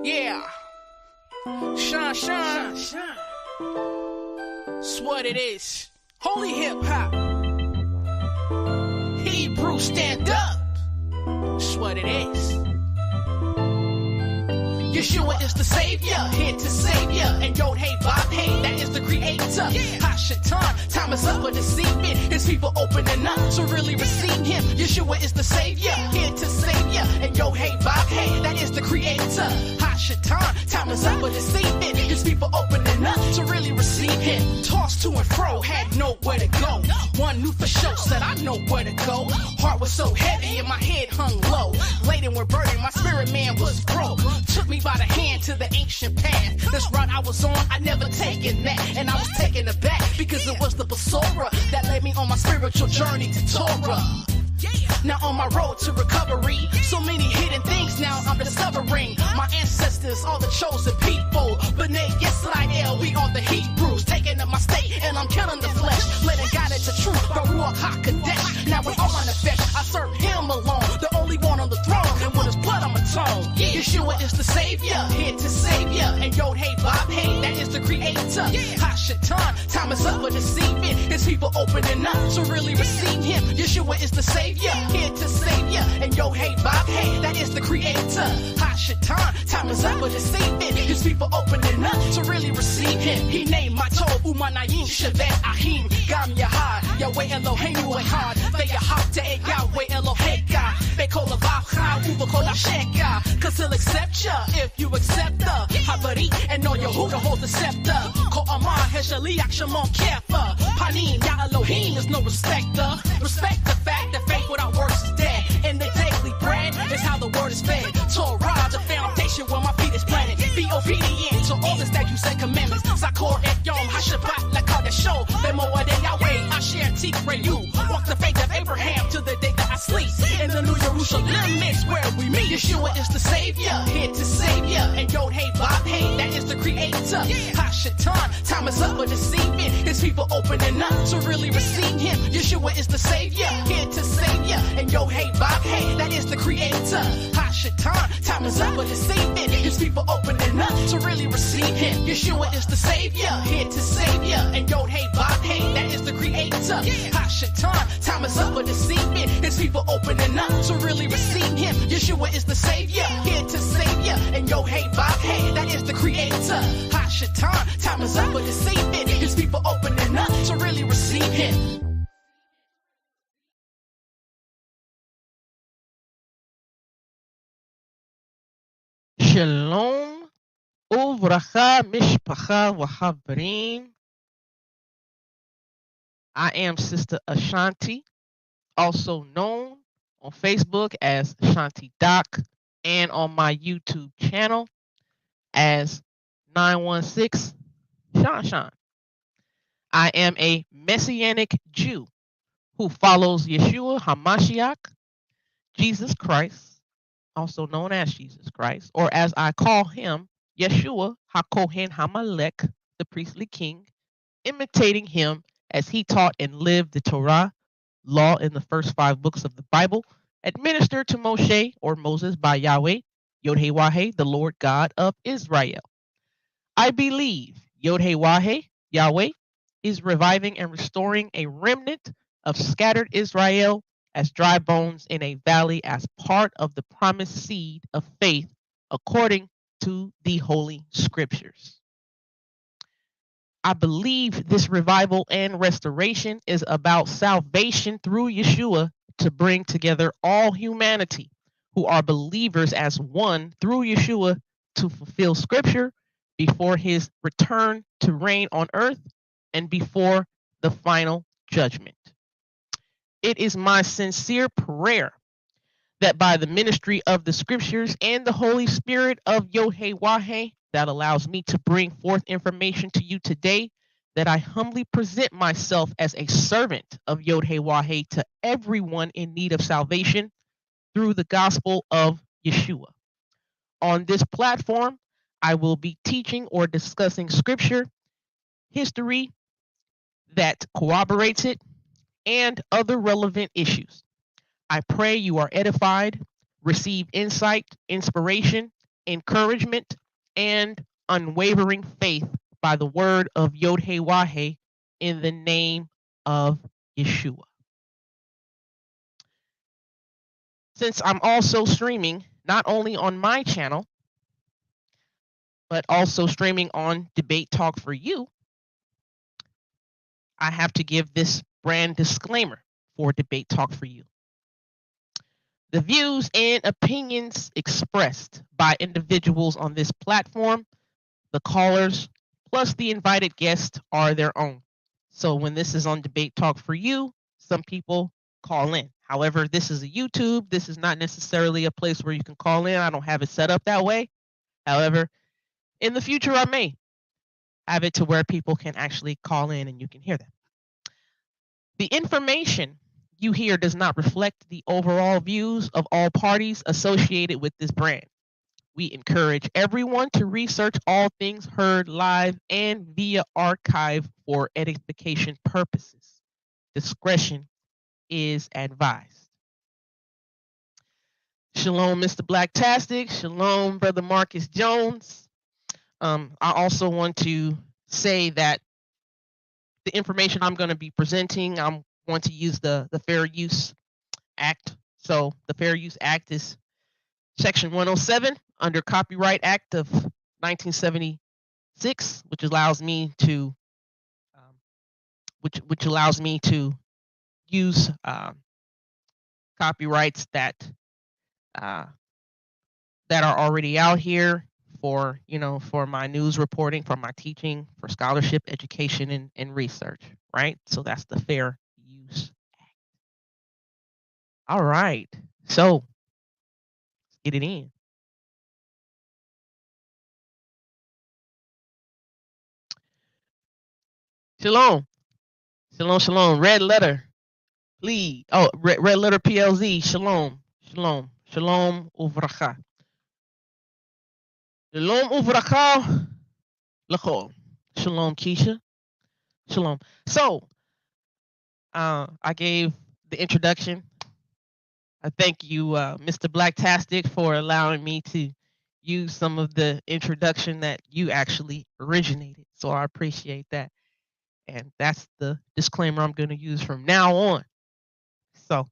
Yeah. Shine. It's what it is. Holy hip hop. Hebrew stand up. It's what it is. Yeshua is the savior, here to save ya. And Yod Hey Vav Hey, that is the creator. Hashatan, time is up for deceiving. His people opening up to really receive him. Yeshua is the savior, here to save ya. And Yod Hey Vav Hey, that is the creator. Hashatan, time is up for deceiving. His people opening up to really receive him. Tossed to and fro, had nowhere to go. One knew for sure, said I know where to go. Heart was so heavy and my head hung low. Laden with burden, my spirit man was broke. Took me by the hand to the ancient path. This route I was on, I never taken that. And I was taken aback because it was the Basora that led me on my spiritual journey to Torah. Now on my road to recovery, so many hidden things now I'm discovering. My ancestors are the chosen people. B'nai Yisrael, we are the Hebrews. Taking up my state and I'm killing the flesh. Letting God into truth, Baruch HaKadosh. Now with all my nefesh, I serve him alone. The only one on the throne, and with his blood I'm atoned. Yeshua is the savior, here to save ya. And Yod Hey Vav Hey, that is the creator. Hashatan, time is up for deceiving. His people opening up to really receive him. Yeshua is the savior, here to save ya. And Yod Hey Vav Hey, that is the creator. Hashatan, time is up for deceiving. His people opening up to really receive him. He named my Tov Umanayim Shevet Ahim Gam Yahad Yahweh Eloheinu Echad Ve'yahavte Yahweh Eloheka Be'kol Avavcha U'v'kol Hasheka. Cause he'll accept ya if you accept the Habari and know Yehuda holds the scepter. Ko Amar Heshaliach Shemon Kefa Panim Ya Elohim is no respecter. Respect the fact that faith without works is dead. And the daily bread is how the word is fed. Torah, the foundation where my feet is planted. Be obedient to all the statutes and commandments. Zakor et Yom HaShabbat L'Kadesho Bemoed Yahweh Asher Tikreyu. Walk the faith of Abraham to the day that I sleep. In the New Jerusalem is where we meet. Yeshua is the savior, here to save ya. And Yod Hey Vav Hey, that is the creator. Hashatan, time is up for deceiving. His people opening up to really receive him. Yeshua is the savior, here to save ya. And Yod Hey Vav Hey, that is the creator. Hashatan, time is up for deceiving. His people opening up to really receive him. Yeshua is the savior, here to save ya. And Yod Hey Vav Hey, that is the creator. Hashatan, time is up for deceiving. His people opening up to really receive him. Yeshua is the savior, here to save ya. And Yod Hey Vav Hey, that is the creator. Hashatan, time is up for deceiving. His people opening up to really receive him. Shalom, uvracha, mishpacha, wahabarim. I am Sister Ashanti, also known on Facebook as Ashanti Doc and on my YouTube channel as 916 Shan. I am a Messianic Jew who follows Yeshua HaMashiach, Jesus Christ, also known as Jesus Christ, or as I call him, Yeshua HaKohen HaMalek, the priestly king, imitating him as he taught and lived the Torah, law in the first 5 books of the Bible, administered to Moshe or Moses by Yahweh, Yod Hey Wah Hey, the Lord God of Israel. I believe Yod Hey Wah Hey, Yahweh, is reviving and restoring a remnant of scattered Israel as dry bones in a valley as part of the promised seed of faith according to the Holy Scriptures. I believe this revival and restoration is about salvation through Yeshua to bring together all humanity who are believers as one through Yeshua to fulfill Scripture before his return to reign on earth and before the final judgment. It is my sincere prayer that by the ministry of the Scriptures and the Holy Spirit of Yod Hey Wah Hey that allows me to bring forth information to you today, that I humbly present myself as a servant of Yod Hey Wah Hey to everyone in need of salvation through the gospel of Yeshua. On this platform, I will be teaching or discussing Scripture, history that corroborates it, and other relevant issues. I pray you are edified, receive insight, inspiration, encouragement, and unwavering faith by the word of Yod He Wah in the name of Yeshua. Since I'm also streaming not only on my channel, but also streaming on Debate Talk for You, I have to give this brand disclaimer for Debate Talk for You. The views and opinions expressed by individuals on this platform, the callers, plus the invited guests are their own. So when this is on Debate Talk for You, some people call in. However, this is a YouTube. This is not necessarily a place where you can call in. I don't have it set up that way. However, in the future, I may have it to where people can actually call in and you can hear them. The information you hear does not reflect the overall views of all parties associated with this brand. We encourage everyone to research all things heard live and via archive for edification purposes. Discretion is advised. Shalom, Mr. Blacktastic. Shalom, Brother Marcus Jones. I also want to say that the information I'm going to be presenting, I'm going to use the Fair Use Act. So the Fair Use Act is Section 107 under Copyright Act of 1976, which allows me to use copyrights that are already out here for for my news reporting, for my teaching, for scholarship, education, and research. Right. So that's the Fair Use Act. All right. So let's get it in. Shalom. Shalom, shalom. Red letter, please. Oh, red letter PLZ. Shalom. Shalom. Shalom uvracha. Shalom uvracha. L'chol. Shalom, Keisha. Shalom. So, I gave the introduction. I thank you, Mr. Blacktastic, for allowing me to use some of the introduction that you actually originated. So I appreciate that. And that's the disclaimer I'm going to use from now on. So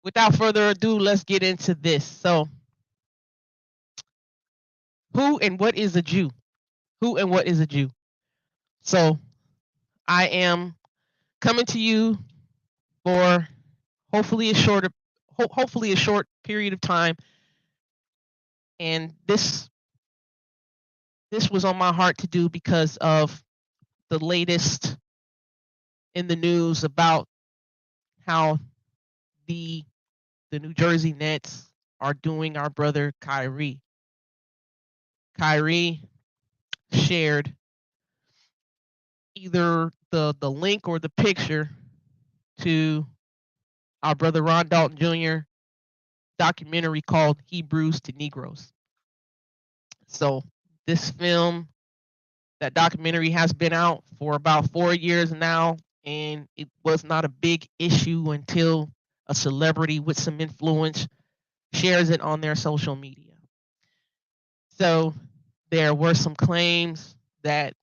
without further ado, let's get into this. So who and what is a Jew? Who and what is a Jew? So I am coming to you for hopefully a short period of time. And this was on my heart to do because of the latest in the news about how the New Jersey Nets are doing our brother Kyrie. Kyrie shared either the link or the picture to our brother Ron Dalton Jr. documentary called Hebrews to Negroes. So this film, that documentary has been out for about 4 years now, and it was not a big issue until a celebrity with some influence shares it on their social media. So there were some claims that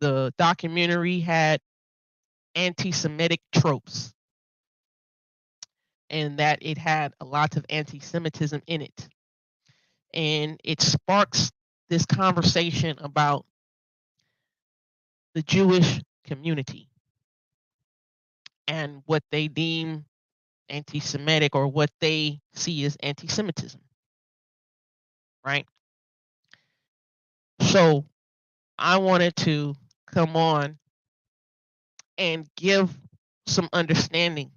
the documentary had anti-Semitic tropes and that it had a lot of anti-Semitism in it. And it sparks this conversation about the Jewish community and what they deem anti-Semitic or what they see as anti-Semitism, right? So I wanted to come on and give some understanding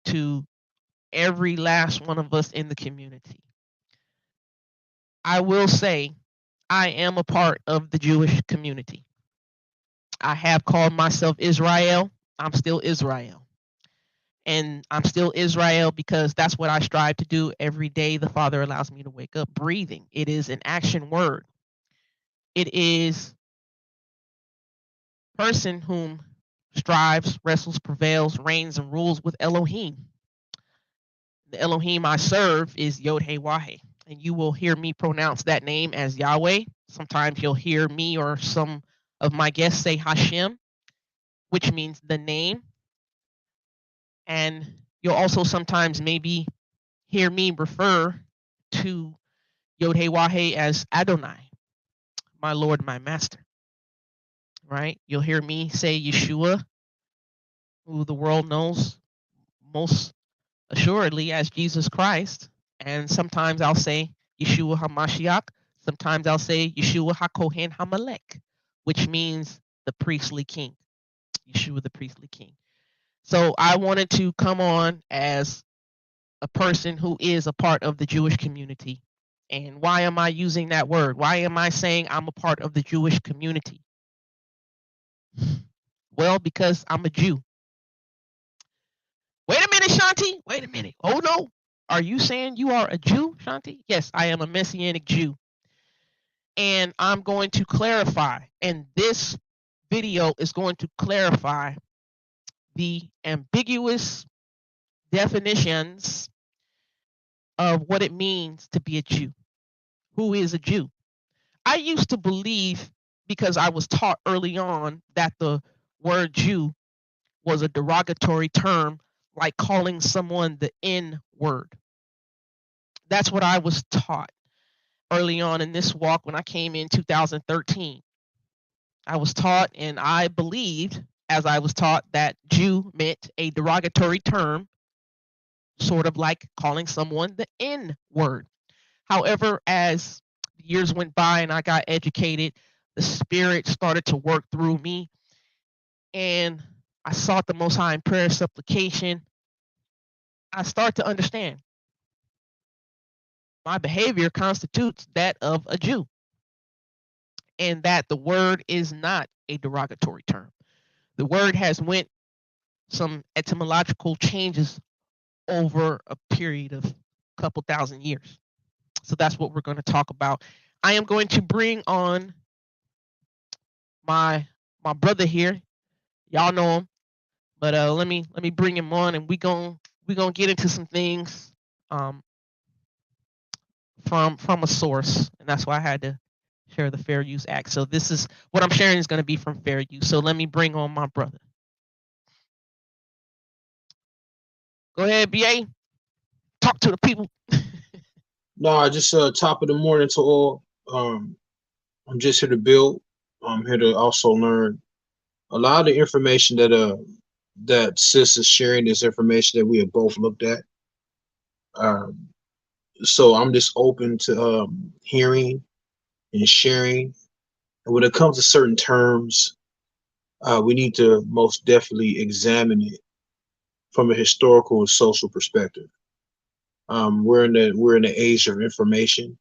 to every last one of us in the community. I will say I am a part of the Jewish community. I have called myself Israel. I'm still Israel. And I'm still Israel because that's what I strive to do every day. The Father allows me to wake up breathing. It is an action word. It is person whom strives, wrestles, prevails, reigns, and rules with Elohim. The Elohim I serve is Yod He Wahe, and you will hear me pronounce that name as Yahweh. Sometimes you'll hear me or some of my guests say Hashem, which means the name. And you'll also sometimes maybe hear me refer to Yod He Wahe as Adonai, my Lord, my Master. Right? You'll hear me say Yeshua, who the world knows most assuredly as Jesus Christ. And sometimes I'll say Yeshua HaMashiach. Sometimes I'll say Yeshua HaKohen HaMelech, which means the priestly king. Yeshua, the priestly king. So I wanted to come on as a person who is a part of the Jewish community. And why am I using that word? Why am I saying I'm a part of the Jewish community? Well, because I'm a Jew. Wait a minute, Shanti. Wait a minute. Oh no. Are you saying you are a Jew, Shanti? Yes, I am a Messianic Jew. And I'm going to clarify. And this video is going to clarify the ambiguous definitions of what it means to be a Jew. Who is a Jew? I used to believe, because I was taught early on, that the word Jew was a derogatory term, like calling someone the N word. That's what I was taught early on in this walk when I came in 2013. I was taught, and I believed, as I was taught, that Jew meant a derogatory term, sort of like calling someone the N word. However, as years went by and I got educated, the Spirit started to work through me, and I sought the Most High in prayer and supplication. I start to understand my behavior constitutes that of a Jew, and that the word is not a derogatory term. The word has went some etymological changes over a period of a couple thousand years. So that's what we're going to talk about. I am going to bring on my brother here. Y'all know him, but let me bring him on, and we gonna get into some things um, from a source, and that's why I had to share the Fair Use Act. So this is what I'm sharing is going to be from Fair Use. So let me bring on my brother. Go ahead, BA. Talk to the people. No, just top of the morning to all. I'm just here to build. I'm here to also learn a lot of the information that Sis is sharing. This information that we have both looked at. Um, so I'm just open to hearing and sharing. And when it comes to certain terms, we need to most definitely examine it from a historical and social perspective. We're in the age of information,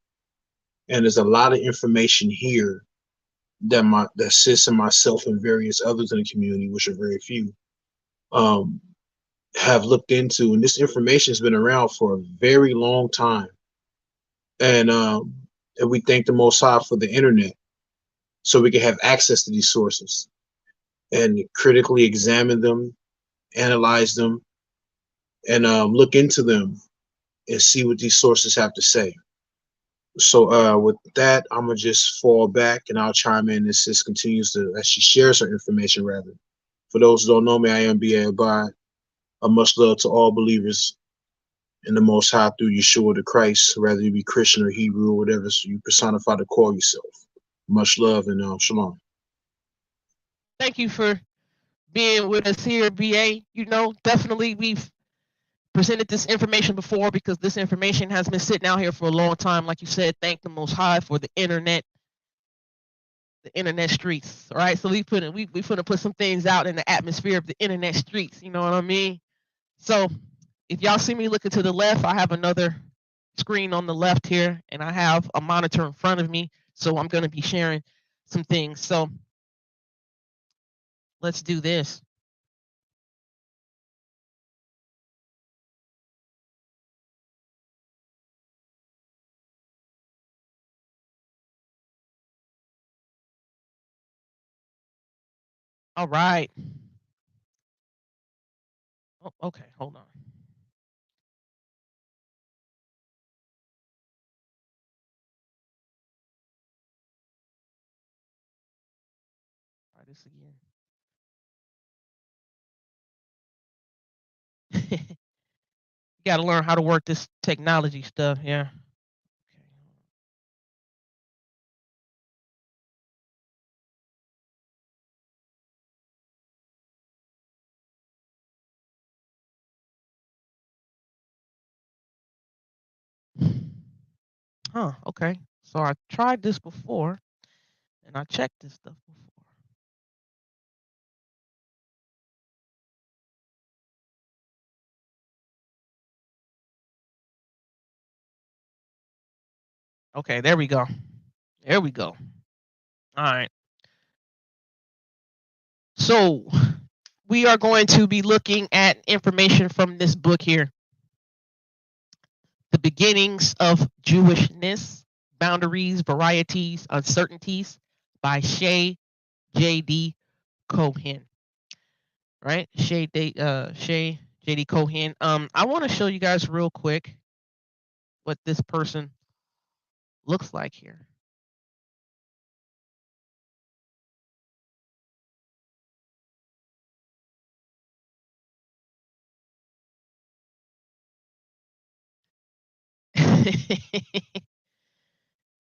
and there's a lot of information here that Sis and myself and various others in the community, which are very few, um, have looked into, and this information has been around for a very long time. And we thank the Most High for the internet, so we can have access to these sources and critically examine them, analyze them, and look into them and see what these sources have to say. So with that, I'm gonna just fall back and I'll chime in as Sis continues as she shares her information rather. For those who don't know me, I am B.A. Abad. A much love to all believers in the Most High through Yeshua the Christ, whether you be Christian or Hebrew or whatever so you personify to call yourself. Much love and shalom. Thank you for being with us here, BA. You know, definitely we've presented this information before because this information has been sitting out here for a long time. Like you said, thank the Most High for the internet streets. All right, so we finna put some things out in the atmosphere of the internet streets. You know what I mean? So if y'all see me looking to the left, I have another screen on the left here, and I have a monitor in front of me. So I'm gonna be sharing some things. So let's do this. All right. Oh, okay, hold on. here. You got to learn how to work this technology stuff. Yeah. Huh. Okay. So I tried this before, and I checked this stuff before. Okay. There we go. There we go. All right. So we are going to be looking at information from this book here, The Beginnings of Jewishness, Boundaries, Varieties, Uncertainties by Shay J.D. Cohen. Right? Shay J.D. Cohen. I want to show you guys real quick what this person looks like here.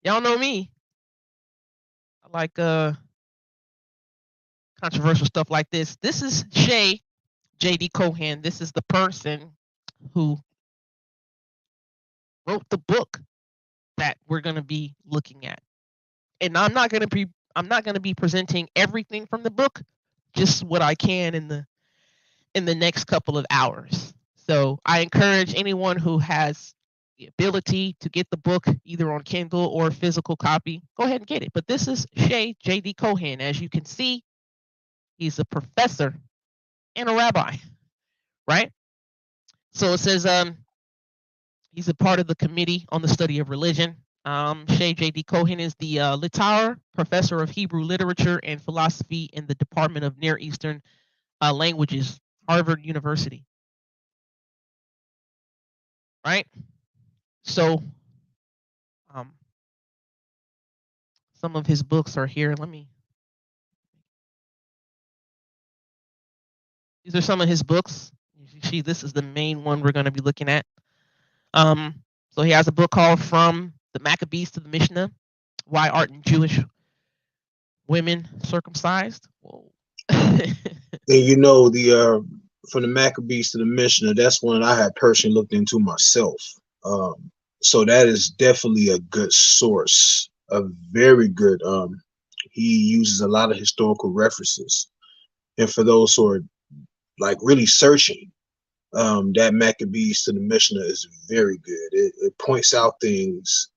Y'all know me. I like controversial stuff like this. This is Shay J.D. Cohen. This is the person who wrote the book that we're going to be looking at. And I'm not going to be presenting everything from the book, just what I can in the next couple of hours. So I encourage anyone who has the ability to get the book either on Kindle or physical copy, go ahead and get it. But this is Shay J.D. Cohen. As you can see, he's a professor and a rabbi, right? So it says he's a part of the Committee on the Study of Religion. Shay J.D. Cohen is the Littauer Professor of Hebrew Literature and Philosophy in the Department of Near Eastern Languages, Harvard University. Right? So some of his books are here. These are some of his books. You see, this is the main one we're going to be looking at. So he has a book called From the Maccabees to the Mishnah, Why Aren't Jewish Women Circumcised? Whoa. And you know, the from the Maccabees to the Mishnah, that's one I had personally looked into myself. So that is definitely a good source, a very good. He uses a lot of historical references, and for those who are like really searching, that Maccabees to the Mishnah is very good. It points out things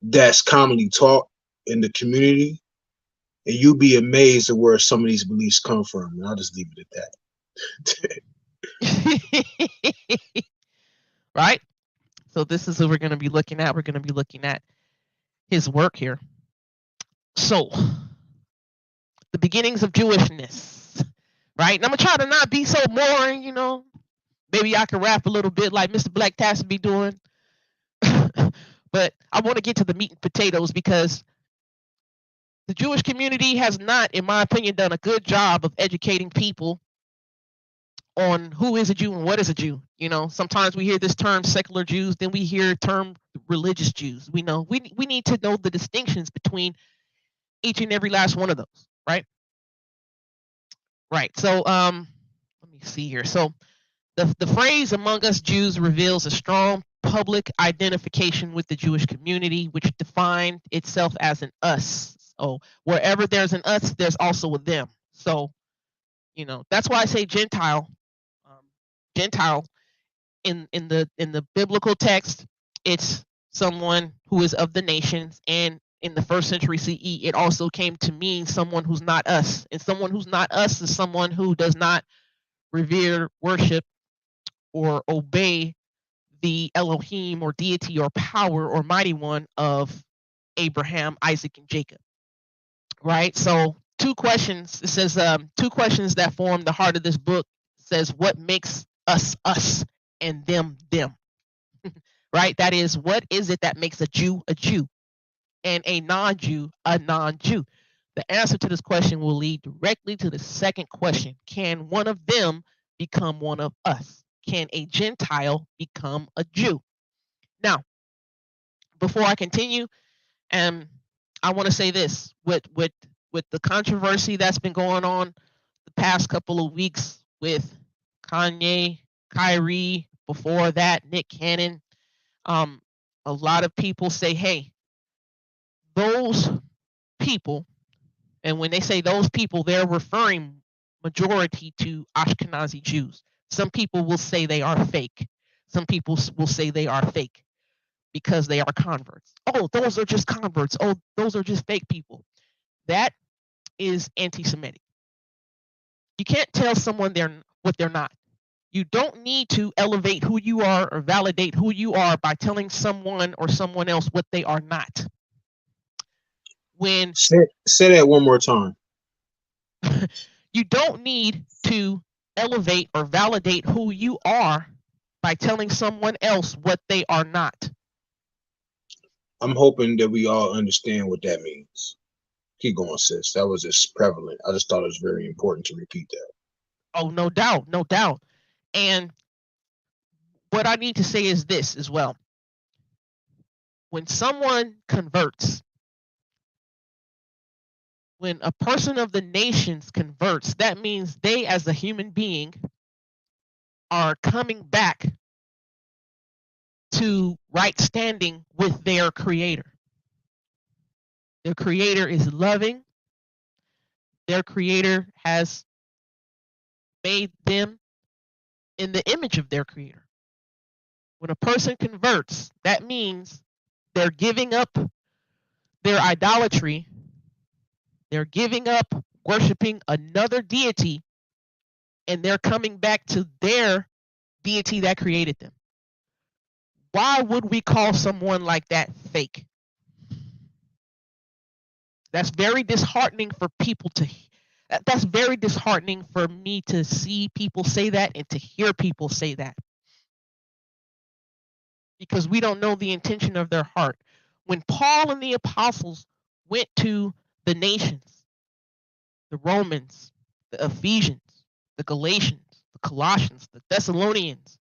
that's commonly taught in the community, and you'll be amazed at where some of these beliefs come from. And I'll just leave it at that. Right? So this is what we're going to be looking at. We're going to be looking at his work here. So, The Beginnings of Jewishness. Right? And I'm going to try to not be so boring, you know. Maybe I can rap a little bit like Mr. Black Tass be doing. But I want to get to the meat and potatoes because the Jewish community has not, in my opinion, done a good job of educating people on who is a Jew and what is a Jew. You know, sometimes we hear this term secular Jews, then we hear term religious Jews. We know we need to know the distinctions between each and every last one of those, right? Right. So let me see here. So the phrase among us Jews reveals a strong public identification with the Jewish community, which defined itself as an us. So wherever there's an us, there's also a them. So, you know, that's why I say Gentile. Gentile in the biblical text, it's someone who is of the nations, and in the first century CE, it also came to mean someone who's not us. And someone who's not us is someone who does not revere, worship, or obey the Elohim or deity or power or mighty one of Abraham, Isaac, and Jacob. Right? So two questions. It says two questions that form the heart of this book. It says what makes us us and them them. Right? That is, what is it that makes a Jew and a non-Jew a non-Jew? The answer to this question will lead directly to the second question. Can one of them become one of us? Can a Gentile become a Jew? Now, before I continue, I want to say this with the controversy that's been going on the past couple of weeks with Kanye, Kyrie, before that, Nick Cannon. A lot of people say, hey, those people, and when they say those people, they're referring majority to Ashkenazi Jews. Some people will say they are fake. Some people will say they are fake because they are converts. Oh, those are just converts. Oh, those are just fake people. That is anti-Semitic. You can't tell someone what they're not. You don't need to elevate who you are or validate who you are by telling someone or someone else what they are not. When say that one more time. You don't need to elevate or validate who you are by telling someone else what they are not. I'm hoping that we all understand what that means. Keep going, sis. That was just prevalent. I just thought it was very important to repeat that. Oh, no doubt, no doubt. And what I need to say is this as well. When someone converts, when a person of the nations converts, that means they, as a human being, are coming back to right standing with their creator. Their creator is loving. Their creator has made them in the image of their creator. When a person converts, that means they're giving up their idolatry. They're giving up worshiping another deity, and they're coming back to their deity that created them. Why would we call someone like that fake? That's very disheartening for people to. That's very disheartening for me to see people say that and to hear people say that. Because we don't know the intention of their heart. When Paul and the apostles went to the nations, the Romans, the Ephesians, the Galatians, the Colossians, the Thessalonians,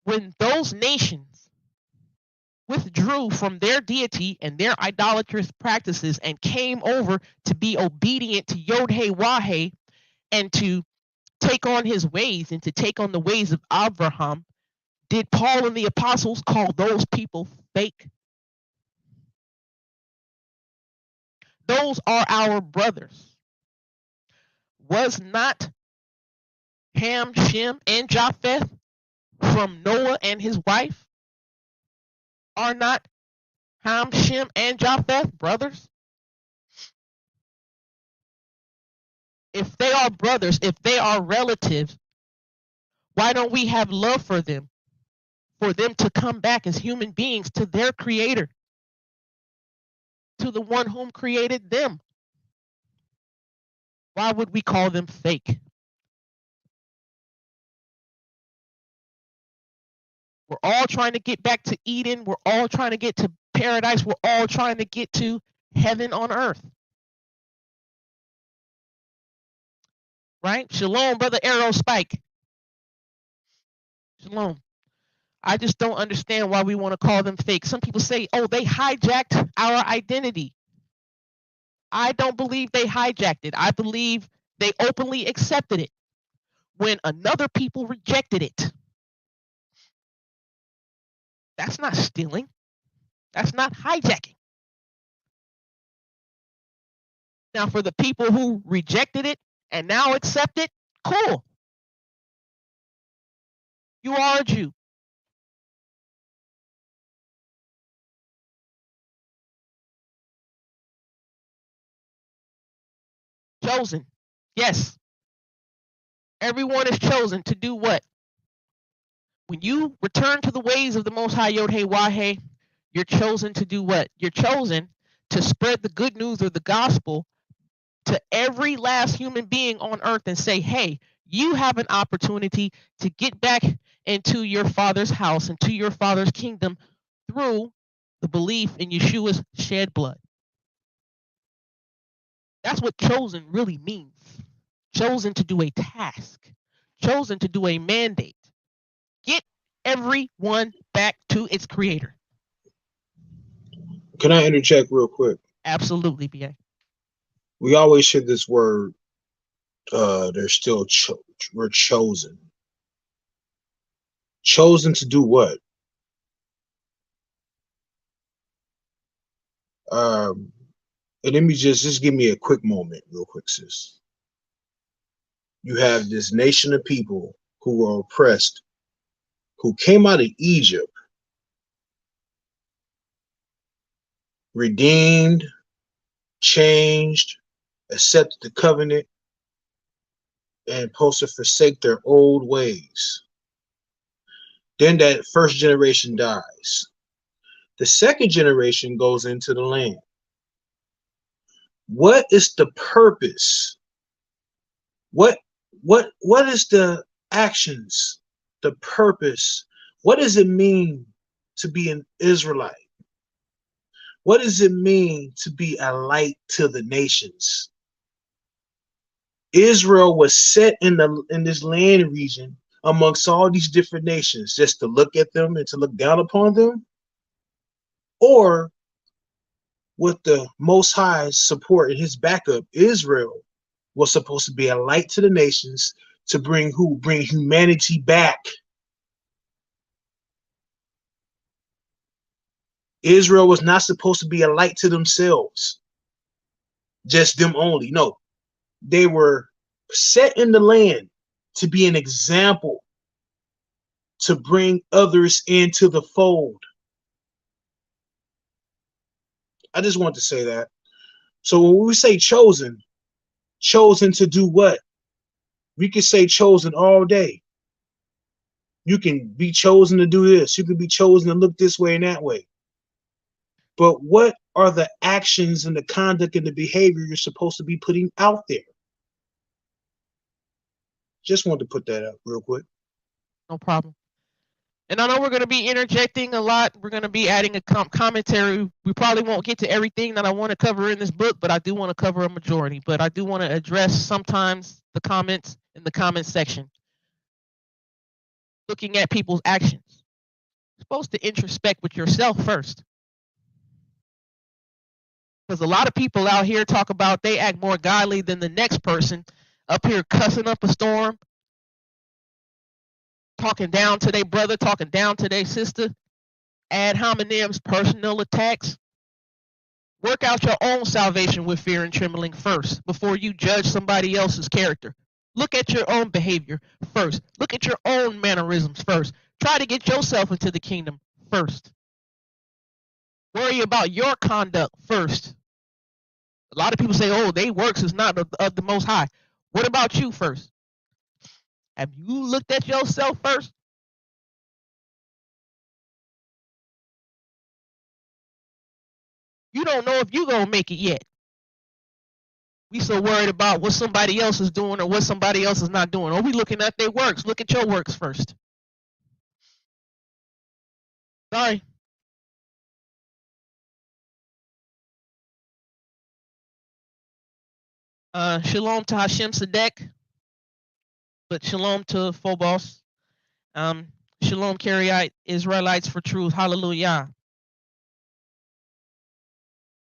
when those nations withdrew from their deity and their idolatrous practices and came over to be obedient to Yod-Heh-Wah-Heh and to take on his ways and to take on the ways of Abraham, did Paul and the apostles call those people fake? Those are our brothers. Was not Ham, Shem, and Japheth from Noah and his wife? Are not Ham, Shem, and Japheth brothers? If they are brothers, if they are relatives, why don't we have love for them to come back as human beings to their creator, to the one whom created them? Why would we call them fake? We're all trying to get back to Eden. We're all trying to get to paradise. We're all trying to get to heaven on earth. Right? Shalom, Brother Arrow Spike. Shalom. I just don't understand why we want to call them fake. Some people say, oh, they hijacked our identity. I don't believe they hijacked it. I believe they openly accepted it when another people rejected it. That's not stealing. That's not hijacking. Now, for the people who rejected it and now accept it, cool. You are a Jew. Chosen. Yes. Everyone is chosen to do what? When you return to the ways of the Most High Yod-Heh-Wah-Heh, you're chosen to do what? You're chosen to spread the good news of the gospel to every last human being on earth and say, hey, you have an opportunity to get back into your Father's house, into your Father's kingdom through the belief in Yeshua's shed blood. That's what chosen really means. Chosen to do a task. Chosen to do a mandate. Get everyone back to its creator. Can I interject real quick? Absolutely, BA. We always hear this word, they're still we're chosen. Chosen to do what? And let me just give me a quick moment, real quick, sis. You have this nation of people who are oppressed, who came out of Egypt, redeemed, changed, accepted the covenant, and supposed to forsake their old ways. Then that first generation dies. The second generation goes into the land. What is the purpose? What is the actions, the purpose? What does it mean to be an Israelite? What does it mean to be a light to the nations? Israel was set in this land region amongst all these different nations just to look at them and to look down upon them? Or with the Most High's support and his backup, Israel was supposed to be a light to the nations to bring humanity back. Israel was not supposed to be a light to themselves, just them only. No, they were set in the land to be an example, to bring others into the fold. I just want to say that. So when we say chosen to do what? We can say chosen all day. You can be chosen to do this. You can be chosen to look this way and that way. But what are the actions and the conduct and the behavior you're supposed to be putting out there? Just wanted to put that up real quick. No problem. And I know we're going to be interjecting a lot. We're going to be adding a commentary. We probably won't get to everything that I want to cover in this book, but I do want to cover a majority. But I do want to address sometimes the comments in the comment section. Looking at people's actions. You're supposed to introspect with yourself first. Because a lot of people out here talk about they act more godly than the next person up here cussing up a storm, talking down to their brother, talking down to their sister, ad hominems, personal attacks. Work out your own salvation with fear and trembling first before you judge somebody else's character. Look at your own behavior first. Look at your own mannerisms first. Try to get yourself into the kingdom first. Worry about your conduct first. A lot of people say, oh, they works is not of the Most High. What about you first? Have you looked at yourself first? You don't know if you're going to make it yet. We so worried about what somebody else is doing or what somebody else is not doing. Or we looking at their works. Look at your works first. Sorry. Shalom to Hashem Sadek. But shalom to Phobos. Shalom Kariite, Israelites for truth. Hallelujah.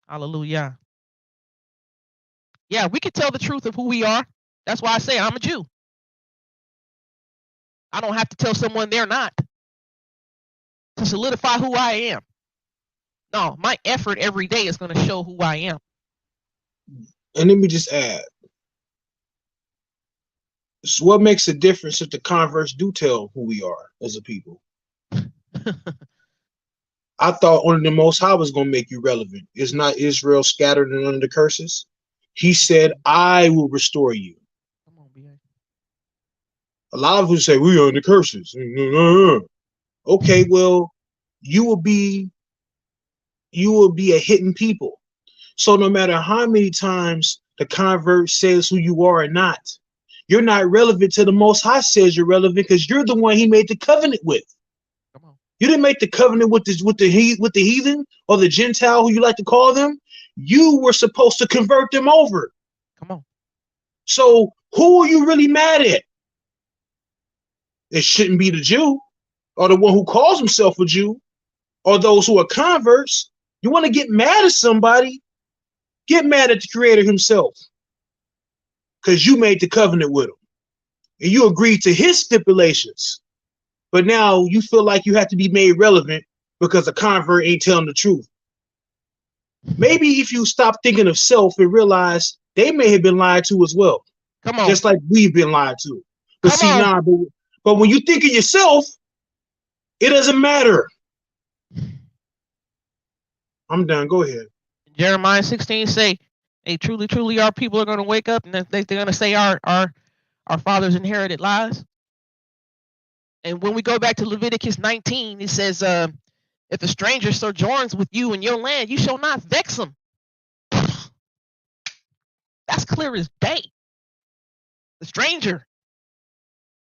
Hallelujah. Yeah, we can tell the truth of who we are. That's why I say I'm a Jew. I don't have to tell someone they're not to solidify who I am. No, my effort every day is going to show who I am. And let me just add, so what makes a difference if the converts do tell who we are as a people? I thought only the Most High was going to make you relevant. Is not Israel scattered and under the curses? He said, I will restore you. Come on, BA. A lot of people say, we are under curses. Okay, well, you will be a hidden people. So no matter how many times the convert says who you are or not, you're not relevant till the Most High says you're relevant because you're the one he made the covenant with. Come on. You didn't make the covenant with the heathen or the Gentile, who you like to call them. You were supposed to convert them over. Come on. So who are you really mad at? It shouldn't be the Jew or the one who calls himself a Jew or those who are converts. You want to get mad at somebody? Get mad at the Creator himself, because you made the covenant with him and you agreed to his stipulations. But now you feel like you have to be made relevant because a convert ain't telling the truth. Maybe if you stop thinking of self and realize they may have been lied to as well, Come on. just like we've been lied to. But Come see, on. but when you think of yourself, it doesn't matter. I'm done. Go ahead. Jeremiah 16 say, hey, truly, truly, our people are going to wake up and they're going to say our fathers inherited lies. And when we go back to Leviticus 19, it says, if a stranger sojourns with you in your land, you shall not vex him. That's clear as day. The stranger,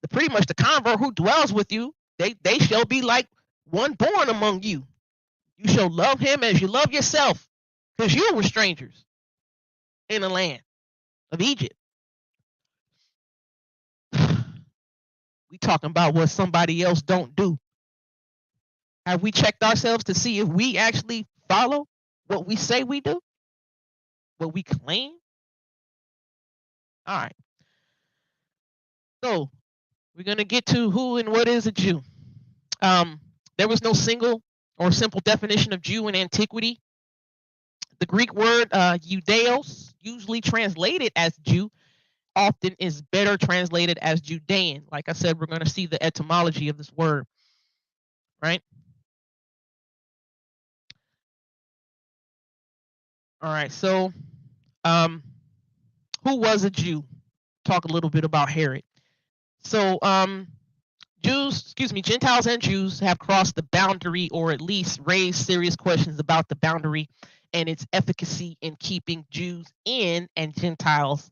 pretty much the convert who dwells with you, they shall be like one born among you. You shall love him as you love yourself, because you were strangers in the land of Egypt. We talking about what somebody else don't do. Have we checked ourselves to see if we actually follow what we say we do? What we claim? All right. So we're going to get to who and what is a Jew. There was no single or simple definition of Jew in antiquity. The Greek word Judeos, usually translated as Jew, often is better translated as Judean. Like I said, we're going to see the etymology of this word, right? All right, so who was a Jew? Talk a little bit about Herod. So Gentiles and Jews have crossed the boundary, or at least raised serious questions about the boundary and its efficacy in keeping Jews in and Gentiles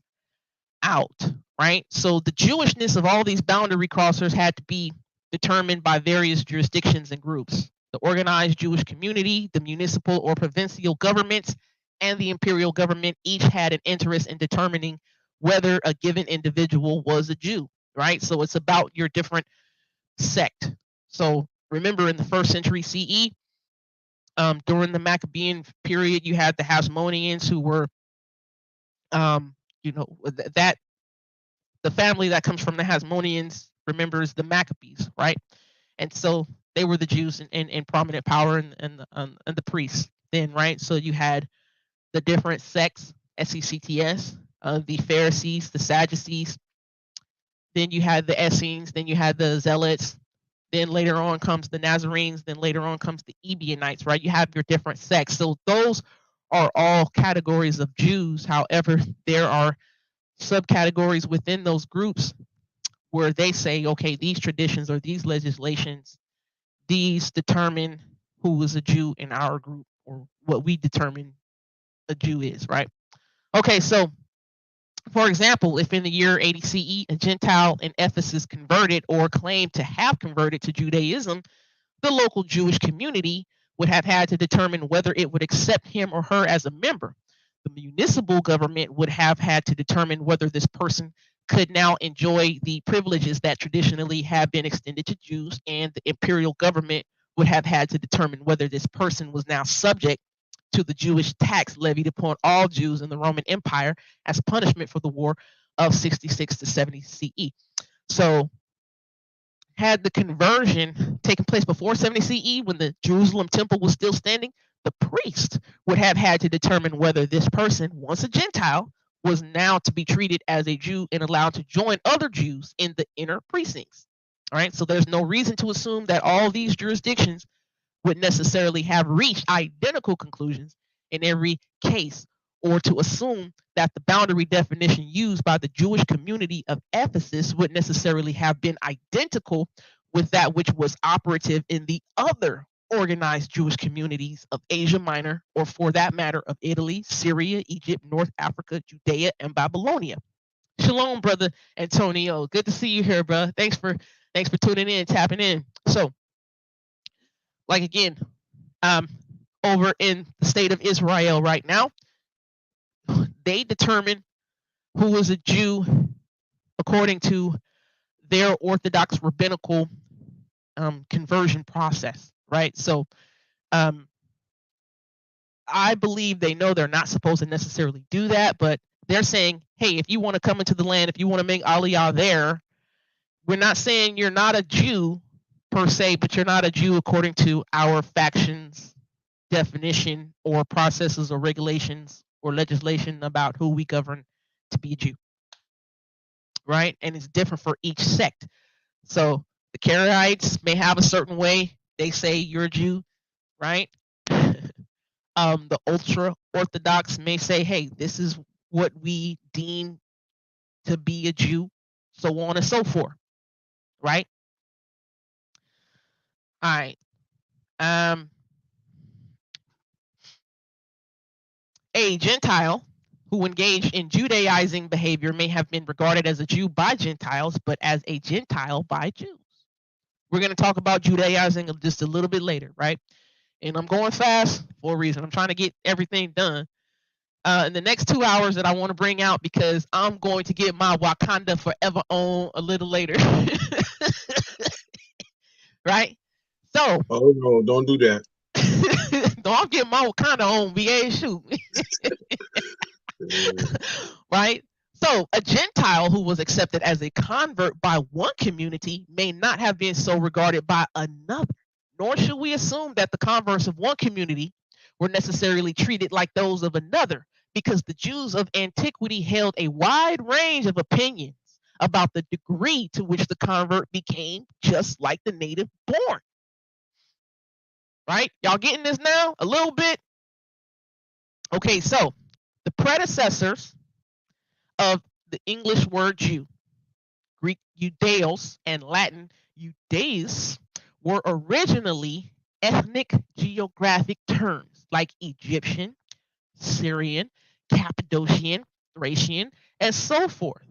out, right? So the Jewishness of all these boundary crossers had to be determined by various jurisdictions and groups. The organized Jewish community, the municipal or provincial governments, and the imperial government each had an interest in determining whether a given individual was a Jew, right? So it's about your different sect. So remember, in the 1st century CE, during the Maccabean period, you had the Hasmoneans who were, that the family that comes from the Hasmoneans remembers the Maccabees, right? And so they were the Jews in prominent power and the priests then, right? So you had the different sects, SECTS, the Pharisees, the Sadducees. Then you had the Essenes. Then you had the Zealots. Then later on comes the Nazarenes. Then later on comes the Ebionites, right? You have your different sects. So those are all categories of Jews. However, there are subcategories within those groups where they say, okay, these traditions or these legislations, these determine who is a Jew in our group, or what we determine a Jew is, right? Okay, so for example, if in the year 80 CE a Gentile in Ephesus converted or claimed to have converted to Judaism, the local Jewish community would have had to determine whether it would accept him or her as a member. The municipal government would have had to determine whether this person could now enjoy the privileges that traditionally have been extended to Jews, and the imperial government would have had to determine whether this person was now subject to the Jewish tax levied upon all Jews in the Roman Empire as punishment for the war of 66 to 70 CE. So had the conversion taken place before 70 CE, when the Jerusalem temple was still standing, the priest would have had to determine whether this person, once a Gentile, was now to be treated as a Jew and allowed to join other Jews in the inner precincts. All right, so there's no reason to assume that all these jurisdictions would necessarily have reached identical conclusions in every case, or to assume that the boundary definition used by the Jewish community of Ephesus would necessarily have been identical with that which was operative in the other organized Jewish communities of Asia Minor, or for that matter of Italy, Syria, Egypt, North Africa, Judea, and Babylonia. Shalom, brother Antonio. Good to see you here, bro. Thanks for tuning in, tapping in. So, like again, over in the state of Israel right now, they determine who is a Jew according to their Orthodox rabbinical conversion process, right? So I believe they know they're not supposed to necessarily do that, but they're saying, hey, if you want to come into the land, if you want to make Aliyah there, we're not saying you're not a Jew per se, but you're not a Jew according to our faction's definition or processes or regulations or legislation about who we govern to be a Jew, right? And it's different for each sect. So the Karaites may have a certain way they say you're a Jew, right? The ultra Orthodox may say, hey, this is what we deem to be a Jew, so on and so forth, right? All right. A Gentile who engaged in Judaizing behavior may have been regarded as a Jew by Gentiles, but as a Gentile by Jews. We're going to talk about Judaizing just a little bit later, right? And I'm going fast for a reason. I'm trying to get everything done in the next 2 hours that I want to bring out, because I'm going to get my Wakanda Forever on a little later. Right? So. Oh, no, don't do that. No, I'm getting my Wakanda on, VA, shoot. Right? So a Gentile who was accepted as a convert by one community may not have been so regarded by another, nor should we assume that the converts of one community were necessarily treated like those of another, because the Jews of antiquity held a wide range of opinions about the degree to which the convert became just like the native born. Right? Y'all getting this now? A little bit? Okay, so the predecessors of the English word Jew, Greek Judeos and Latin Judaeus, were originally ethnic geographic terms like Egyptian, Syrian, Cappadocian, Thracian, and so forth.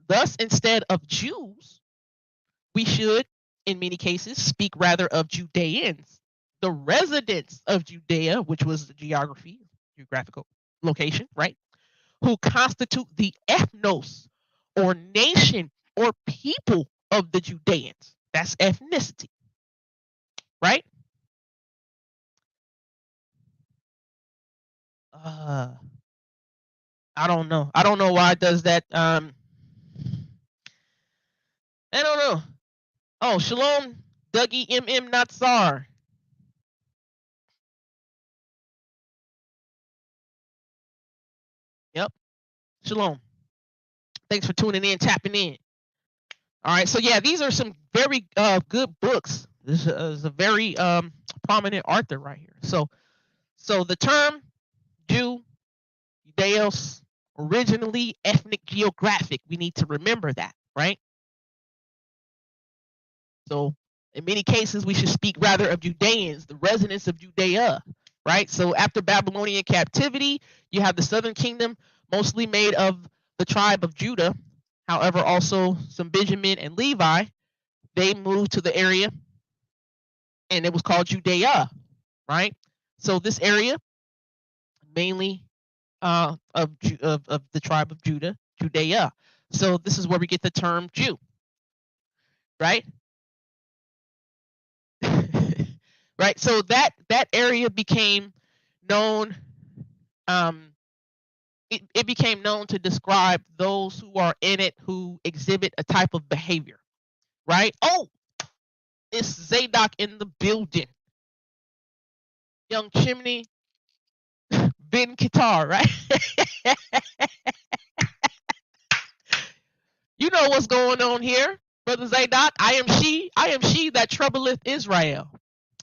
Thus, instead of Jews, we should, in many cases, speak rather of Judeans, the residents of Judea, which was the geographical location, right? Who constitute the ethnos, or nation, or people of the Judeans. That's ethnicity, right? I don't know. I don't know why it does that. I don't know. Oh, Shalom, Dougie MM Natsar. Yep. Shalom. Thanks for tuning in, tapping in. All right. So yeah, these are some very good books. This is a very prominent author right here. So the term Jew, Judeos, originally ethnic geographic. We need to remember that, right? So in many cases, we should speak rather of Judeans, the residents of Judea, right? So after Babylonian captivity, you have the southern kingdom, mostly made of the tribe of Judah. However, also some Benjamin and Levi, they moved to the area, and it was called Judea, right? So this area, mainly of the tribe of Judah, Judea. So this is where we get the term Jew, right? Right. So that area became known. It became known to describe those who are in it who exhibit a type of behavior, right? Oh, it's Zadok in the building. Young Chimney, Ben Qatar, right? You know what's going on here, Brother Zadok. I am she that troubleth Israel.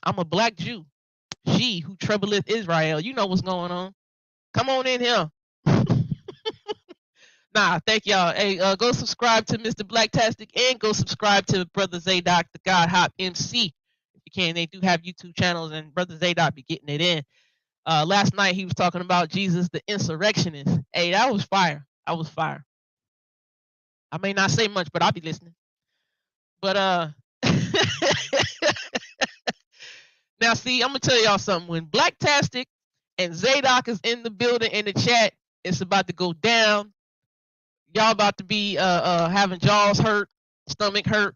I'm a black Jew. She who troubleth Israel. You know what's going on. Come on in here. Nah, thank y'all. Hey, go subscribe to Mr. Blacktastic and go subscribe to Brother Zadok, the God Hop MC. If you can, they do have YouTube channels, and Brother Zadok be getting it in. Last night he was talking about Jesus, the insurrectionist. Hey, that was fire. I was fire. I may not say much, but I'll be listening. But now see, I'm gonna tell y'all something. When Blacktastic and Zadok is in the building in the chat, It's about to go down. Y'all about to be having jaws hurt, stomach hurt,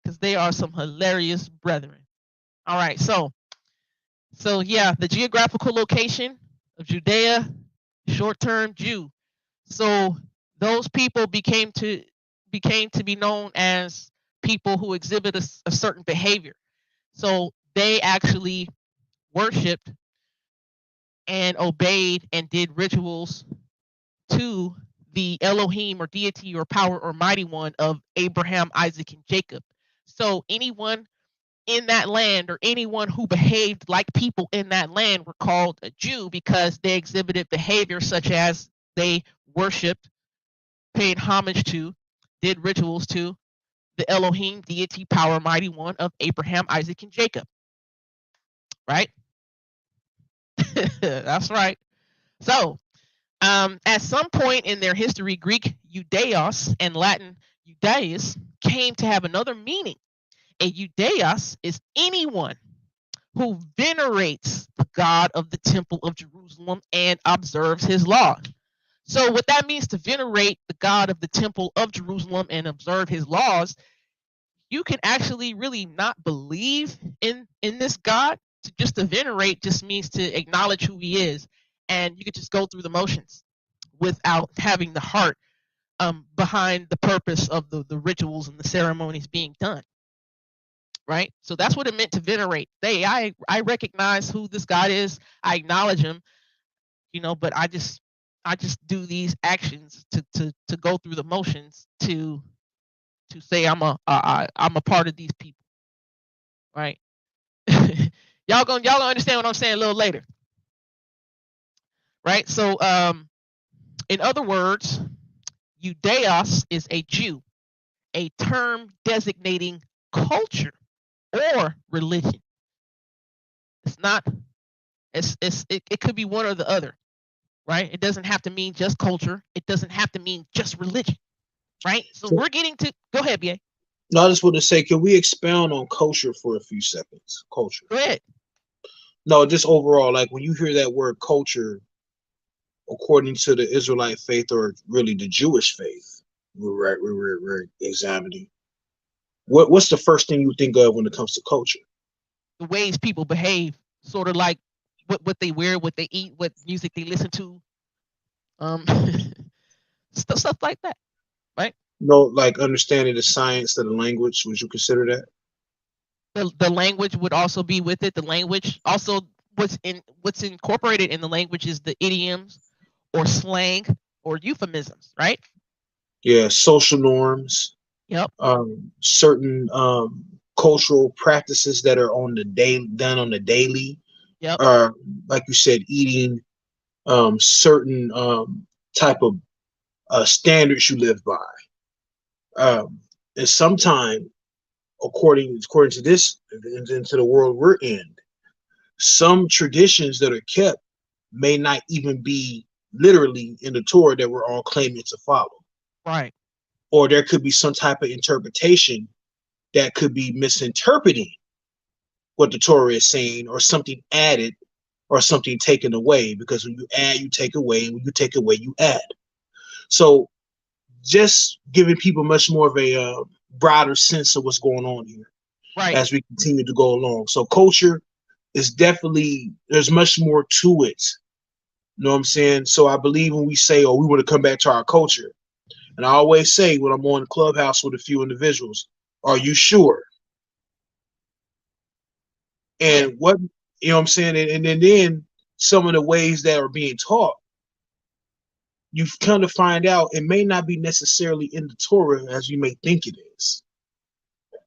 because they are some hilarious brethren. All right, so yeah, the geographical location of Judea, short-term Jew. So those people became to be known as people who exhibit a certain behavior. So they actually worshipped and obeyed and did rituals to the Elohim or deity or power or mighty one of Abraham, Isaac, and Jacob. So anyone in that land or anyone who behaved like people in that land were called a Jew because they exhibited behavior such as they worshipped, paid homage to, did rituals to the Elohim, deity, power, mighty one of Abraham, Isaac, and Jacob. Right? That's right. So, at some point in their history, Greek Judaios and Latin Judaeus came to have another meaning. A Judaios is anyone who venerates the God of the Temple of Jerusalem and observes his law. So what that means to venerate the God of the Temple of Jerusalem and observe his laws, you can actually really not believe in this God. To venerate just means to acknowledge who he is, and you could just go through the motions without having the heart behind the purpose of the rituals and the ceremonies being done. Right? So that's what it meant to venerate. I recognize who this God is. I acknowledge him, but I just do these actions to go through the motions to say I'm a part of these people. Right? y'all gonna understand what I'm saying a little later. Right? So in other words, Judeos is a Jew, a term designating culture or religion. It's not. It could be one or the other, right? It doesn't have to mean just culture. It doesn't have to mean just religion, right? So we're getting to. Go ahead, BA. No, I just want to say, can we expound on culture for a few seconds? Culture. Go ahead. No, just overall, like when you hear that word culture, according to the Israelite faith or really the Jewish faith, we're examining. What's the first thing you think of when it comes to culture? The ways people behave, sort of like what they wear, what they eat, what music they listen to, stuff like that, right? No, like understanding the science of the language. Would you consider that? The language would also be with it. The language also what's incorporated in the language is the idioms or slang or euphemisms, right? Yeah, social norms. Yep. Certain cultural practices that are done on the daily. Yep. Like you said, eating certain type of standards you live by. And sometimes, according to this, into the world we're in, some traditions that are kept may not even be literally in the Torah that we're all claiming to follow. Right. Or there could be some type of interpretation that could be misinterpreting what the Torah is saying, or something added or something taken away, because when you add, you take away, and when you take away, you add. So just giving people much more of a broader sense of what's going on here, right, as we continue to go along. So culture is definitely, there's much more to it. You know what I'm saying? So I believe when we say, oh, we want to come back to our culture, and I always say when I'm on the Clubhouse with a few individuals, are you sure? And what, you know what I'm saying? And then some of the ways that are being taught, you come to find out it may not be necessarily in the Torah as you may think it is.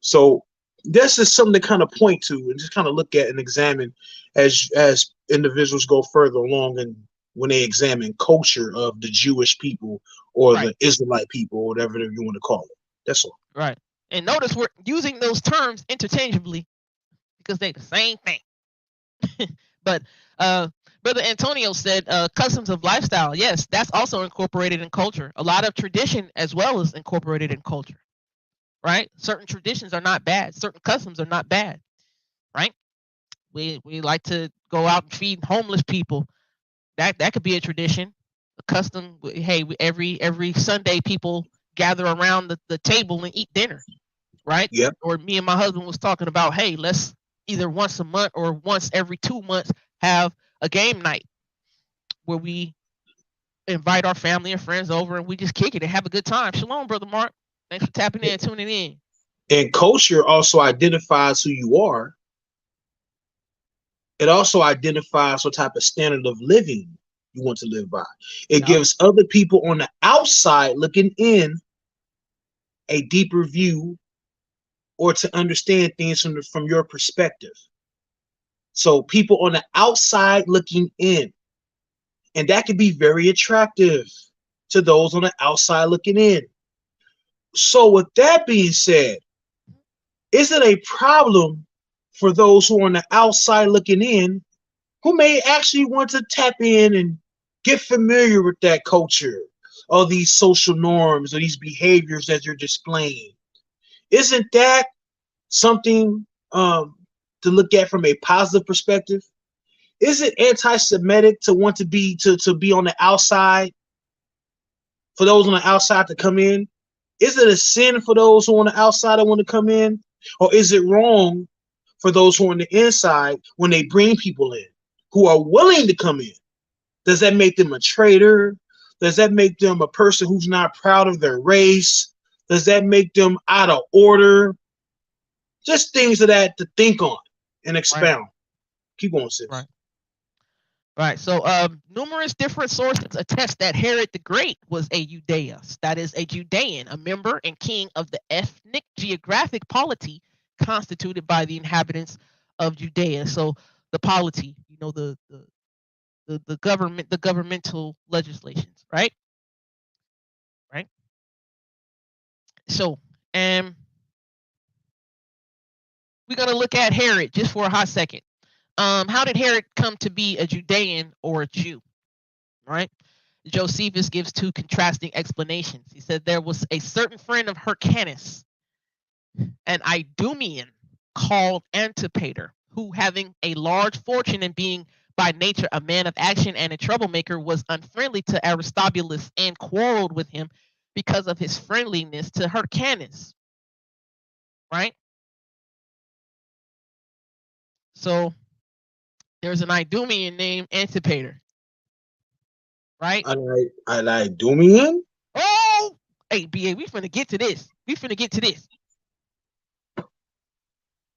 So that's just something to kind of point to and just kind of look at and examine as individuals go further along, and when they examine culture of the Jewish people or the Israelite people, or whatever you want to call it. That's all. Right. And notice we're using those terms interchangeably because they're the same thing. But Brother Antonio said customs of lifestyle. Yes, that's also incorporated in culture. A lot of tradition as well is incorporated in culture. Right? Certain traditions are not bad. Certain customs are not bad. Right? We like to go out and feed homeless people. That could be a tradition. accustomed. Hey, every Sunday people gather around the table and eat dinner, right? Yep. Or me and my husband was talking about, hey, let's either once a month or once every 2 months have a game night where we invite our family and friends over and we just kick it and have a good time. Shalom, Brother Mark. Thanks for tapping in and tuning in. And culture also identifies who you are. It also identifies what type of standard of living you want to live by. It gives other people on the outside looking in a deeper view or to understand things from your perspective. So people on the outside looking in, and that can be very attractive to those on the outside looking in. So with that being said, is it a problem for those who are on the outside looking in who may actually want to tap in and get familiar with that culture or these social norms or these behaviors that you're displaying? Isn't that something to look at from a positive perspective? Is it anti-Semitic to want to be on the outside, for those on the outside to come in? Is it a sin for those who are on the outside that want to come in? Or is it wrong for those who are on the inside when they bring people in who are willing to come in? Does that make them a traitor? Does that make them a person who's not proud of their race? Does that make them out of order? Just things of that to think on and expound. Right. Keep going, sis. Right. So numerous different sources attest that Herod the Great was a Judaeus, that is a Judean, a member and king of the ethnic geographic polity constituted by the inhabitants of Judea. So the polity, you know, the government, the governmental legislations, right? Right. So we're gonna look at Herod just for a hot second. How did Herod come to be a Judean or a Jew? Right? Josephus gives two contrasting explanations. He said there was a certain friend of Hyrcanus, an Idumean called Antipater, who, having a large fortune and being by nature a man of action and a troublemaker, was unfriendly to Aristobulus and quarreled with him because of his friendliness to Hyrcanus. Right? So there's an Idumean named Antipater. Right? An Idumean? Oh! Hey, BA, we finna get to this.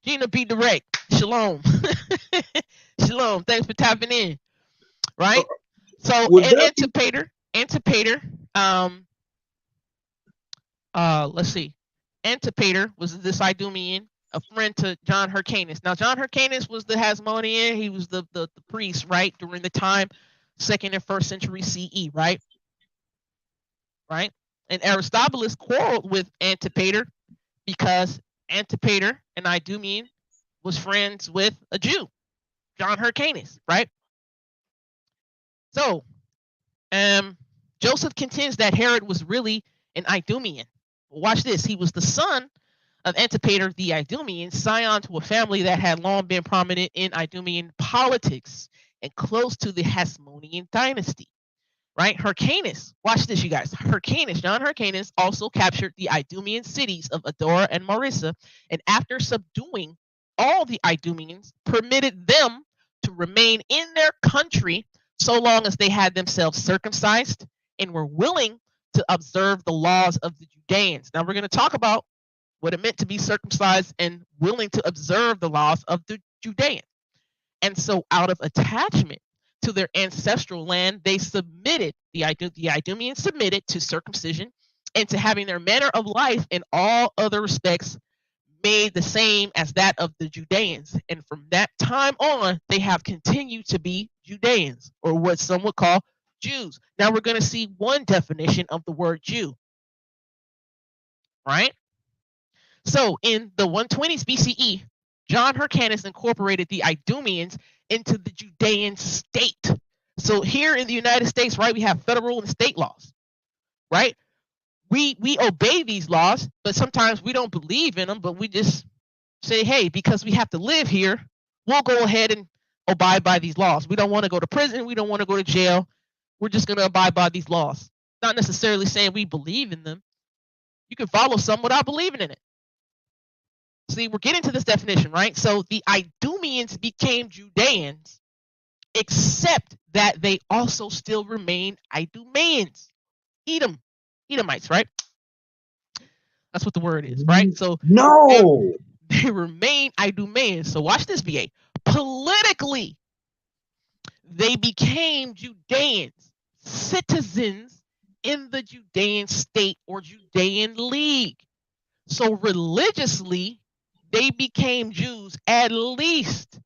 Gina B. Direct. Shalom. Shalom. Thanks for tapping in. Right? So, Antipater, let's see. Antipater was this Idumean, a friend to John Hyrcanus. Now, John Hyrcanus was the Hasmonean. He was the priest, right, during the time, 2nd and 1st century CE, right? Right? And Aristobulus quarreled with Antipater because Antipater, an Idumean, was friends with a Jew, John Hyrcanus, right? So, Joseph contends that Herod was really an Idumean. Watch this. He was the son of Antipater the Idumean, scion to a family that had long been prominent in Idumean politics and close to the Hasmonean dynasty. Right? Hyrcanus, watch this, you guys. John Hyrcanus also captured the Idumean cities of Adora and Marissa, and after subduing all the Idumeans, permitted them to remain in their country so long as they had themselves circumcised and were willing to observe the laws of the Judeans. Now we're going to talk about what it meant to be circumcised and willing to observe the laws of the Judeans. And so out of attachment to their ancestral land, they submitted, the Idumeans submitted to circumcision and to having their manner of life in all other respects made the same as that of the Judeans. And from that time on, they have continued to be Judeans, or what some would call Jews. Now we're going to see one definition of the word Jew. Right? So in the 120s BCE, John Hyrcanus incorporated the Idumeans into the Judean state. So here in the United States, right, we have federal and state laws, right? We obey these laws, but sometimes we don't believe in them, but we just say, hey, because we have to live here, we'll go ahead and abide by these laws. We don't want to go to prison. We don't want to go to jail. we're just going to abide by these laws. Not necessarily saying we believe in them. You can follow some without believing in it. See, we're getting to this definition, right? So the Idumeans became Judeans, except that they also still remain Idumeans. Edomites, right? That's what the word is, right? So no, they remain Idumeans. So watch this, VA. Politically, they became Judeans, citizens in the Judean state or Judean League. So religiously, they became Jews, at least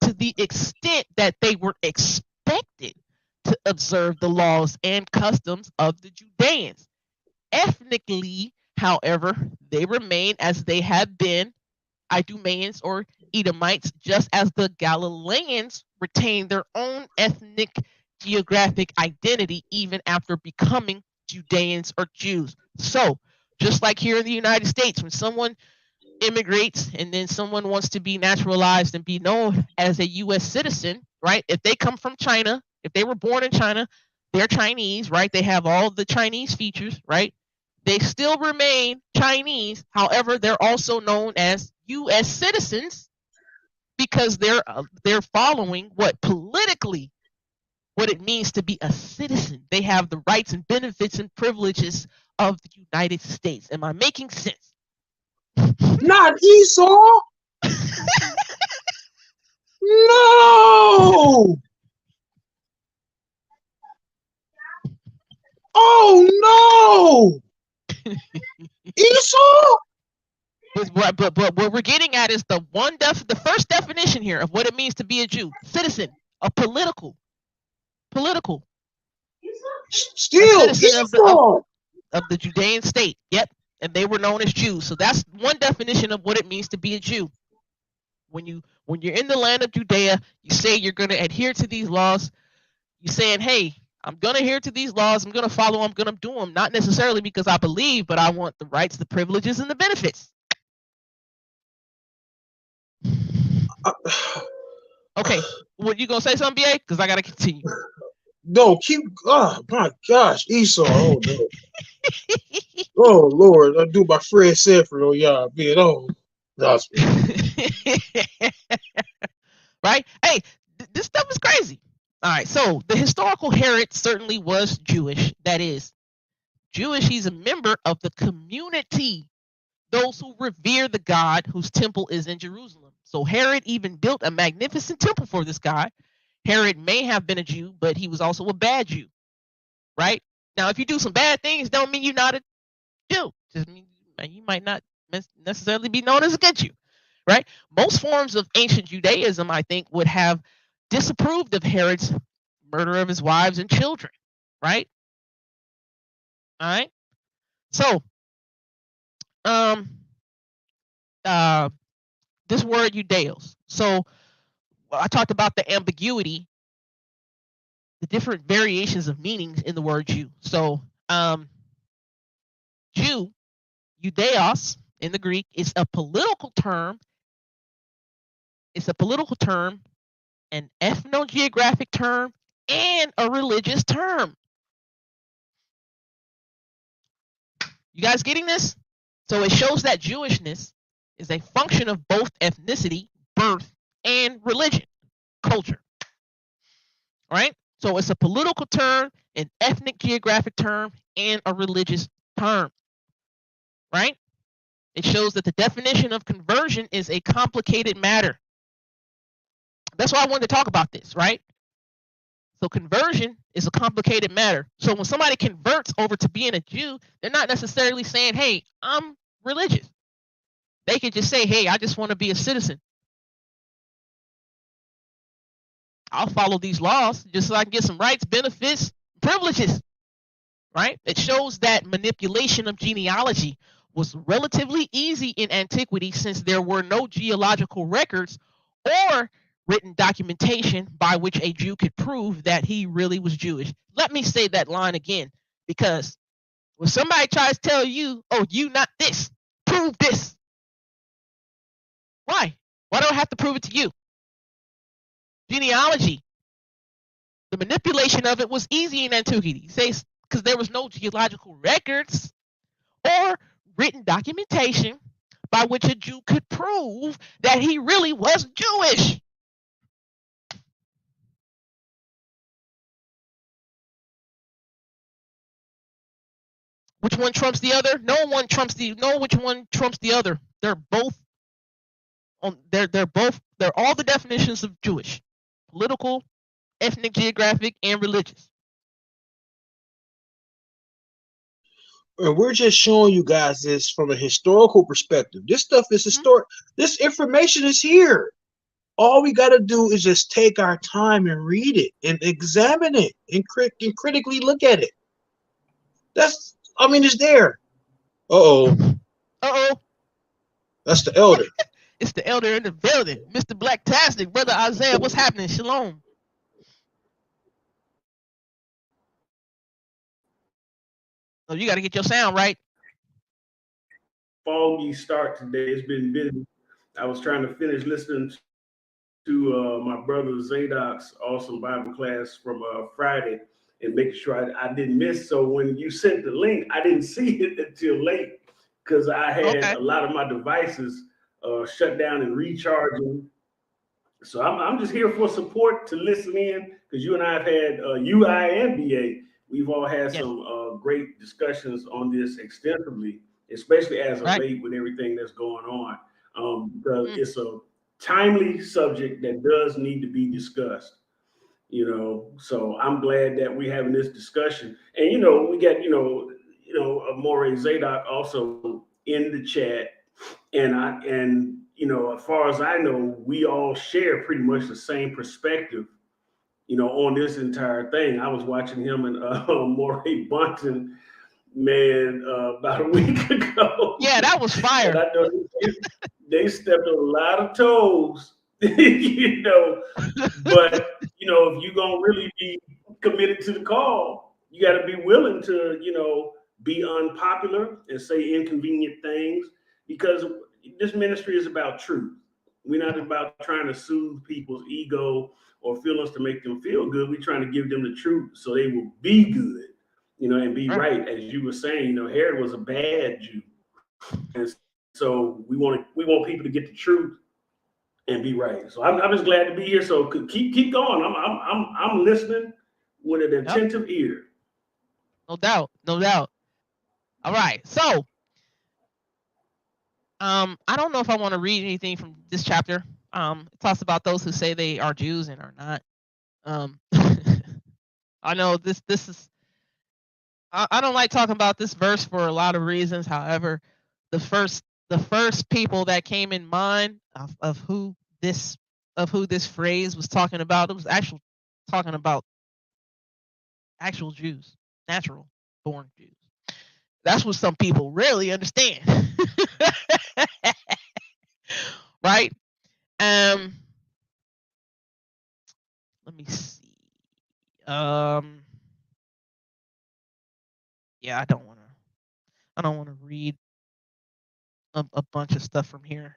to the extent that they were expected to observe the laws and customs of the Judeans. Ethnically, however, they remain as they have been, Idumeans or Edomites, just as the Galileans retained their own ethnic geographic identity even after becoming Judeans or Jews. So, just like here in the United States, when someone immigrates and then someone wants to be naturalized and be known as a U.S. citizen, right? If they come from China, if they were born in China, they're Chinese, right? They have all the Chinese features, right? They still remain Chinese. However, they're also known as U.S. citizens because they're following what politically what it means to be a citizen. They have the rights and benefits and privileges of the United States. Am I making sense? not Esau. No. Oh no. Esau. But what we're getting at is the first definition here of what it means to be a Jew, citizen, a political, Still Esau. of the Judean state. Yep, and they were known as Jews. So that's one definition of what it means to be a Jew. When you're in the land of Judea, you say you're going to adhere to these laws. You're saying, hey, I'm going to adhere to these laws. I'm going to follow them. I'm going to do them. Not necessarily because I believe, but I want the rights, the privileges, and the benefits. Okay, what you gonna say something, BA? Because I gotta continue. No, keep. Oh my gosh, Esau. Oh no. Oh Lord, I do my Fred Sanford on y'all, being gospel. Right? Hey, this stuff is crazy. All right, so the historical Herod certainly was Jewish. That is, Jewish. He's a member of the community, those who revere the God whose temple is in Jerusalem. So Herod even built a magnificent temple for this guy. Herod may have been a Jew, but he was also a bad Jew, right? Now, if you do some bad things, don't mean you're not a Jew. Just mean you might not necessarily be known as a good Jew, right? Most forms of ancient Judaism, I think, would have disapproved of Herod's murder of his wives and children, right? All right. So, this word Judeos. So I talked about the ambiguity, the different variations of meanings in the word Jew. So Jew, Judeos in the Greek, is a political term. It's a political term, an ethnogeographic term, and a religious term. You guys getting this? So it shows that Jewishness is a function of both ethnicity, birth, and religion, culture. All right? So it's a political term, an ethnic geographic term, and a religious term. Right? It shows that the definition of conversion is a complicated matter. That's why I wanted to talk about this, right? So conversion is a complicated matter. So when somebody converts over to being a Jew, they're not necessarily saying, hey, I'm religious. They could just say, hey, I just want to be a citizen. I'll follow these laws just so I can get some rights, benefits, privileges, right? It shows that manipulation of genealogy was relatively easy in antiquity since there were no geological records or written documentation by which a Jew could prove that he really was Jewish. Let me say that line again, because when somebody tries to tell you, oh, you not this, prove this. Why? Why do I have to prove it to you? Genealogy The manipulation of it was easy in antiquity, say, because there was no geological records or written documentation by which a Jew could prove that he really was Jewish. Which one trumps the other? No one trumps the. No, which one trumps the other? They're both on. They're all the definitions of Jewish: political, ethnic, geographic, and religious. And we're just showing you guys this from a historical perspective. This stuff is historic. This information is here. All we got to do is just take our time and read it and examine it and critically look at it. It's there. Uh-oh. That's the elder. It's the elder in the building. Mr. Blacktastic, Brother Isaiah, what's happening? Shalom. Oh, you got to get your sound right. Foggy start today. It's been busy. I was trying to finish listening to my brother Zadok's awesome Bible class from Friday and making sure I didn't miss. So when you sent the link, I didn't see it until late because I had a lot of my devices shut down and recharging. So I'm just here for support to listen in because you and I have had UI and BA. We've all had some great discussions on this extensively, especially as of late with everything that's going on. Because it's a timely subject that does need to be discussed. So I'm glad that we're having this discussion. And we got Amore Zadok also in the chat, and as far as I know, we all share pretty much the same perspective, on this entire thing. I was watching him and Morey Bunton, man, about a week ago. Yeah, that was fire. And I know they stepped on a lot of toes, but if you're gonna really be committed to the call, you got to be willing to, be unpopular and say inconvenient things, because this ministry is about truth. We're not about trying to soothe people's ego or feelings to make them feel good. We're trying to give them the truth so they will be good, and be right. As you were saying, Herod was a bad Jew, and so we want people to get the truth and be right. So I'm just glad to be here. So keep going. I'm listening with an attentive ear. No doubt. All right. So I don't know if I want to read anything from this chapter. It talks about those who say they are Jews and are not. I know this is. I don't like talking about this verse for a lot of reasons. However, the first people that came in mind of who this phrase was talking about, it was actually talking about actual Jews, natural born Jews. That's what some people really understand. Right? Let me see. Yeah, I don't want to read a bunch of stuff from here.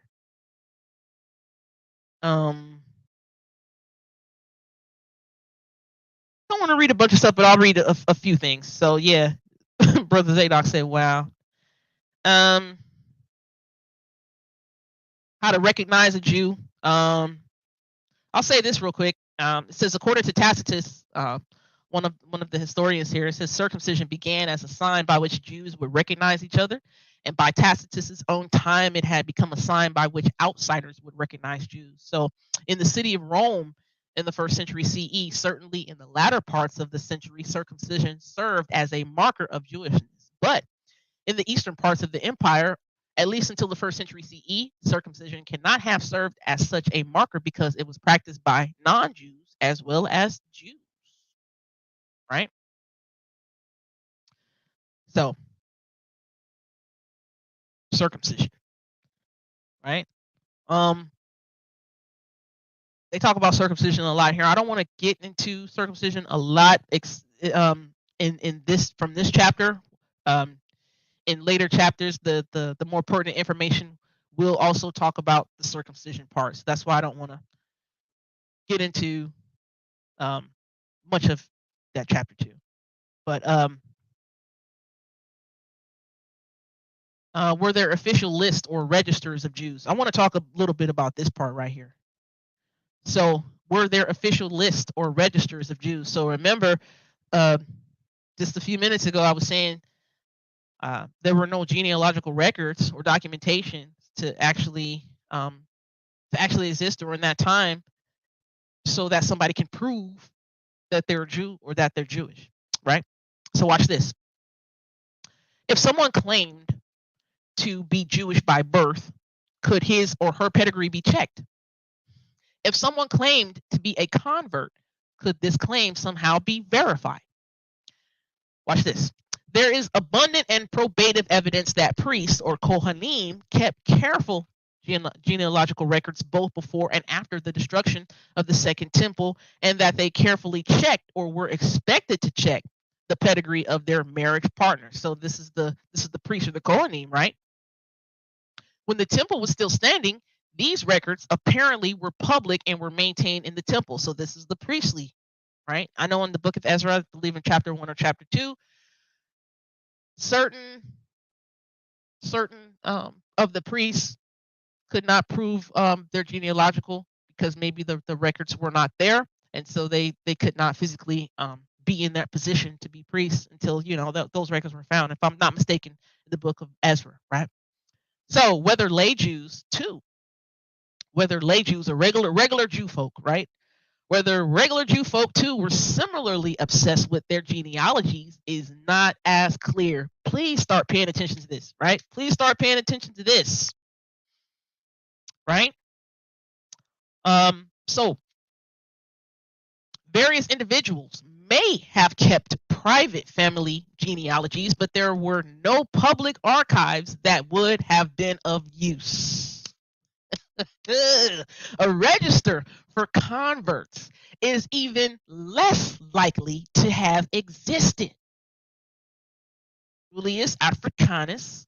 I don't want to read a bunch of stuff, but I'll read a few things. So yeah, Brother Zadok said, "Wow." How to recognize a Jew? I'll say this real quick. It says, according to Tacitus, one of the historians here, it says circumcision began as a sign by which Jews would recognize each other, and by Tacitus's own time, it had become a sign by which outsiders would recognize Jews. So, in the city of Rome in the 1st century CE, certainly in the latter parts of the century, circumcision served as a marker of Jewishness. But in the eastern parts of the empire, at least until the 1st century CE, circumcision cannot have served as such a marker because it was practiced by non-Jews as well as Jews. Right? So, circumcision. Right? They talk about circumcision a lot here. I don't want to get into circumcision a lot in this from this chapter. In later chapters, the more pertinent information will also talk about the circumcision part. So that's why I don't want to get into much of that chapter 2. But were there official lists or registers of Jews? I want to talk a little bit about this part right here. So, were there official lists or registers of Jews? So remember, just a few minutes ago, I was saying there were no genealogical records or documentation to actually exist during that time, so that somebody can prove that they're a Jew or that they're Jewish, right? So watch this. If someone claimed to be Jewish by birth, could his or her pedigree be checked? If someone claimed to be a convert, could this claim somehow be verified? Watch this. There is abundant and probative evidence that priests or Kohanim kept careful genealogical records both before and after the destruction of the Second Temple, and that they carefully checked or were expected to check the pedigree of their marriage partners. So this is the priest or the Kohanim, right? When the temple was still standing, these records apparently were public and were maintained in the temple. So this is the priestly, right? I know in the book of Ezra, I believe in chapter 1 or chapter 2, certain of the priests could not prove their genealogical because maybe the records were not there, and so they could not physically be in that position to be priests until those records were found, if I'm not mistaken, in the book of Ezra, right? So whether lay Jews or regular Jew folk, right? Whether regular Jew folk too were similarly obsessed with their genealogies is not as clear. Please start paying attention to this, right? Please start paying attention to this, right? So various individuals may have kept private family genealogies, but there were no public archives that would have been of use. A register for converts is even less likely to have existed. Julius Africanus,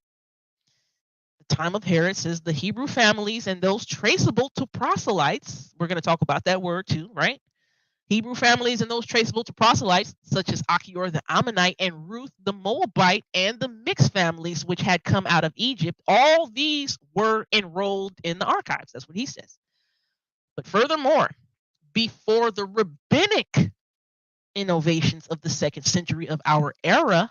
the time of Herod, says the Hebrew families and those traceable to proselytes, we're going to talk about that word too, right? Hebrew families and those traceable to proselytes, such as Achior the Ammonite and Ruth the Moabite, and the mixed families which had come out of Egypt, all these were enrolled in the archives. That's what he says. But furthermore, before the rabbinic innovations of the 2nd century of our era,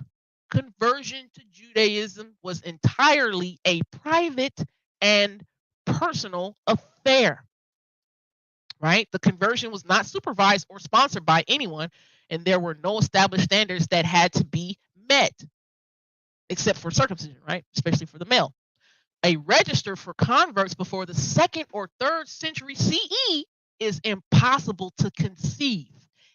conversion to Judaism was entirely a private and personal affair. Right? The conversion was not supervised or sponsored by anyone, and there were no established standards that had to be met, except for circumcision, right? Especially for the male. A register for converts before the 2nd or 3rd century CE is impossible to conceive.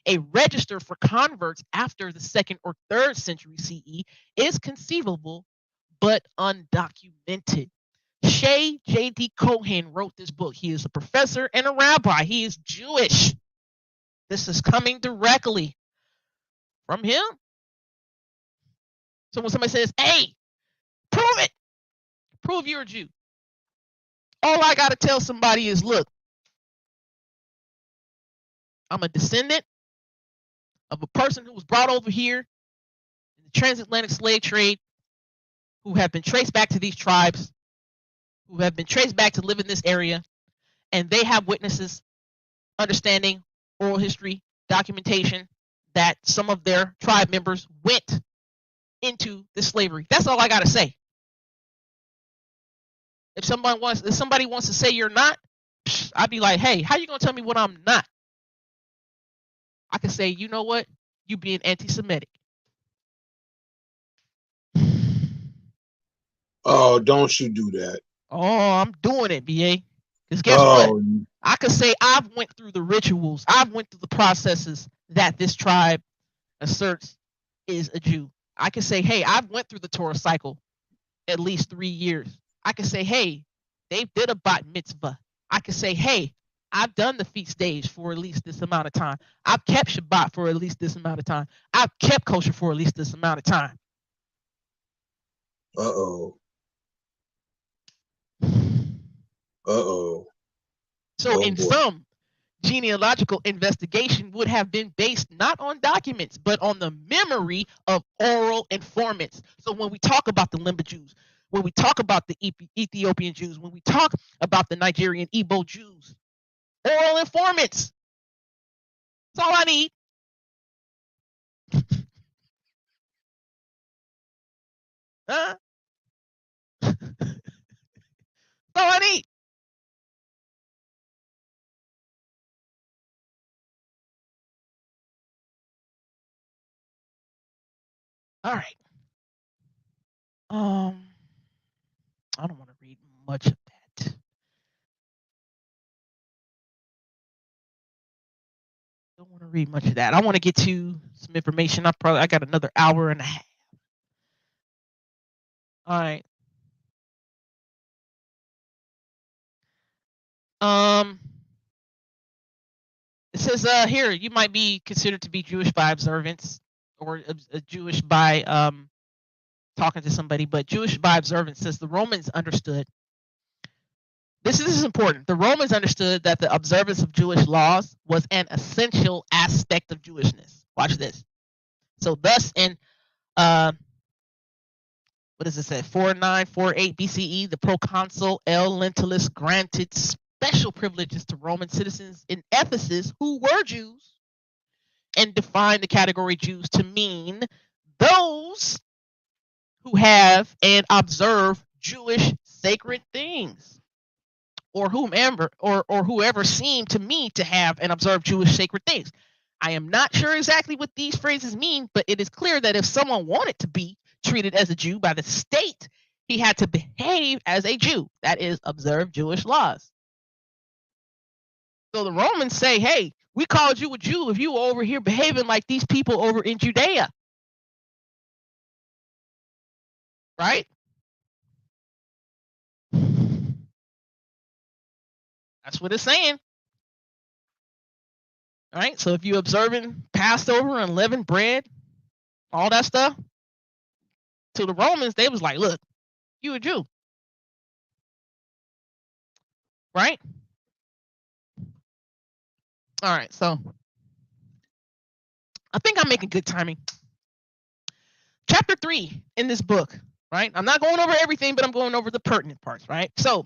A register for converts after the 2nd or 3rd century CE is conceivable, but undocumented. Shay J.D. Cohen wrote this book. He is a professor and a rabbi. He is Jewish. This is coming directly from him. So when somebody says, hey, prove it. Prove you're a Jew. All I got to tell somebody is, look, I'm a descendant of a person who was brought over here in the transatlantic slave trade, who have been traced back to these tribes, who have been traced back to live in this area, and they have witnesses, understanding, oral history, documentation that some of their tribe members went into this slavery. That's all I got to say. If somebody wants to say you're not, I'd be like, hey, how you going to tell me what I'm not? I can say, you know what? You being anti-Semitic. Oh, don't you do that. Oh, I'm doing it, BA. Because guess what? I could say I've went through the rituals. I've went through the processes that this tribe asserts is a Jew. I could say, hey, I've went through the Torah cycle at least 3 years. I could say, hey, they did a bat mitzvah. I could say, hey, I've done the feast days for at least this amount of time. I've kept Shabbat for at least this amount of time. I've kept kosher for at least this amount of time. Uh-oh. So in sum, genealogical investigation would have been based not on documents, but on the memory of oral informants. So when we talk about the Limba Jews, when we talk about the Ethiopian Jews, when we talk about the Nigerian Igbo Jews, oral informants. That's all I need. Huh? That's all I need. All right. I don't want to read much of that. Don't want to read much of that. I want to get to some information. I got another hour and a half. All right. It says here you might be considered to be Jewish by observance or Jewish by talking to somebody, but Jewish by observance says the Romans understood. This is important. The Romans understood that the observance of Jewish laws was an essential aspect of Jewishness. Watch this. So thus in what does it say? 4948 BCE, the proconsul L. Lentulus granted special privileges to Roman citizens in Ephesus who were Jews and defined the category Jews to mean those who have and observe Jewish sacred things, or whoever seem to me to have and observe Jewish sacred things. I am not sure exactly what these phrases mean, but it is clear that if someone wanted to be treated as a Jew by the state, he had to behave as a Jew, that is, observe Jewish laws. So the Romans say, hey, we called you a Jew if you were over here behaving like these people over in Judea. Right? That's what it's saying. All right. So if you're observing Passover, unleavened bread, all that stuff, to the Romans, they was like, look, you a Jew. Right? All right. So I think I'm making good timing. Chapter 3 in this book, right? I'm not going over everything, but I'm going over the pertinent parts, right? So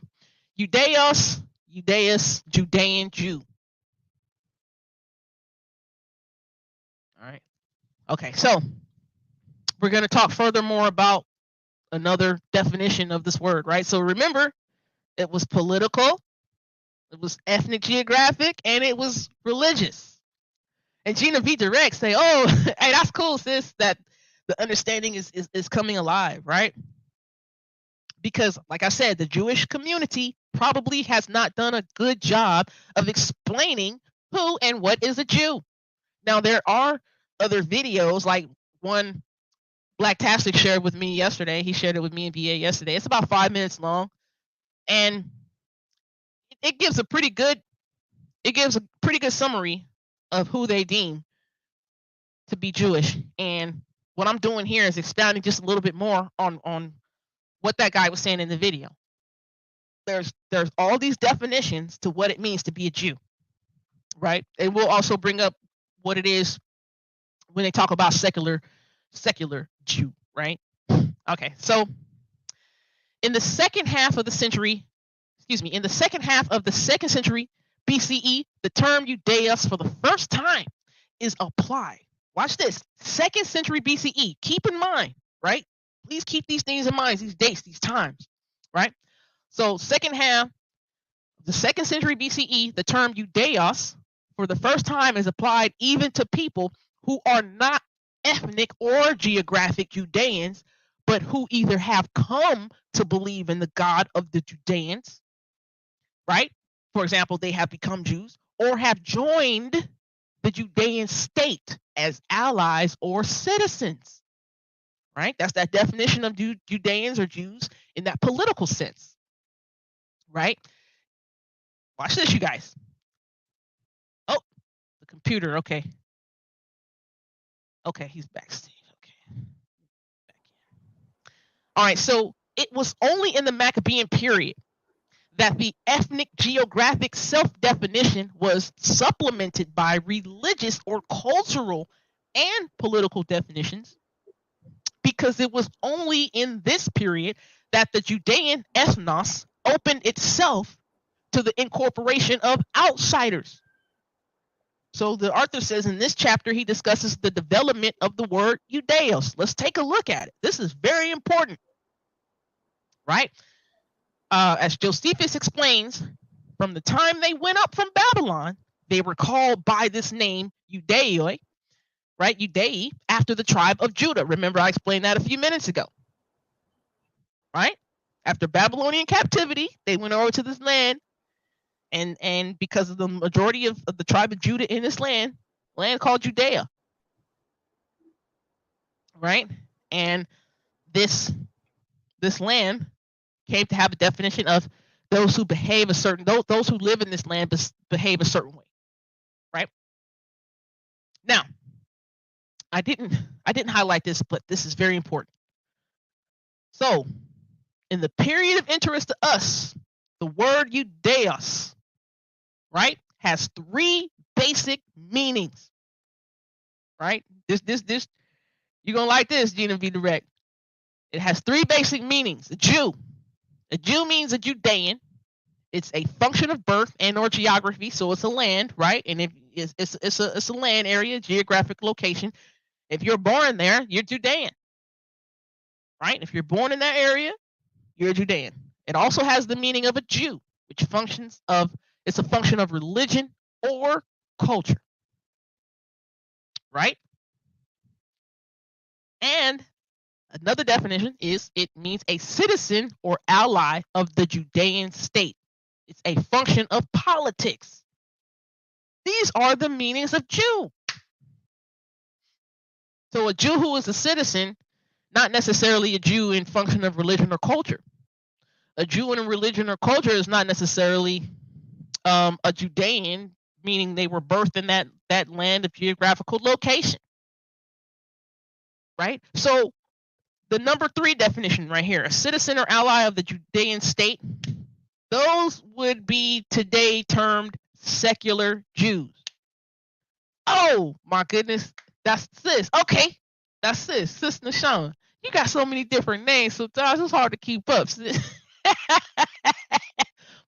Judaeus, Judean, Jew. All right. Okay, so we're going to talk further more about another definition of this word, right? So remember, it was political, it was ethnic geographic, and it was religious. And Gina V. Direct say, oh, hey, that's cool, sis, that the understanding is coming alive, right? Because, like I said, the Jewish community probably has not done a good job of explaining who and what is a Jew. Now, there are other videos, like one Blacktastic shared with me yesterday. He shared it with me in VA yesterday. It's about 5 minutes long, and it gives a pretty good summary of who they deem to be Jewish. And what I'm doing here is expounding just a little bit more on what that guy was saying in the video. There's all these definitions to what it means to be a Jew, right? And we'll also bring up what it is when they talk about secular Jew, right? Okay, so in the second half of the second century BCE, the term Judaeus for the first time is applied. Watch this. 2nd century BCE. Keep in mind, right? Please keep these things in mind, these dates, these times, right? So second half, the 2nd century BCE, the term Judaeus for the first time is applied even to people who are not ethnic or geographic Judeans, but who either have come to believe in the God of the Judeans, right? For example, they have become Jews or have joined the Judean state as allies or citizens, right? That's that definition of Judeans or Jews in that political sense, right? Watch this, you guys. Oh, the computer. Okay. Okay, he's backstage. Okay. Back in. All right, so it was only in the Maccabean period that the ethnic geographic self-definition was supplemented by religious or cultural and political definitions, because it was only in this period that the Judean ethnos opened itself to the incorporation of outsiders. So the author says in this chapter, he discusses the development of the word Judeos. Let's take a look at it. This is very important, right? As Josephus explains, from the time they went up from Babylon, they were called by this name Judei, right? Judei, after the tribe of Judah. Remember, I explained that a few minutes ago, right? After Babylonian captivity, they went over to this land, and because of the majority of the tribe of Judah in this land called Judea, right? And this land came to have a definition of those who behave a certain, those who live in this land behave a certain way, right? Now, I didn't highlight this, but this is very important. So, in the period of interest to us, the word Judeos, right, has three basic meanings, right? This you're gonna like this, Gina V Direct. It has three basic meanings. A Jew means a Judean. It's a function of birth and or geography, so it's a land, right? And if it's a land area, geographic location. If you're born there, you're Judean, right? If you're born in that area, you're a Judean. It also has the meaning of a Jew, which it's a function of religion or culture, right? And another definition is it means a citizen or ally of the Judean state. It's a function of politics. These are the meanings of Jew. So a Jew who is a citizen, not necessarily a Jew in function of religion or culture. A Jew in a religion or culture is not necessarily a Judean, meaning they were birthed in that land of geographical location, right? So the number 3 definition right here, a citizen or ally of the Judean state, those would be today termed secular Jews. Oh my goodness, that's sis. Okay, that's sis Nashon. You got so many different names, sometimes it's hard to keep up.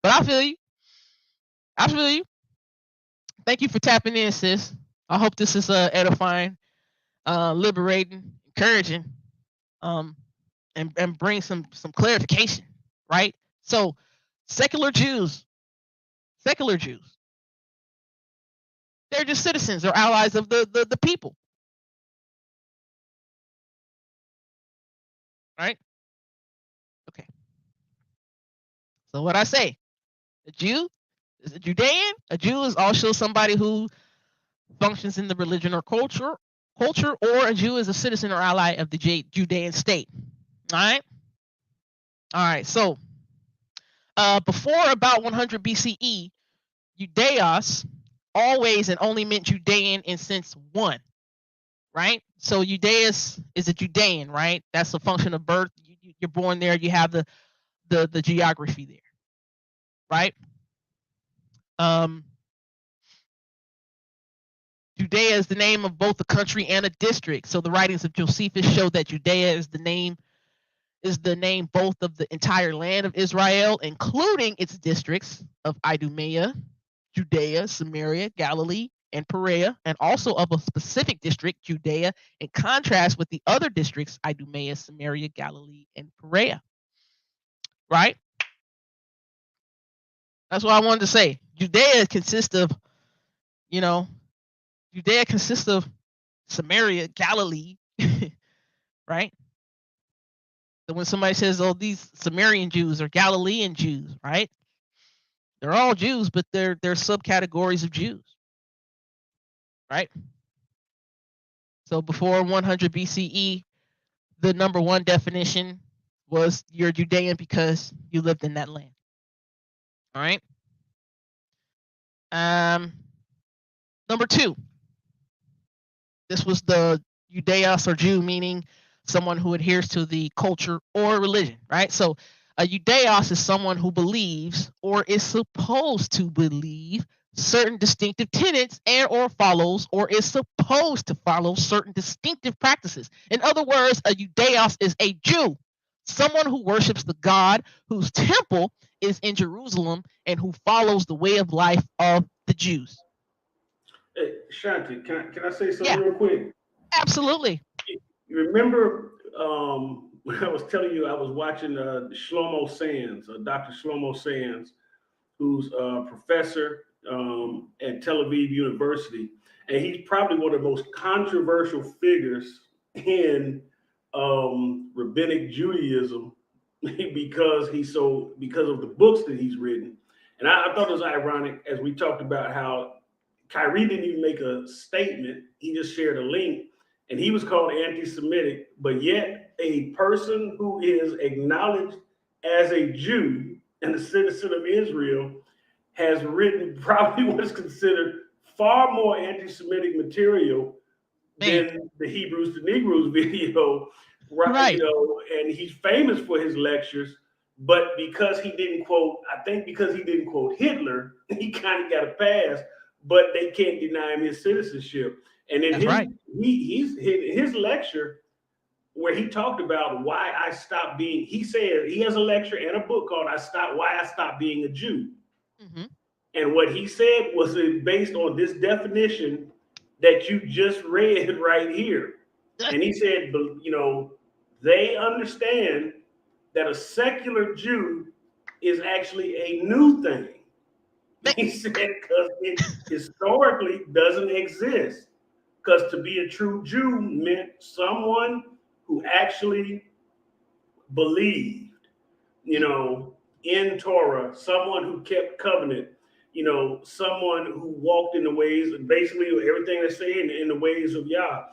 But I feel you. Thank you for tapping in, sis. I hope this is edifying, liberating, encouraging, and bring some clarification, right? So secular Jews, they're just citizens or allies of the people, right? Okay. So what I say, a Jew is a Judean. A Jew is also somebody who functions in the religion or culture, or a Jew is a citizen or ally of the Judean state. All right. So before about 100 BCE, Judeos always and only meant Judean in sense 1, right? So Judeus is a Judean, right? That's a function of birth. You're born there. You have the geography there, right? Judea is the name of both a country and a district. So the writings of Josephus show that Judea is the name both of the entire land of Israel, including its districts of Idumea, Judea, Samaria, Galilee, and Perea, and also of a specific district, Judea, in contrast with the other districts, Idumea, Samaria, Galilee, and Perea. Right? That's what I wanted to say. Judea consists of Samaria, Galilee, right? So when somebody says, oh, these Samaritan Jews or Galilean Jews, right? They're all Jews, but they're subcategories of Jews, right? So before 100 BCE, the number 1 definition was you're Judean because you lived in that land. All right. Number 2. This was the Judeos or Jew, meaning someone who adheres to the culture or religion, right? So A Judeos is someone who believes or is supposed to believe certain distinctive tenets and or follows or is supposed to follow certain distinctive practices. In other words, a Judeos is a Jew, someone who worships the God whose temple is in Jerusalem and who follows the way of life of the Jews. Hey, Shanti, can I say something Yeah, real quick? absolutely. You remember when I was telling you I was watching Shlomo Sands, Dr. Shlomo Sands, who's a professor at Tel Aviv University, and he's probably one of the most controversial figures in Rabbinic Judaism because because of the books that he's written. And I thought it was ironic as we talked about how Kyrie didn't even make a statement; he just shared a link, and he was called anti-Semitic, but yet a person who is acknowledged as a Jew and a citizen of Israel has written probably what is considered far more anti-Semitic material than the Hebrews to Negroes video, right? You know, and he's famous for his lectures, but because he didn't quote, I think because he didn't quote Hitler, he kind of got a pass, but they can't deny him his citizenship. And in his lecture, where he talked about why I stopped being, he said he has a lecture and a book called Why I Stopped Being a Jew. Mm-hmm. And what he said was based on this definition that you just read right here. And he said, you know, they understand that a secular Jew is actually a new thing. He said, because it historically doesn't exist. Because to be a true Jew meant someone who actually believed, you know, in Torah, someone who kept covenant, you know, someone who walked in the ways, basically everything they say in the ways of Yah.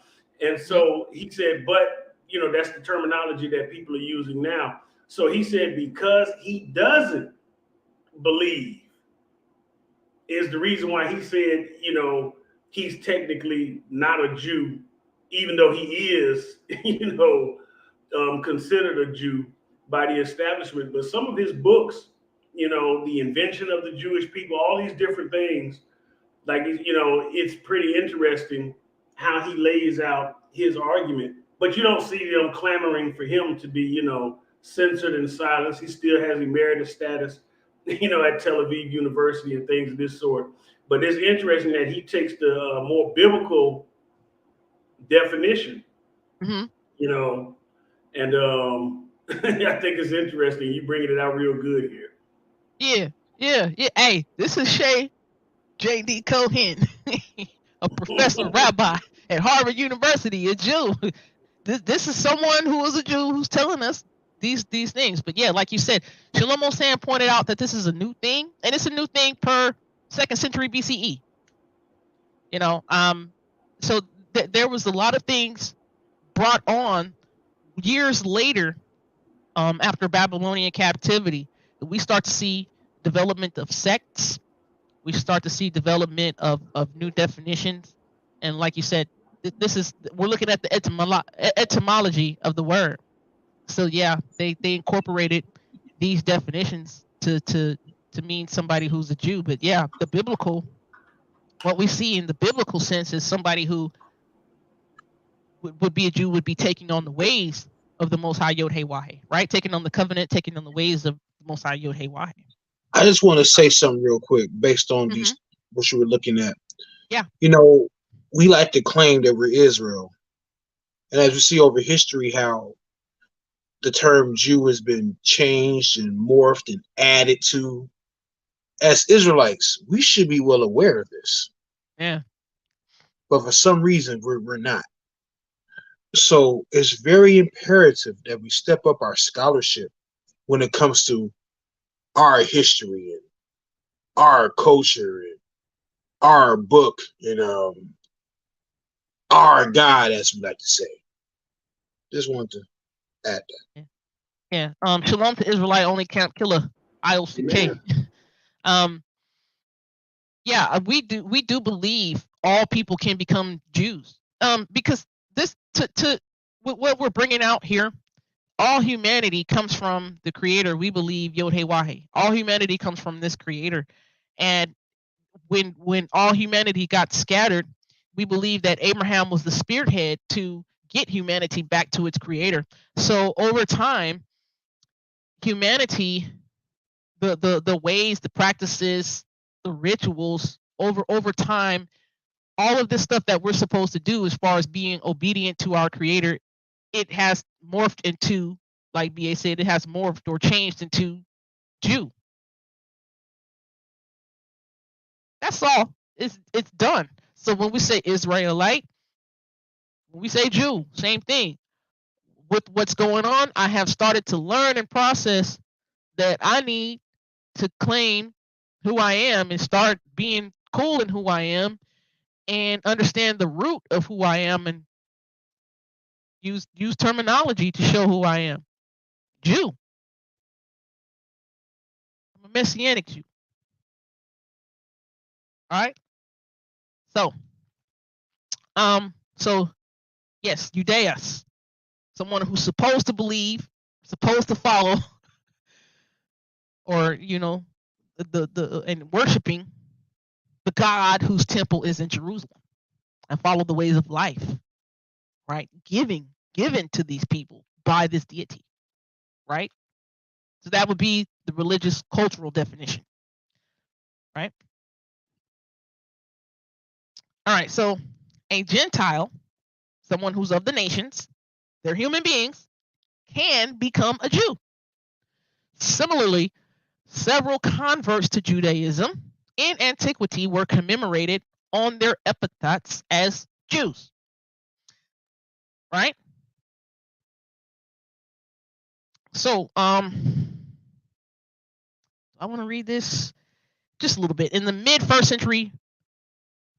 And so he said, but, you know, that's the terminology that people are using now. So he said, because he doesn't believe is the reason why he said, you know, he's technically not a Jew, even though he is, you know, considered a Jew by the establishment. But some of his books, you know, the invention of the Jewish people, all these different things, like, you know, it's pretty interesting how he lays out his argument. But you don't see them clamoring for him to be, you know, censored and silenced. He still has emeritus status, you know, at Tel Aviv University and things of this sort. But it's interesting that he takes the more biblical definition, you know, and I think it's interesting. You bringing it out real good here. Yeah. Hey, this is Shay J.D. Cohen, a professor rabbi at Harvard University, a Jew. This is someone who is a Jew who's telling us these things. But yeah, like you said, Shlomo Sand pointed out that this is a new thing, and it's a new thing per 2nd century BCE. You know, so there was a lot of things brought on years later, after Babylonian captivity. We start to see development of sects. We start to see development of new definitions, and like you said, we're looking at the etymology of the word. So yeah, they incorporated these definitions to mean somebody who's a Jew. But yeah, what we see in the biblical sense is somebody who would be a Jew, would be taking on the ways of the Most High Yod Hey Wah Hey, right? Taking on the covenant, taking on the ways of the Most High Yod Hey Wah Hey. I just want to say something real quick based on these what you were looking at. Yeah. You know, we like to claim that we're Israel. And as we see over history how the term Jew has been changed and morphed and added to, as Israelites, we should be well aware of this. Yeah. But for some reason, we're not. So it's very imperative that we step up our scholarship when it comes to our history and our culture and our book and our God, as we like to say. Just wanted to add that. Yeah. Shalom to Israelite only count killer IOCK. Yeah, we do believe all people can become Jews. Because this to what we're bringing out here, all humanity comes from the creator. We believe Yod He Wahe. All humanity comes from this creator. And when all humanity got scattered, we believe that Abraham was the spearhead to get humanity back to its creator. So over time, humanity, the ways, the practices, the rituals, over time, all of this stuff that we're supposed to do as far as being obedient to our creator, it has morphed into, like BA said, it has morphed or changed into Jew. That's all. It's done. So when we say Israelite, when we say Jew, same thing. With what's going on, I have started to learn and process that I need to claim who I am and start being cool in who I am and understand the root of who I am and use terminology to show who I am. Jew. I'm a Messianic Jew. All right. So yes, Judaeus, someone who's supposed to believe, supposed to follow, or the and worshiping the God whose temple is in Jerusalem, and follow the ways of life, right? Given to these people by this deity, right? So that would be the religious cultural definition, right? All right, so a Gentile, someone who's of the nations, they're human beings, can become a Jew. Similarly, several converts to Judaism in antiquity were commemorated on their epitaphs as Jews, right? So, I want to read this just a little bit. In the mid-1st century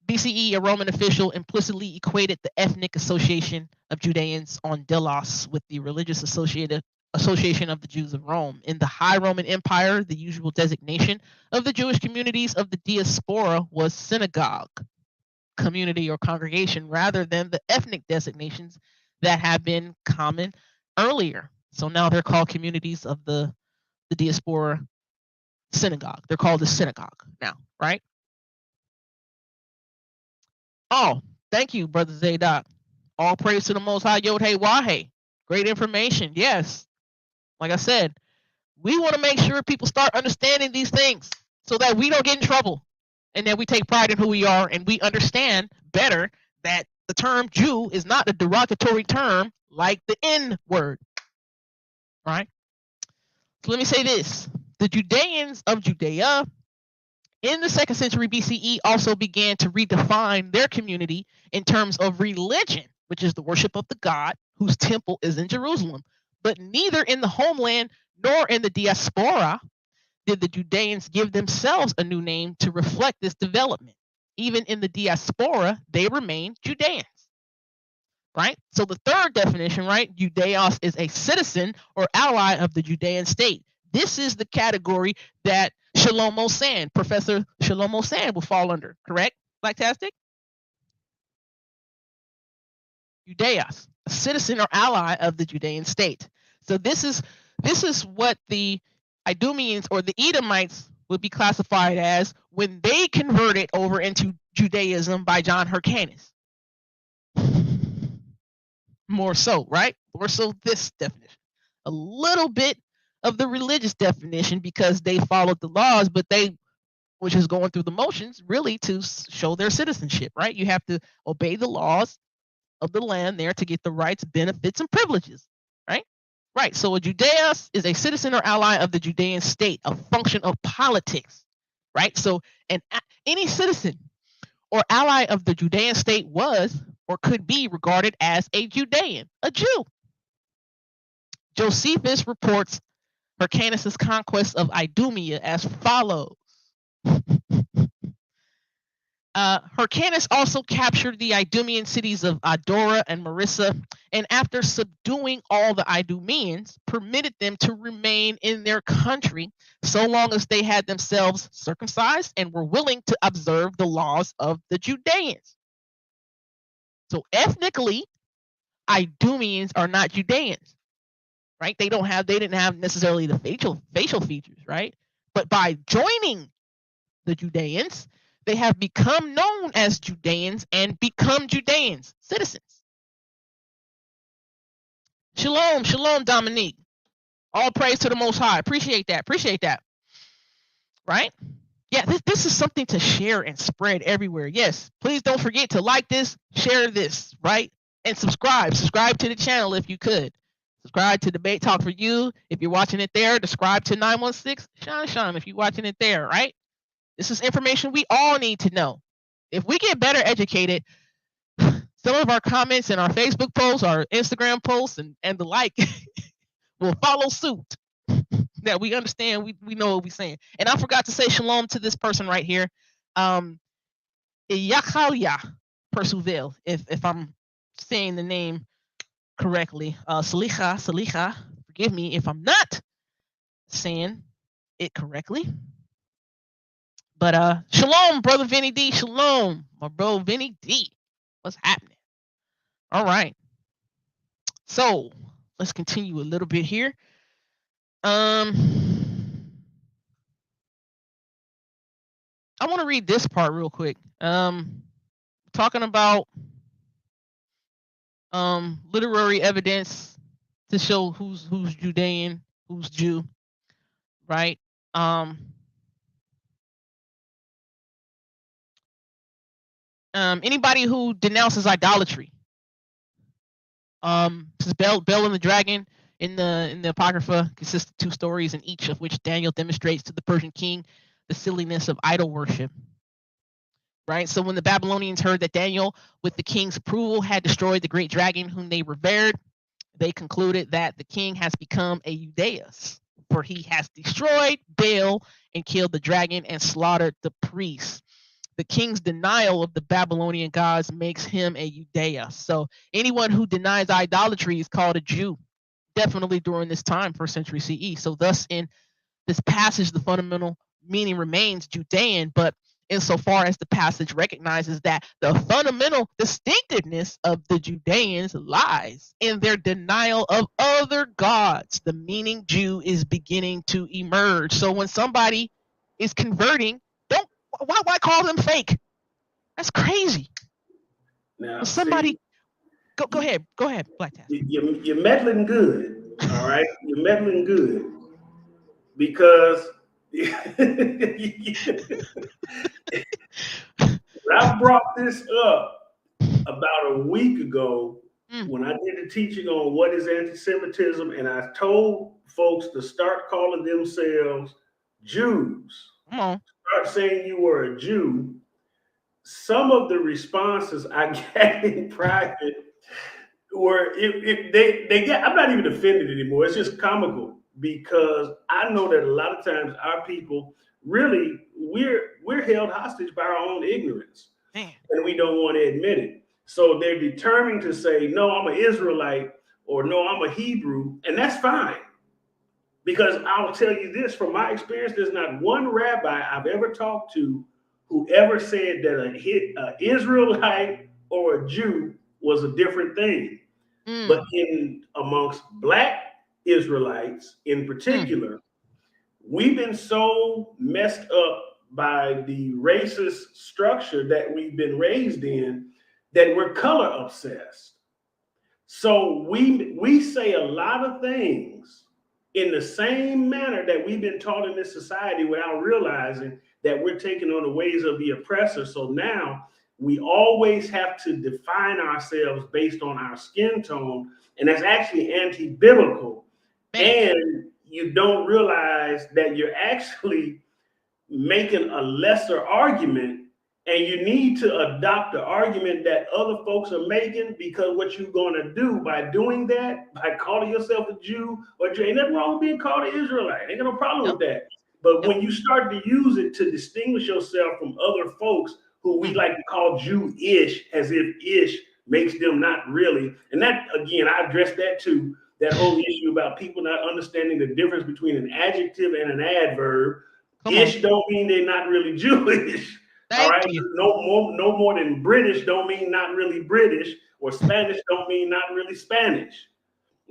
BCE, a Roman official implicitly equated the ethnic association of Judeans on Delos with the religious association of the Jews of Rome. In the High Roman Empire, the usual designation of the Jewish communities of the diaspora was synagogue, community or congregation, rather than the ethnic designations that have been common earlier. So now they're called communities of the diaspora synagogue. They're called the synagogue now, right? Oh, thank you, Brother Zadok. All praise to the Most High Yod He Wahe. Great information. Yes. Like I said, we want to make sure people start understanding these things so that we don't get in trouble and that we take pride in who we are and we understand better that the term Jew is not a derogatory term like the N word. Right? So let me say this. The Judeans of Judea in the 2nd century BCE also began to redefine their community in terms of religion, which is the worship of the God whose temple is in Jerusalem. But neither in the homeland nor in the diaspora did the Judeans give themselves a new name to reflect this development. Even in the diaspora, they remain Judeans. Right? So the third definition, right? Judeos is a citizen or ally of the Judean state. This is the category that Shlomo Sand, Professor Shlomo Sand will fall under, correct? Blacktastic? Judeos, a citizen or ally of the Judean state. So this is what the Idumeans or the Edomites would be classified as when they converted over into Judaism by John Hyrcanus. More so, right? More so this definition. A little bit of the religious definition because they followed the laws, but they, which is going through the motions, really to show their citizenship, right? You have to obey the laws of the land there to get the rights, benefits, and privileges, right? Right. So a Judeus is a citizen or ally of the Judean state, a function of politics, right? So any citizen or ally of the Judean state was or could be regarded as a Judean, a Jew. Josephus reports Hyrcanus' conquest of Idumea as follows. Hyrcanus also captured the Idumean cities of Adora and Marissa, and after subduing all the Idumeans, permitted them to remain in their country so long as they had themselves circumcised and were willing to observe the laws of the Judeans. So ethnically, Idumeans are not Judeans, right? They didn't have necessarily the facial features, right? But by joining the Judeans, they have become known as Judeans and become Judeans, citizens. Shalom, shalom, Dominique. All praise to the Most High. Appreciate that. Right? Yeah, this is something to share and spread everywhere. Yes, please don't forget to like this, share this, right? And subscribe. Subscribe to the channel if you could. Subscribe to Debate Talk for You if you're watching it there. Subscribe to 916 Sean if you're watching it there, right? This is information we all need to know. If we get better educated, some of our comments in our Facebook posts, our Instagram posts, and the like will follow suit. That we understand, we know what we're saying. And I forgot to say shalom to this person right here. Yakalia Persuvel, if I'm saying the name correctly. Saliha, forgive me if I'm not saying it correctly. But shalom, brother Vinny D. Shalom, my bro Vinny D. What's happening? All right. So let's continue a little bit here. I want to read this part real quick. Talking about literary evidence to show who's Judean, who's Jew, right? Anybody who denounces idolatry. Bel and the Dragon in the Apocrypha consists of 2 stories, in each of which Daniel demonstrates to the Persian king the silliness of idol worship. Right? So when the Babylonians heard that Daniel, with the king's approval, had destroyed the great dragon whom they revered, they concluded that the king has become a Judaeus, for he has destroyed Baal and killed the dragon and slaughtered the priests. The king's denial of the Babylonian gods makes him a Judaeus. So anyone who denies idolatry is called a Jew, definitely during this time, 1st century CE. So thus in this passage, the fundamental meaning remains Judean, but insofar as the passage recognizes that the fundamental distinctiveness of the Judeans lies in their denial of other gods, the meaning Jew is beginning to emerge. So when somebody is converting, why call them fake? That's crazy. Now, when somebody go ahead, Black Task. You're meddling good, all right? You're meddling good because I brought this up about a week ago when I did a teaching on what is anti-Semitism, and I told folks to start calling themselves Jews. Start saying you were a Jew. Some of the responses I got in private were I'm not even offended anymore. It's just comical because I know that a lot of times our people really we're held hostage by our own ignorance. Man. And we don't want to admit it. So they're determined to say, no, I'm an Israelite, or no, I'm a Hebrew, and that's fine. Because I'll tell you this, from my experience, there's not one rabbi I've ever talked to who ever said that an Israelite or a Jew was a different thing. But amongst Black Israelites in particular, we've been so messed up by the racist structure that we've been raised in that we're color obsessed. So we say a lot of things in the same manner that we've been taught in this society without realizing that we're taking on the ways of the oppressor. So now we always have to define ourselves based on our skin tone, and that's actually anti-biblical. And you don't realize that you're actually making a lesser argument, and you need to adopt the argument that other folks are making, because what you're going to do by doing that, by calling yourself a Jew or Jew, ain't nothing wrong with being called an Israelite. Ain't got no problem with that. But when you start to use it to distinguish yourself from other folks who we like to call Jew-ish, as if ish makes them not really. And that, again, I addressed that too, that whole issue about people not understanding the difference between an adjective and an adverb. Ish don't mean they're not really Jewish. All right. No more than British don't mean not really British, or Spanish don't mean not really Spanish.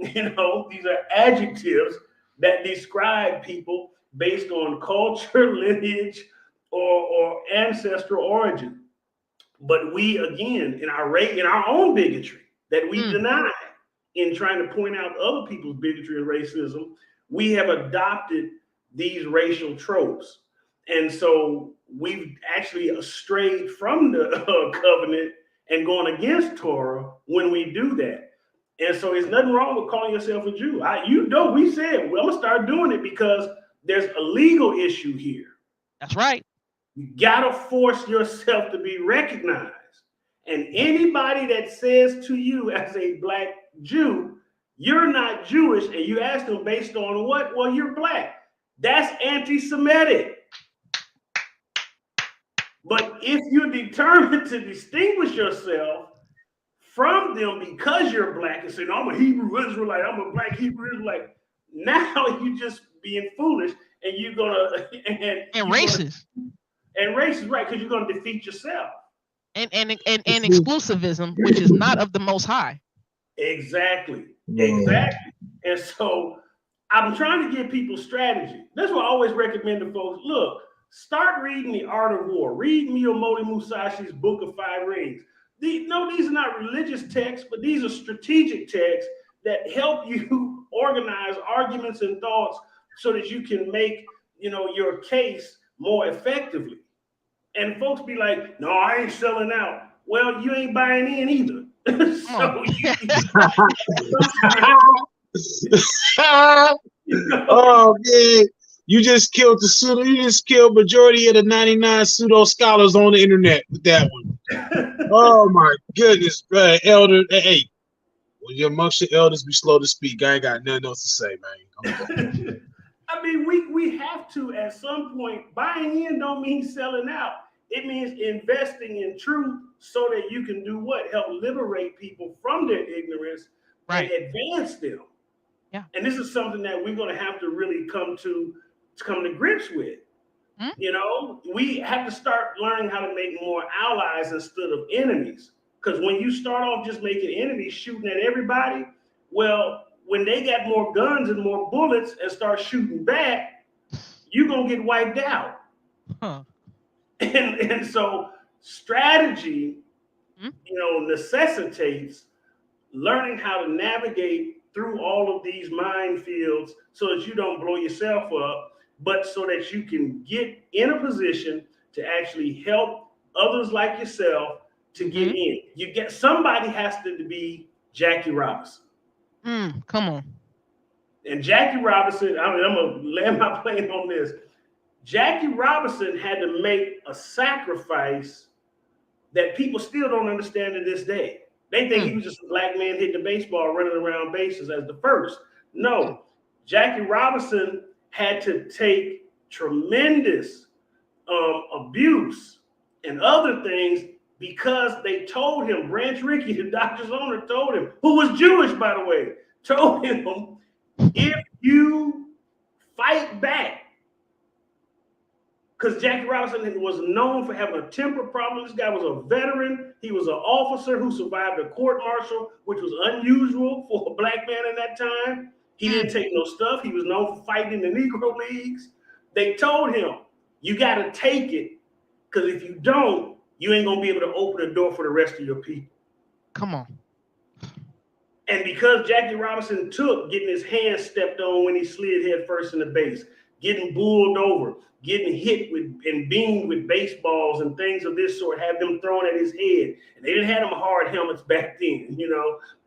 You know, these are adjectives that describe people based on culture, lineage, or ancestral origin. But we, again, in our own bigotry that we deny in trying to point out other people's bigotry and racism, we have adopted these racial tropes. And so we've actually strayed from the covenant and going against Torah when we do that. And so there's nothing wrong with calling yourself a Jew. We said, well, I'm going to start doing it because there's a legal issue here. That's right. You got to force yourself to be recognized. And anybody that says to you as a black Jew, you're not Jewish, and you ask them based on what? Well, you're black. That's anti-Semitic. But if you're determined to distinguish yourself from them because you're black and say, no, I'm a Hebrew Israelite, I'm a black Hebrew Israelite, now you're just being foolish, and you're gonna and racist. And racist, right? Because you're gonna defeat yourself. And exclusivism, which is not of the Most High. Exactly. And so I'm trying to give people strategy. That's what I always recommend to folks. Look, start reading The Art of War. Read Miyamoto Musashi's Book of Five Rings. These are not religious texts, but these are strategic texts that help you organize arguments and thoughts so that you can make, your case more effectively. And folks be like, no, I ain't selling out. Well, you ain't buying in either. Oh man, you just killed majority of the 99 pseudo scholars on the internet with that one. Oh my goodness, bro. Elder, hey, when you're amongst your elders, be slow to speak. I ain't got nothing else to say, man. I mean, we have to, at some point, buying in don't mean selling out. It means investing in truth so that you can do what? Help liberate people from their ignorance and advance them. Yeah. And this is something that we're going to have to really come to grips with. We have to start learning how to make more allies instead of enemies. Because when you start off just making enemies, shooting at everybody, well, when they got more guns and more bullets and start shooting back, you're going to get wiped out. Huh. And so strategy, necessitates learning how to navigate through all of these minefields so that you don't blow yourself up, but so that you can get in a position to actually help others like yourself to get in. Somebody has to be Jackie Robinson. Come on. And Jackie Robinson, I'm going to land my plane on this. Jackie Robinson had to make a sacrifice that people still don't understand to this day. They think he was just a black man hitting the baseball, running around bases as the first. No, Jackie Robinson had to take tremendous abuse and other things because they told him, Branch Rickey, the Dodgers owner, told him, who was Jewish, by the way, told him, if you fight back, because Jackie Robinson was known for having a temper problem. This guy was a veteran. He was an officer who survived a court-martial, which was unusual for a black man in that time. He didn't take no stuff. He was known for fighting in the Negro Leagues. They told him, you got to take it, because if you don't, you ain't going to be able to open the door for the rest of your people. Come on. And because Jackie Robinson took getting his hand stepped on when he slid head first in the base, getting bulled over, getting hit with and beamed with baseballs and things of this sort, have them thrown at his head. And they didn't have them hard helmets back then,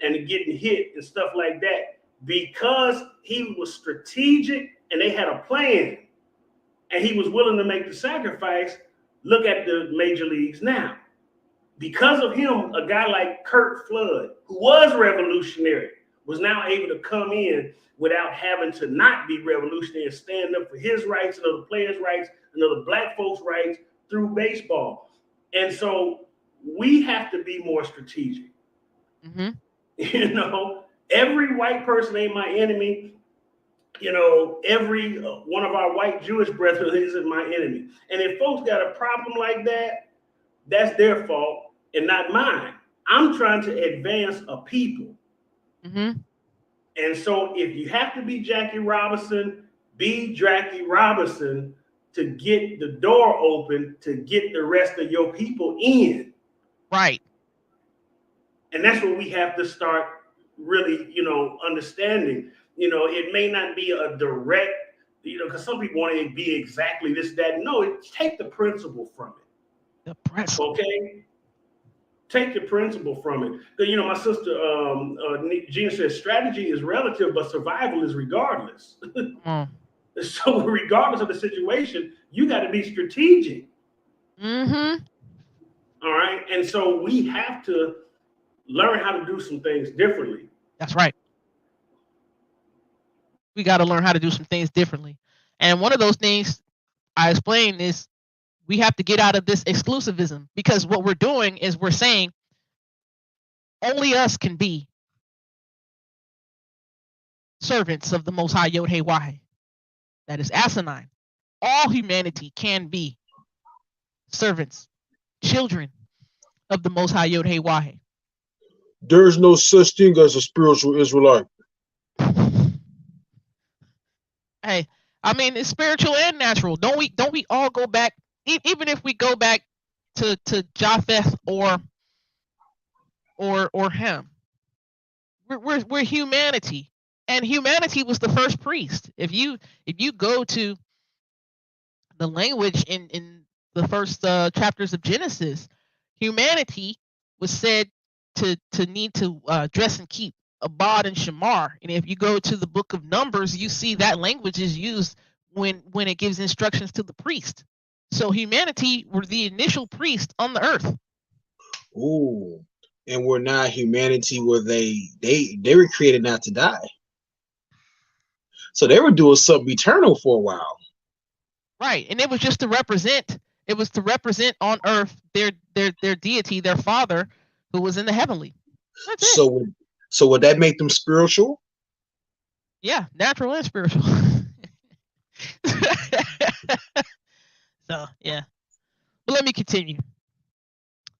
and getting hit and stuff like that. Because he was strategic and they had a plan and he was willing to make the sacrifice, look at the major leagues now. Because of him, a guy like Curt Flood, who was revolutionary, was now able to come in without having to not be revolutionary and stand up for his rights and other players' rights and other black folks' rights through baseball. And so we have to be more strategic. Every white person ain't my enemy. Every one of our white Jewish brethren isn't my enemy. And if folks got a problem like that, that's their fault and not mine. I'm trying to advance a people. And so if you have to be Jackie Robinson, be Jackie Robinson to get the door open, to get the rest of your people in. Right. And that's what we have to start really, understanding. It may not be a direct, because some people want to be exactly this, that. No, take the principle from it. The principle. Okay? Take the principle from it. Because, my sister Gina says strategy is relative, but survival is regardless. So regardless of the situation, you got to be strategic. Mm-hmm. All right. And so we have to learn how to do some things differently. That's right. We got to learn how to do some things differently. And one of those things I explained is we have to get out of this exclusivism, because what we're doing is we're saying only us can be servants of the Most High Yod Hey Wah. That is asinine. All humanity can be servants, children of the Most High Yod Hey Wah. There's no such thing as a spiritual Israelite. Hey, I mean, it's spiritual and natural. Don't we all go back, even if we go back to Japheth or Ham. We're humanity, and humanity was the first priest. If you go to the language in the first chapters of Genesis, humanity was said to need to dress and keep Abad and Shamar. And if you go to the book of Numbers, you see that language is used when it gives instructions to the priest. So humanity were the initial priest on the earth. Ooh, and we're not humanity where they were created not to die. So they were doing something eternal for a while. Right, and it was just to represent. It was to represent on earth their deity, their father, who was in the heavenly. That's it. So would that make them spiritual? Yeah, natural and spiritual. So yeah, but let me continue.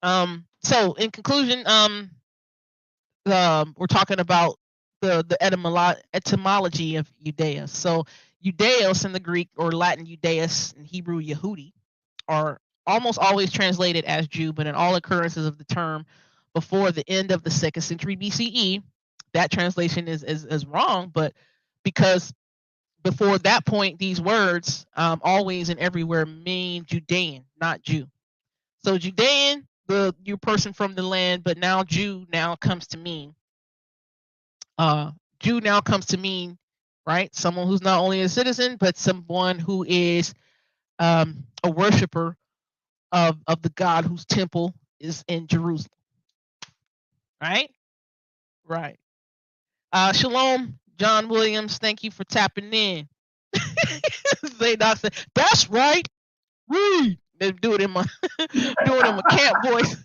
So in conclusion, we're talking about the etymology of Judaeus. So Judaeos in the Greek, or Latin Judaeus in Hebrew Yehudi, are almost always translated as Jew, but in all occurrences of the term before the end of the 2nd century BCE, that translation is wrong. But because before that point, these words always and everywhere mean Judean, not Jew. So Judean, your person from the land, but now Jew now comes to mean right, someone who's not only a citizen but someone who is a worshiper of the God whose temple is in Jerusalem. Right. Shalom, John Williams. Thank you for tapping in. Zadok said, "That's right. Read." They do it in my camp voice.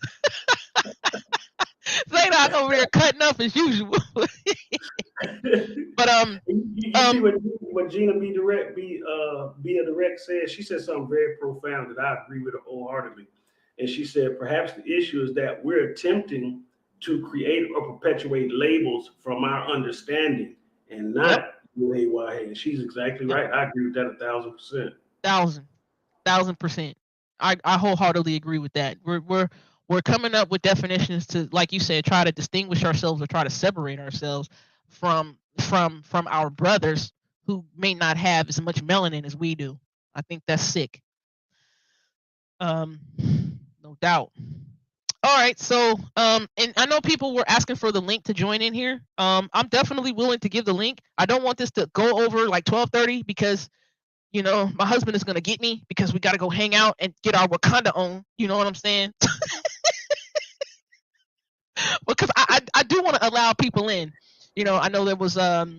Zadok over there cutting up as usual. But you see what Gina be a direct said. She said something very profound that I agree with her wholeheartedly. And she said, perhaps the issue is that we're attempting to create or perpetuate labels from our understanding and not UAYA. And she's exactly right. I agree with that 1,000%. 1,000%. I wholeheartedly agree with that. We're coming up with definitions to, like you said, try to distinguish ourselves or try to separate ourselves from our brothers who may not have as much melanin as we do. I think that's sick. No doubt. All right, so and I know people were asking for the link to join in here. I'm definitely willing to give the link. I don't want this to go over like 12:30 because my husband is gonna get me because we gotta go hang out and get our Wakanda on. You know what I'm saying? Because I do want to allow people in. I know there was the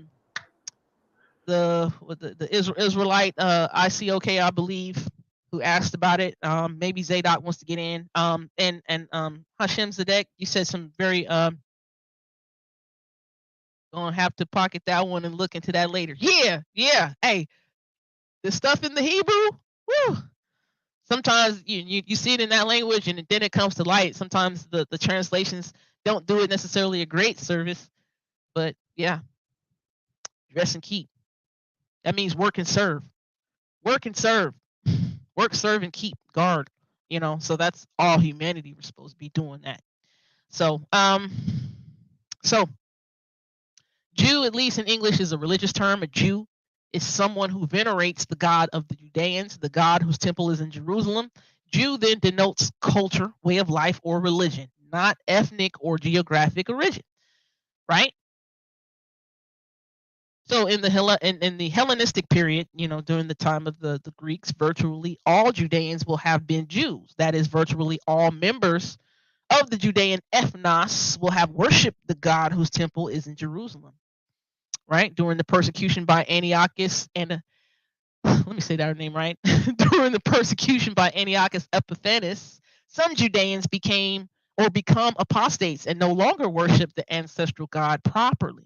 Israelite ICOK, I believe, who asked about it. Maybe Zadok wants to get in. And Hashem Zadek, you said some very gonna have to pocket that one and look into that later. Yeah. Hey, the stuff in the Hebrew, whew. Sometimes you see it in that language and then it comes to light. Sometimes the translations don't do it necessarily a great service, but yeah. Dress and keep. That means work and serve. Work and serve. Work, serve, and keep. Guard. So that's all humanity. We're supposed to be doing that. So Jew, at least in English, is a religious term. A Jew is someone who venerates the God of the Judeans, the God whose temple is in Jerusalem. Jew then denotes culture, way of life, or religion, not ethnic or geographic origin, right? So in the Hellenistic period, during the time of the Greeks, virtually all Judeans will have been Jews. That is, virtually all members of the Judean ethnos will have worshipped the God whose temple is in Jerusalem, right? During the persecution by Antiochus and let me say that name right. During the persecution by Antiochus Epiphanes, some Judeans become apostates and no longer worship the ancestral God properly.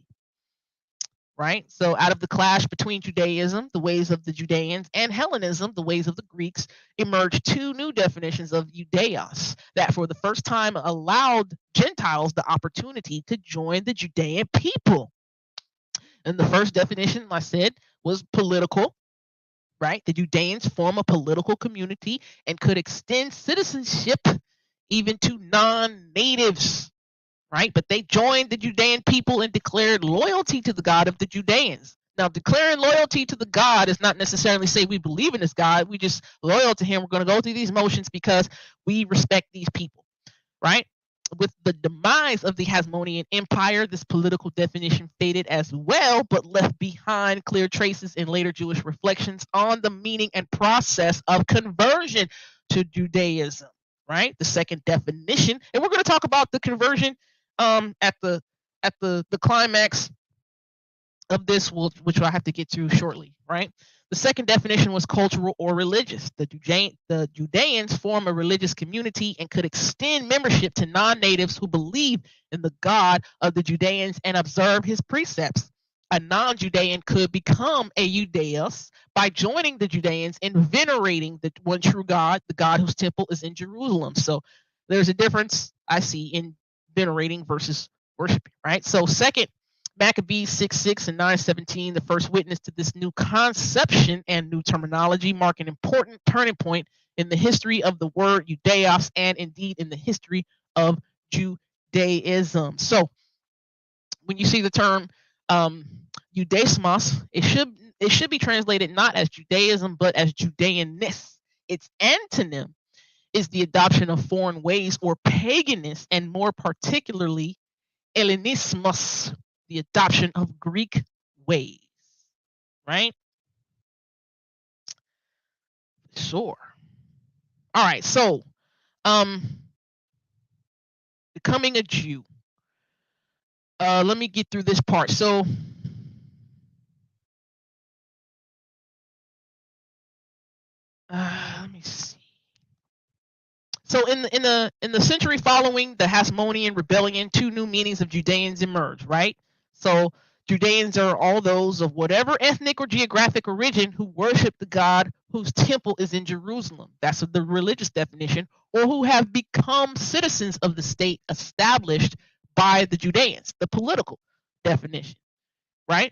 Right? So out of the clash between Judaism, the ways of the Judeans, and Hellenism, the ways of the Greeks, emerged two new definitions of Judeos that for the first time allowed Gentiles the opportunity to join the Judean people. And the first definition, I said, was political, right? The Judeans form a political community and could extend citizenship even to non-natives. Right? But they joined the Judean people and declared loyalty to the God of the Judeans. Now, declaring loyalty to the God is not necessarily say we believe in this God. We just loyal to him. We're going to go through these motions because we respect these people. Right? With the demise of the Hasmonean Empire, this political definition faded as well, but left behind clear traces in later Jewish reflections on the meaning and process of conversion to Judaism. Right? The second definition, and we're going to talk about the conversion at the climax of this, which I have to get to shortly, right? The second definition was cultural or religious. The Judeans form a religious community and could extend membership to non-natives who believe in the God of the Judeans and observe his precepts. A non-Judean could become a Judeos by joining the Judeans and venerating the one true God, the God whose temple is in Jerusalem. So there's a difference I see in venerating versus worshiping, right? So second Maccabees 6:6 and 9:17, the first witness to this new conception and new terminology, mark an important turning point in the history of the word Judeos and indeed in the history of Judaism. So when you see the term Judaismos, it should be translated not as Judaism but as Judeanness. Its antonym is the adoption of foreign ways or paganism, and more particularly Hellenismos, the adoption of Greek ways, right? Sure. All right, so becoming a Jew. Let me get through this part. So let me see. So in the century following the Hasmonean rebellion, two new meanings of Judeans emerged, right? So Judeans are all those of whatever ethnic or geographic origin who worship the God whose temple is in Jerusalem. That's the religious definition, or who have become citizens of the state established by the Judeans, the political definition, right?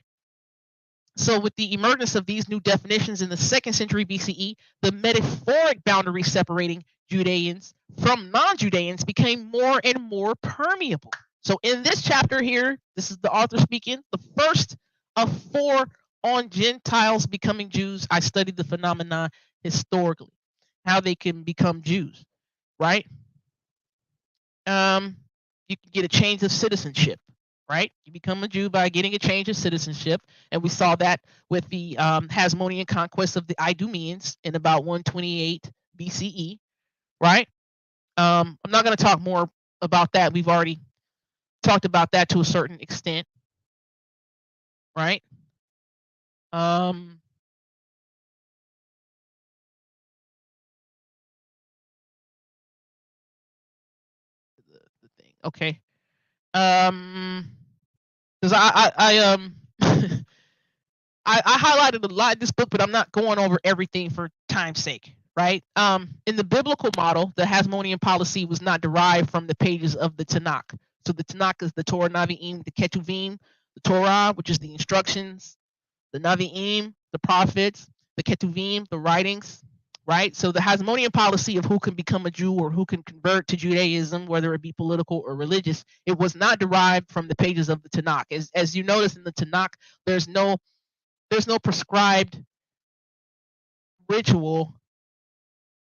So with the emergence of these new definitions in the 2nd century BCE, the metaphoric boundary separating Judeans from non-Judeans became more and more permeable. So in this chapter here, this is the author speaking, the first of 4 on Gentiles becoming Jews. I studied the phenomenon historically, how they can become Jews, right? You can get a change of citizenship, right? You become a Jew by getting a change of citizenship, and we saw that with the Hasmonean conquest of the Idumeans in about 128 BCE, right? I'm not going to talk more about that. We've already talked about that to a certain extent, right? The thing, okay. Because I highlighted a lot in this book, but I'm not going over everything for time's sake, right? In the biblical model, the Hasmonean policy was not derived from the pages of the Tanakh. So the Tanakh is the Torah, Navi'im, the Ketuvim, the Torah, which is the instructions, the Navi'im, the prophets, the Ketuvim, the writings, right? So the Hasmonean policy of who can become a Jew or who can convert to Judaism, whether it be political or religious, it was not derived from the pages of the Tanakh. As you notice in the Tanakh, there's no prescribed ritual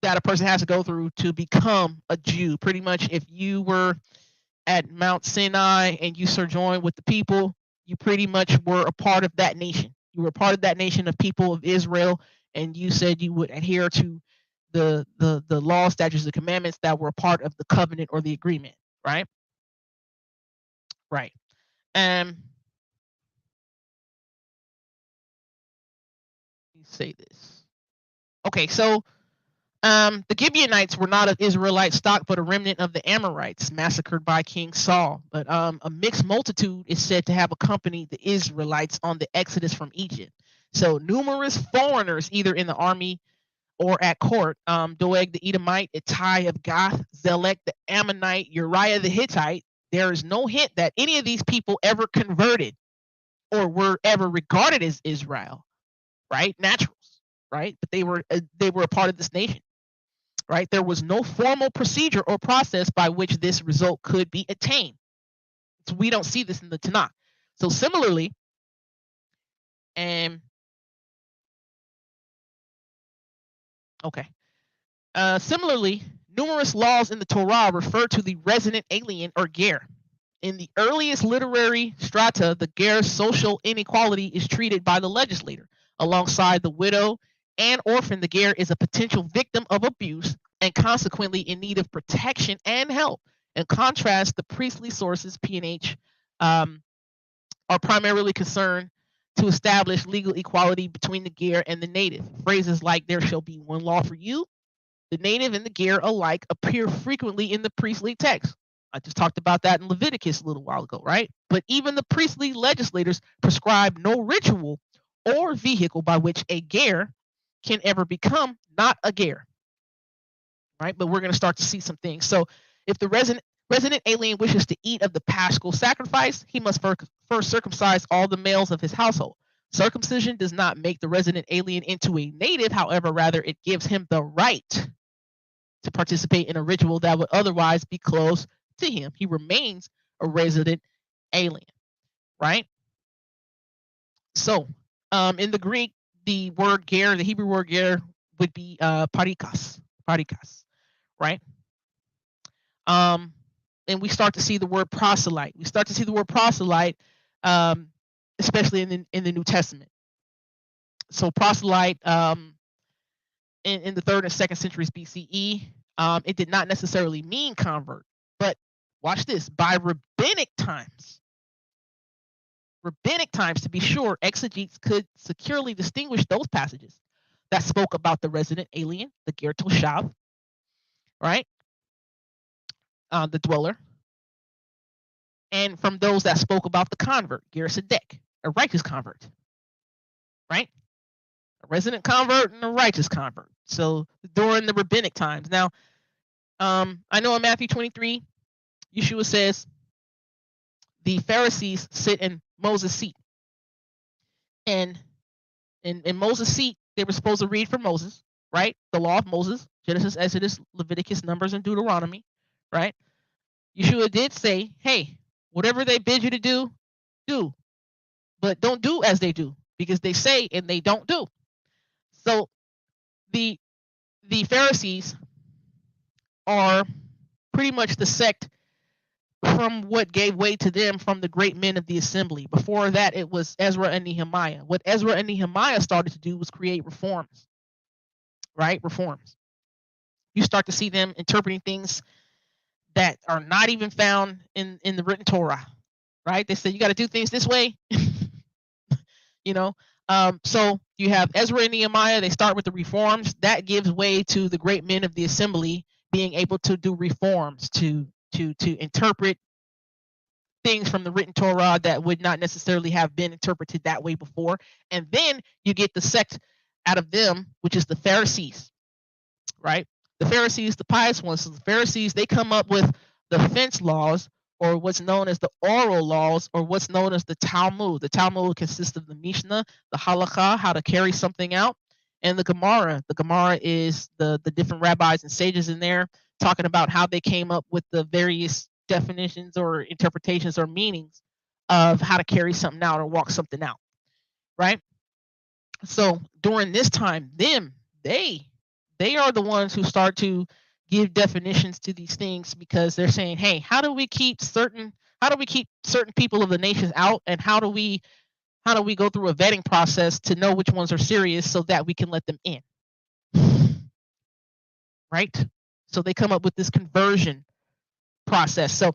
that a person has to go through to become a Jew. Pretty much, if you were at Mount Sinai and you sojourned with the people, you pretty much were a part of that nation. You were a part of that nation of people of Israel, and you said you would adhere to the law, statutes, and commandments that were a part of the covenant or the agreement, right? Right. Let me say this. Okay, so the Gibeonites were not of Israelite stock, but a remnant of the Amorites massacred by King Saul. But a mixed multitude is said to have accompanied the Israelites on the exodus from Egypt. So numerous foreigners, either in the army or at court, Doeg the Edomite, Ittai of Gath, Zelek the Ammonite, Uriah the Hittite. There is no hint that any of these people ever converted or were ever regarded as Israel, right? Naturals, right? But they were a part of this nation. Right, there was no formal procedure or process by which this result could be attained. So we don't see this in the Tanakh. So similarly, similarly, numerous laws in the Torah refer to the resident alien or ger. In the earliest literary strata, the ger's social inequality is treated by the legislator. Alongside the widow and orphan, the ger is a potential victim of abuse and consequently in need of protection and help. In contrast, the priestly sources, P&H, are primarily concerned to establish legal equality between the ger and the native. Phrases like "there shall be one law for you," the native and the ger alike appear frequently in the priestly text. I just talked about that in Leviticus a little while ago, right? But even the priestly legislators prescribe no ritual or vehicle by which a ger can ever become not a ger, right? But we're going to start to see some things. So if the resident alien wishes to eat of the paschal sacrifice, he must first circumcise all the males of his household. Circumcision does not make the resident alien into a native, however, rather it gives him the right to participate in a ritual that would otherwise be close to him. He remains a resident alien, right? So in the Greek, the word ger, the Hebrew word ger, would be parikas, right? And we start to see the word proselyte. We start to see the word proselyte, especially in the New Testament. So proselyte in the 3rd and 2nd centuries BCE, it did not necessarily mean convert, but watch this, by rabbinic times, to be sure, exegetes could securely distinguish those passages that spoke about the resident alien, the ger toshav, right? The dweller, and from those that spoke about the convert, ger sedek, a righteous convert, right? A resident convert and a righteous convert. So during the rabbinic times. Now, I know in Matthew 23, Yeshua says the Pharisees sit in Moses' seat. And in Moses' seat, they were supposed to read from Moses, right? The law of Moses, Genesis, Exodus, Leviticus, Numbers, and Deuteronomy, right? Yeshua did say, hey, whatever they bid you to do, do. But don't do as they do, because they say and they don't do. So the Pharisees are pretty much the sect from what gave way to them from the great men of the assembly. Before that, it was Ezra and Nehemiah. What Ezra and Nehemiah started to do was create reforms, right? Reforms. You start to see them interpreting things that are not even found in the written Torah, right? They say you got to do things this way, you know. So you have Ezra and Nehemiah. They start with the reforms. That gives way to the great men of the assembly being able to do reforms, to interpret things from the written Torah that would not necessarily have been interpreted that way before. And then you get the sect out of them, which is the Pharisees, right? The Pharisees, the pious ones. So the Pharisees, they come up with the fence laws, or what's known as the oral laws, or what's known as the Talmud. The Talmud consists of the Mishnah, the Halakha, how to carry something out, and the Gemara. The Gemara is the different rabbis and sages in there talking about how they came up with the various definitions or interpretations or meanings of how to carry something out or walk something out, right? So during this time, they are the ones who start to give definitions to these things, because they're saying, hey, how do we keep certain people of the nations out, and how do we go through a vetting process to know which ones are serious so that we can let them in, right? So they come up with this conversion process. So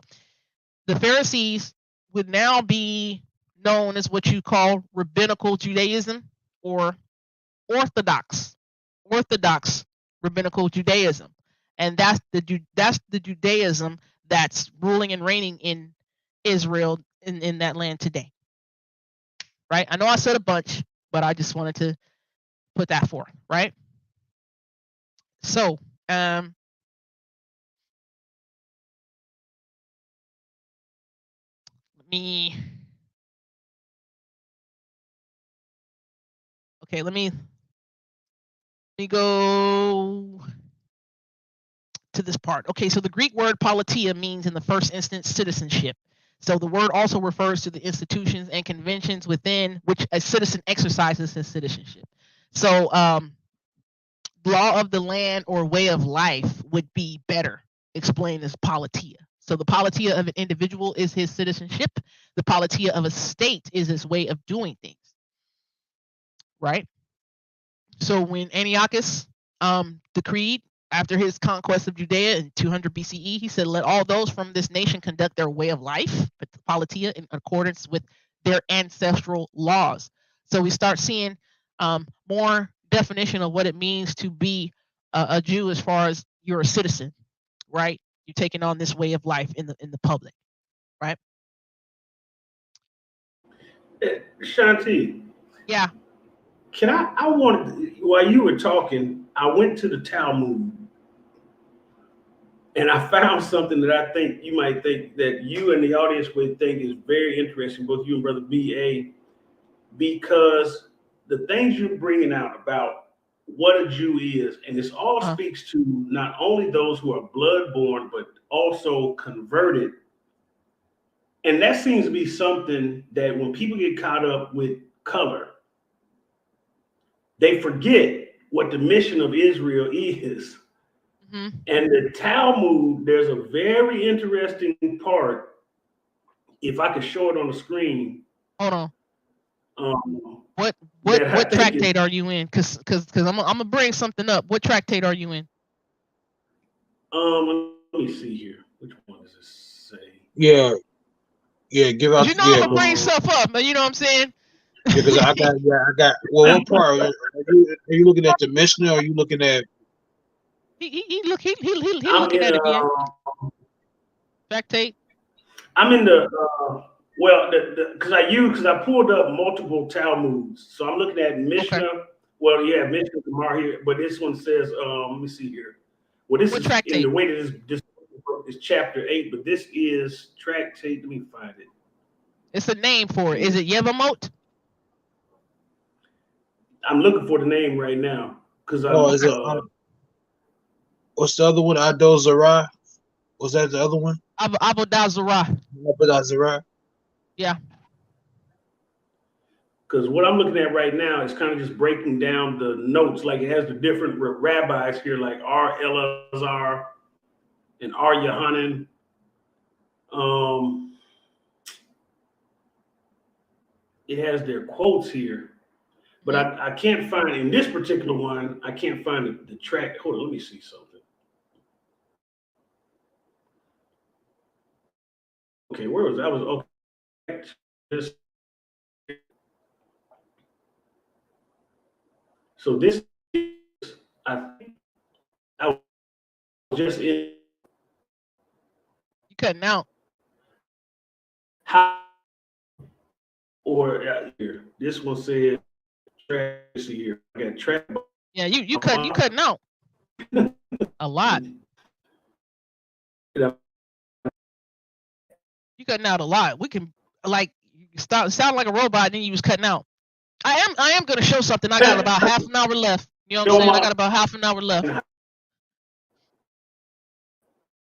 the Pharisees would now be known as what you call Rabbinical Judaism, or Orthodox Rabbinical Judaism, and that's the Judaism that's ruling and reigning in Israel, in that land today, right? I know I said a bunch, but I just wanted to put that forth, right? So let me go to this part. Okay, so the Greek word politia means in the first instance citizenship. So the word also refers to the institutions and conventions within which a citizen exercises his citizenship. So law of the land or way of life would be better explained as politia. So the politia of an individual is his citizenship. The politia of a state is his way of doing things, right? So when Antiochus decreed after his conquest of Judea in 200 BCE, he said, let all those from this nation conduct their way of life, but the politia, in accordance with their ancestral laws. So we start seeing more definition of what it means to be a Jew, as far as you're a citizen, right? You're taking on this way of life in the public, right? Shanti. Yeah. I wanted, while you were talking, I went to the Talmud and I found something that I think you might think that you and the audience would think is very interesting, both you and Brother B.A., because the things you're bringing out about what a Jew is, and this all speaks to not only those who are blood-born, but also converted. And that seems to be something that when people get caught up with color, they forget what the mission of Israel is. Mm-hmm. And the Talmud, there's a very interesting part. If I could show it on the screen. Hold on. What tractate are you in? Because I'm gonna bring something up. What tractate are you in? Let me see here. Which one does this say? Yeah. Give out. I'm gonna bring stuff up, but you know what I'm saying. Yeah, because I got. Well, what part? Are you looking at the Mishnah, or are you looking at? He looking at it again. Tractate. I'm in the because I pulled up multiple Talmuds, so I'm looking at Mishnah. Okay. Well, yeah, Mishnah Gemara here, but this one says, let me see here. Well, this is tractate? In the way that this is chapter 8, but this is tractate. Let me find it. It's a name for it. Is it Yevamot? I'm looking for the name right now because is it? What's the other one? Ado Zarah? Was that the other one? Avodah Zarah. Avodah Zarah. Yeah. Because what I'm looking at right now is kind of just breaking down the notes. Like it has the different rabbis here, like R. Elazar and R. Yohanan. It has their quotes here. But I can't find, in this particular one, I can't find the track. Hold on, let me see something. Okay, where was I? Okay. So this is, I think, I was just in. You cutting out. How, or here, this one said, here. I got track. Yeah, you cutting out a lot. You cutting out a lot. We can sound like a robot, and then you was cutting out. I am gonna show something. I got about half an hour left. You know what I'm saying? I got about half an hour left.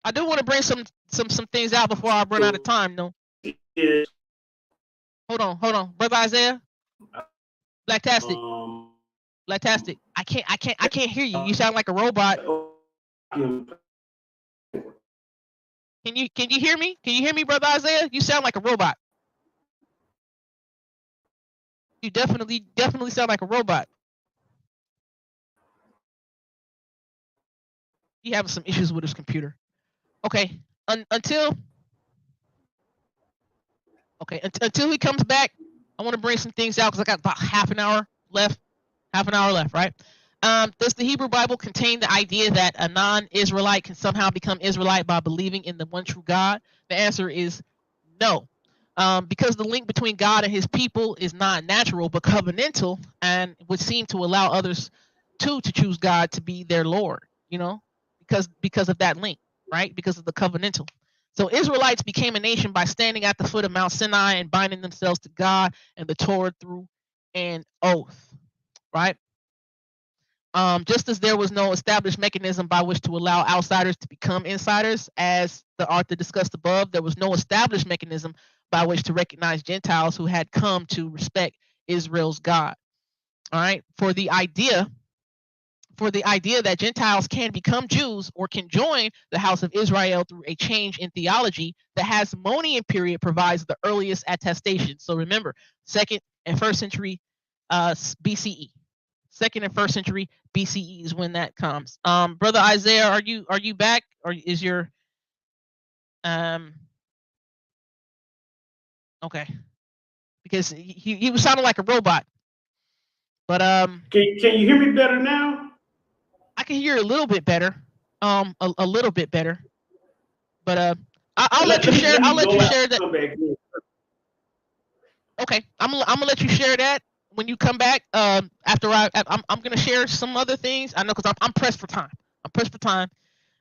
I do want to bring some things out before I run out of time, though. Yeah. Hold on, brother Isaiah. Blacktastic. I can't hear you. You sound like a robot. Can you hear me? Can you hear me, brother Isaiah? You sound like a robot. You definitely sound like a robot. He having some issues with his computer. Okay. Until he comes back, I want to bring some things out because I got about half an hour left. Right? Does the Hebrew Bible contain the idea that a non-Israelite can somehow become Israelite by believing in the one true God? The answer is no. Because the link between God and his people is not natural but covenantal, and would seem to allow others to choose God to be their Lord, because of that link, right? Because of the covenantal. So Israelites became a nation by standing at the foot of Mount Sinai and binding themselves to God and the Torah through an oath, right? Just as there was no established mechanism by which to allow outsiders to become insiders, as the author discussed above, there was no established mechanism by which to recognize Gentiles who had come to respect Israel's God. All right. For the idea that Gentiles can become Jews or can join the house of Israel through a change in theology, the Hasmonean period provides the earliest attestation. So remember, 2nd and 1st century BCE. 2nd and 1st century BCE is when that comes. Brother Isaiah, are you back, or is your okay? Because he was sounding like a robot. But can you hear me better now? I can hear a little bit better. A little bit better. But I'll let you share. I'll let you share that. Okay, I'm gonna let you share that when you come back. After I'm gonna share some other things. I know because I'm pressed for time.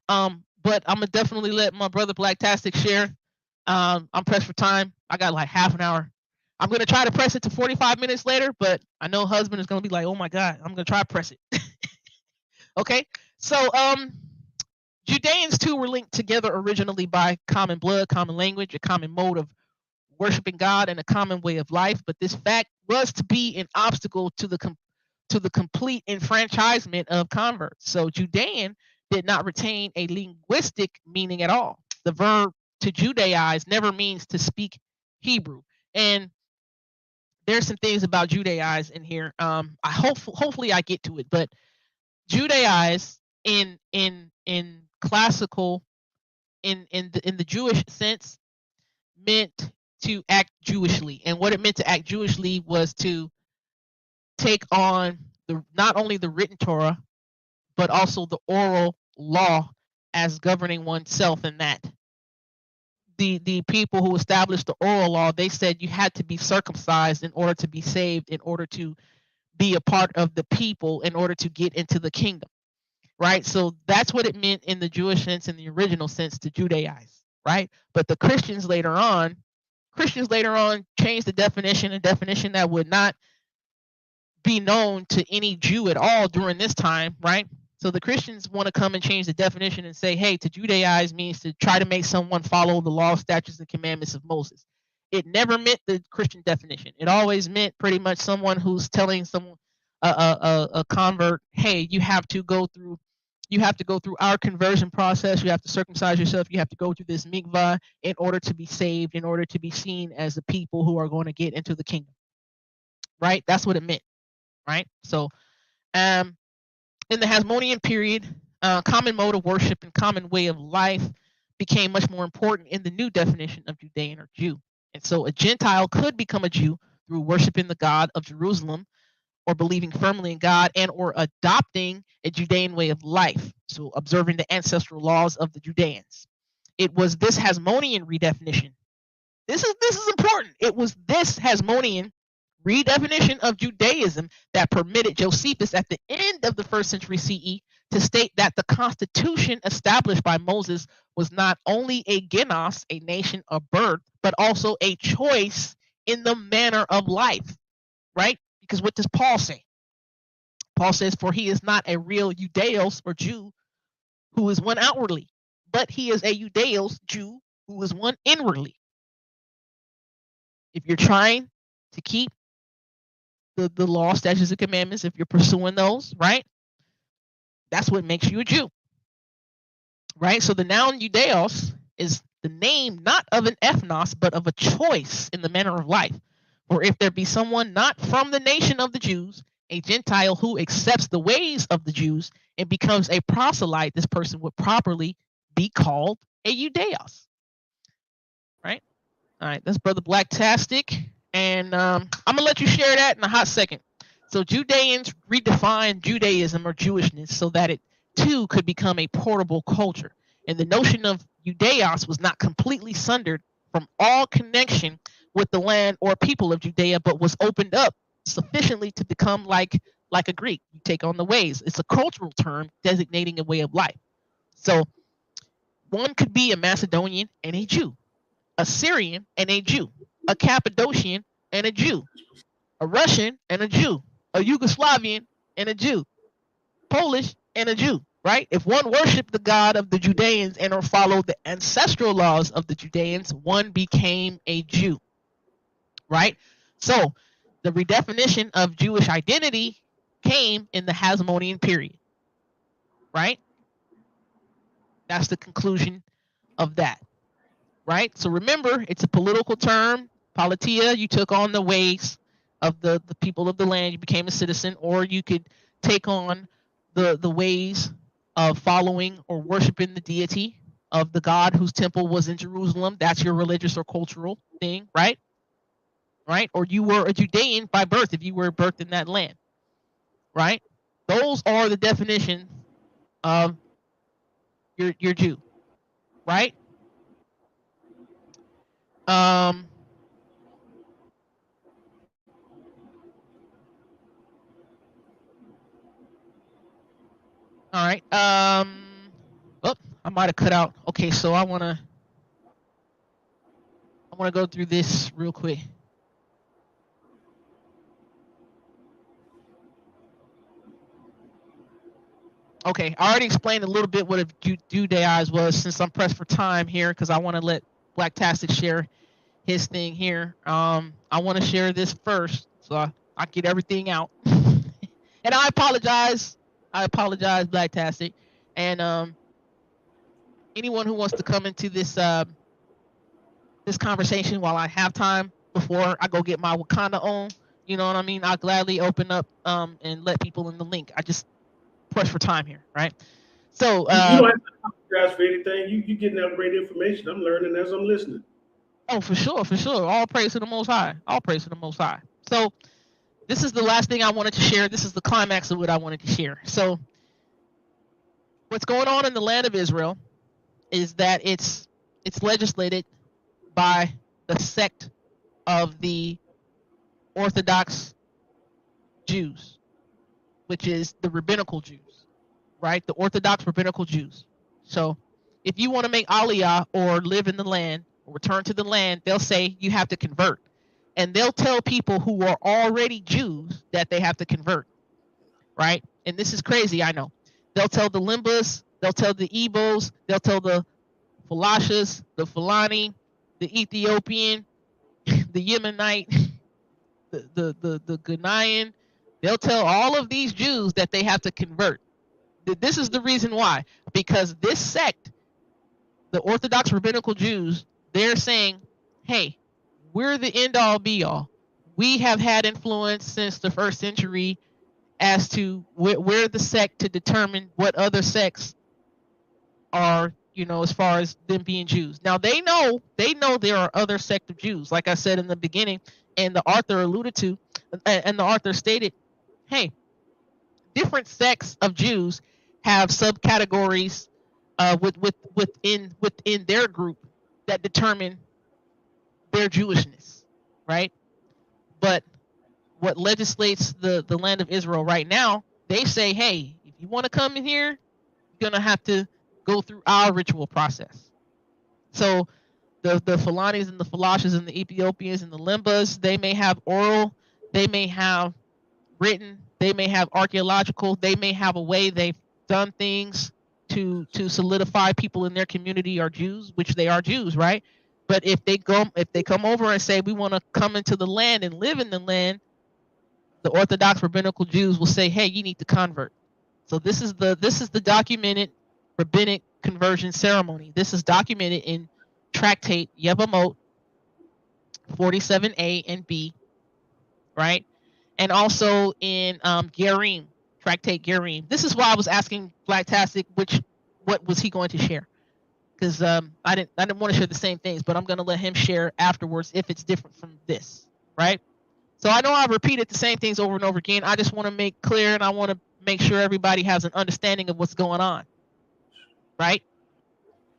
But I'm gonna definitely let my brother Blacktastic share. I'm pressed for time. I got like half an hour. I'm gonna try to press it to 45 minutes later, but I know husband is gonna be like, "Oh my God, I'm gonna try to press it." Okay, so Judeans too were linked together originally by common blood, common language, a common mode of worshiping God, and a common way of life. But this fact was to be an obstacle to the complete enfranchisement of converts. So Judean did not retain a linguistic meaning at all. The verb to Judaize never means to speak Hebrew, and there's some things about Judaize in here. Hopefully I get to it, but Judaize in classical in the Jewish sense meant to act Jewishly, and what it meant to act Jewishly was to take on not only the written Torah but also the oral law as governing oneself. In that the people who established the oral law, they said you had to be circumcised in order to be saved, in order to be a part of the people, in order to get into the kingdom, right? So that's what it meant in the Jewish sense, in the original sense, to Judaize, right? But the Christians later on changed the definition, a definition that would not be known to any Jew at all during this time, right? So the Christians want to come and change the definition and say, hey, to Judaize means to try to make someone follow the law, statutes, and commandments of Moses. It never meant the Christian definition. It always meant pretty much someone who's telling someone, a convert, hey, you have to go through our conversion process. You have to circumcise yourself. You have to go through this mikvah in order to be saved, in order to be seen as the people who are going to get into the kingdom, right? That's what it meant, right? So in the Hasmonean period, common mode of worship and common way of life became much more important in the new definition of Judean or Jew. And so a Gentile could become a Jew through worshiping the God of Jerusalem, or believing firmly in God, and or adopting a Judean way of life, so observing the ancestral laws of the Judeans. It was this Hasmonean redefinition. This is important. It was this Hasmonean redefinition of Judaism that permitted Josephus at the end of the 1st century CE to state that the constitution established by Moses was not only a genos, a nation of birth, but also a choice in the manner of life, right? Because what does Paul say? Paul says, for he is not a real Judeos or Jew who is one outwardly, but he is a Judeos Jew who is one inwardly. If you're trying to keep the law, statutes, and commandments, if you're pursuing those, right? That's what makes you a Jew, right? So the noun Judeos is the name not of an ethnos, but of a choice in the manner of life. For if there be someone not from the nation of the Jews, a Gentile who accepts the ways of the Jews and becomes a proselyte, this person would properly be called a Judeos, right? All right, that's Brother Blacktastic. And I'm going to let you share that in a hot second. So Judeans redefined Judaism or Jewishness so that it too could become a portable culture. And the notion of Judeos was not completely sundered from all connection with the land or people of Judea, but was opened up sufficiently to become like a Greek. You take on the ways. It's a cultural term designating a way of life. So one could be a Macedonian and a Jew, a Syrian and a Jew, a Cappadocian and a Jew, a Russian and a Jew, a Yugoslavian and a Jew, Polish and a Jew, right? If one worshiped the God of the Judeans and or followed the ancestral laws of the Judeans, one became a Jew, right? So the redefinition of Jewish identity came in the Hasmonean period, right? That's the conclusion of that, right? So remember, it's a political term. Politia, you took on the ways of the people of the land, you became a citizen, or you could take on the ways of following or worshiping the deity of the God whose temple was in Jerusalem. That's your religious or cultural thing, right? Right? Or you were a Judean by birth if you were birthed in that land, right? Those are the definitions of your Jew, right? All right. Oh, I might have cut out. Okay, so I wanna go through this real quick. Okay, I already explained a little bit what a Judaize was since I'm pressed for time here because I want to let Blacktastic share his thing here. I want to share this first so I get everything out. And I apologize, Blacktastic. And anyone who wants to come into this this conversation while I have time before I go get my Wakanda on, you know what I mean? I'll gladly open up and let people in the link. I just push for time here, right? So you don't have to apologize for anything. You getting out great information. I'm learning as I'm listening. Oh, for sure. All praise to the Most High. So this is the last thing I wanted to share. This is the climax of what I wanted to share. So what's going on in the land of Israel is that it's legislated by the sect of the Orthodox Jews, which is the Rabbinical Jews, right? The Orthodox Rabbinical Jews. So if you want to make Aliyah or live in the land or return to the land, they'll say you have to convert. And they'll tell people who are already Jews that they have to convert, right? And this is crazy, I know. They'll tell the Limbas, they'll tell the Igbos, they'll tell the Falashas, the Fulani, the Ethiopian, the Yemenite, the Ghanaian. They'll tell all of these Jews that they have to convert. This is the reason why. Because this sect, the Orthodox Rabbinical Jews, they're saying, hey, we're the end-all be-all. We have had influence since the first century as to we're the sect to determine what other sects are, you know, as far as them being Jews. Now, they know there are other sect of Jews, like I said in the beginning, and the author alluded to, and the author stated, hey, different sects of Jews have subcategories within their group that determine their Jewishness, right? But what legislates the land of Israel right now, they say, hey, if You want to come in here, you're gonna have to go through our ritual process. So the Fulanis and the Falashas and the Ethiopians and the Limbas, they may have oral, they may have written, they may have archaeological, they may have a way they've done things to solidify people in their community are Jews, which they are Jews, right? But if they come over and say we want to come into the land and live in the land, the Orthodox Rabbinical Jews will say, hey, you need to convert. So this is the documented rabbinic conversion ceremony. This is documented in Tractate Yevamot 47a and b, right? And also in Gerim, Tractate Gerim. This is why I was asking Blacktastic what was he going to share, because I didn't want to share the same things, but I'm going to let him share afterwards if it's different from this, right? So I know I've repeated the same things over and over again. I just want to make clear, and I want to make sure everybody has an understanding of what's going on, right?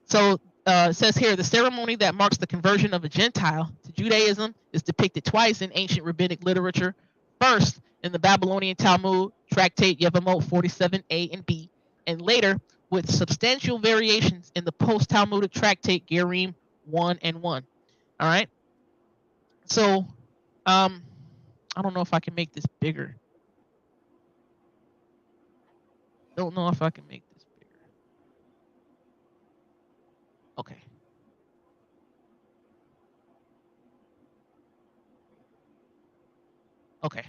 So it says here, the ceremony that marks the conversion of a Gentile to Judaism is depicted twice in ancient rabbinic literature. First, in the Babylonian Talmud, Tractate Yevamot 47a and b, and later with substantial variations in the post-Talmudic Tractate Gerim 1 and 1. All right? So, I don't know if I can make this bigger. Don't know if I can make this bigger. Okay. Okay.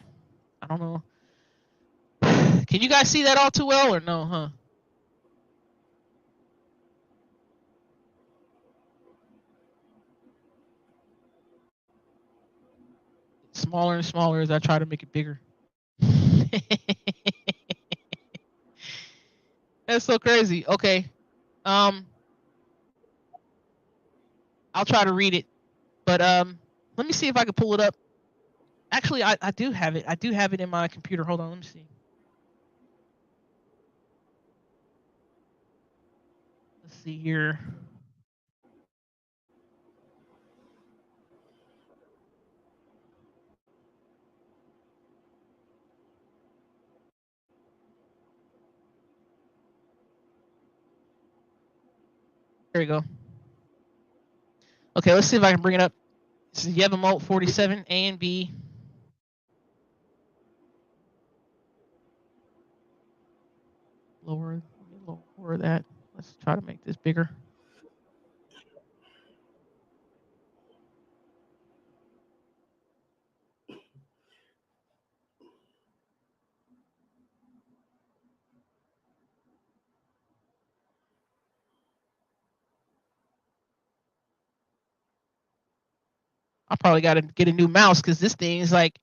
I don't know. Can you guys see that all too well or no, huh? Smaller and smaller as I try to make it bigger. That's so crazy. Okay. I'll try to read it. But let me see if I can pull it up. Actually, I do have it. I do have it in my computer. Hold on, let me see. Let's see here. There we go. Okay, let's see if I can bring it up. This is Yevamot 47a and b. Lower that. Let's try to make this bigger. I probably got to get a new mouse because this thing is like,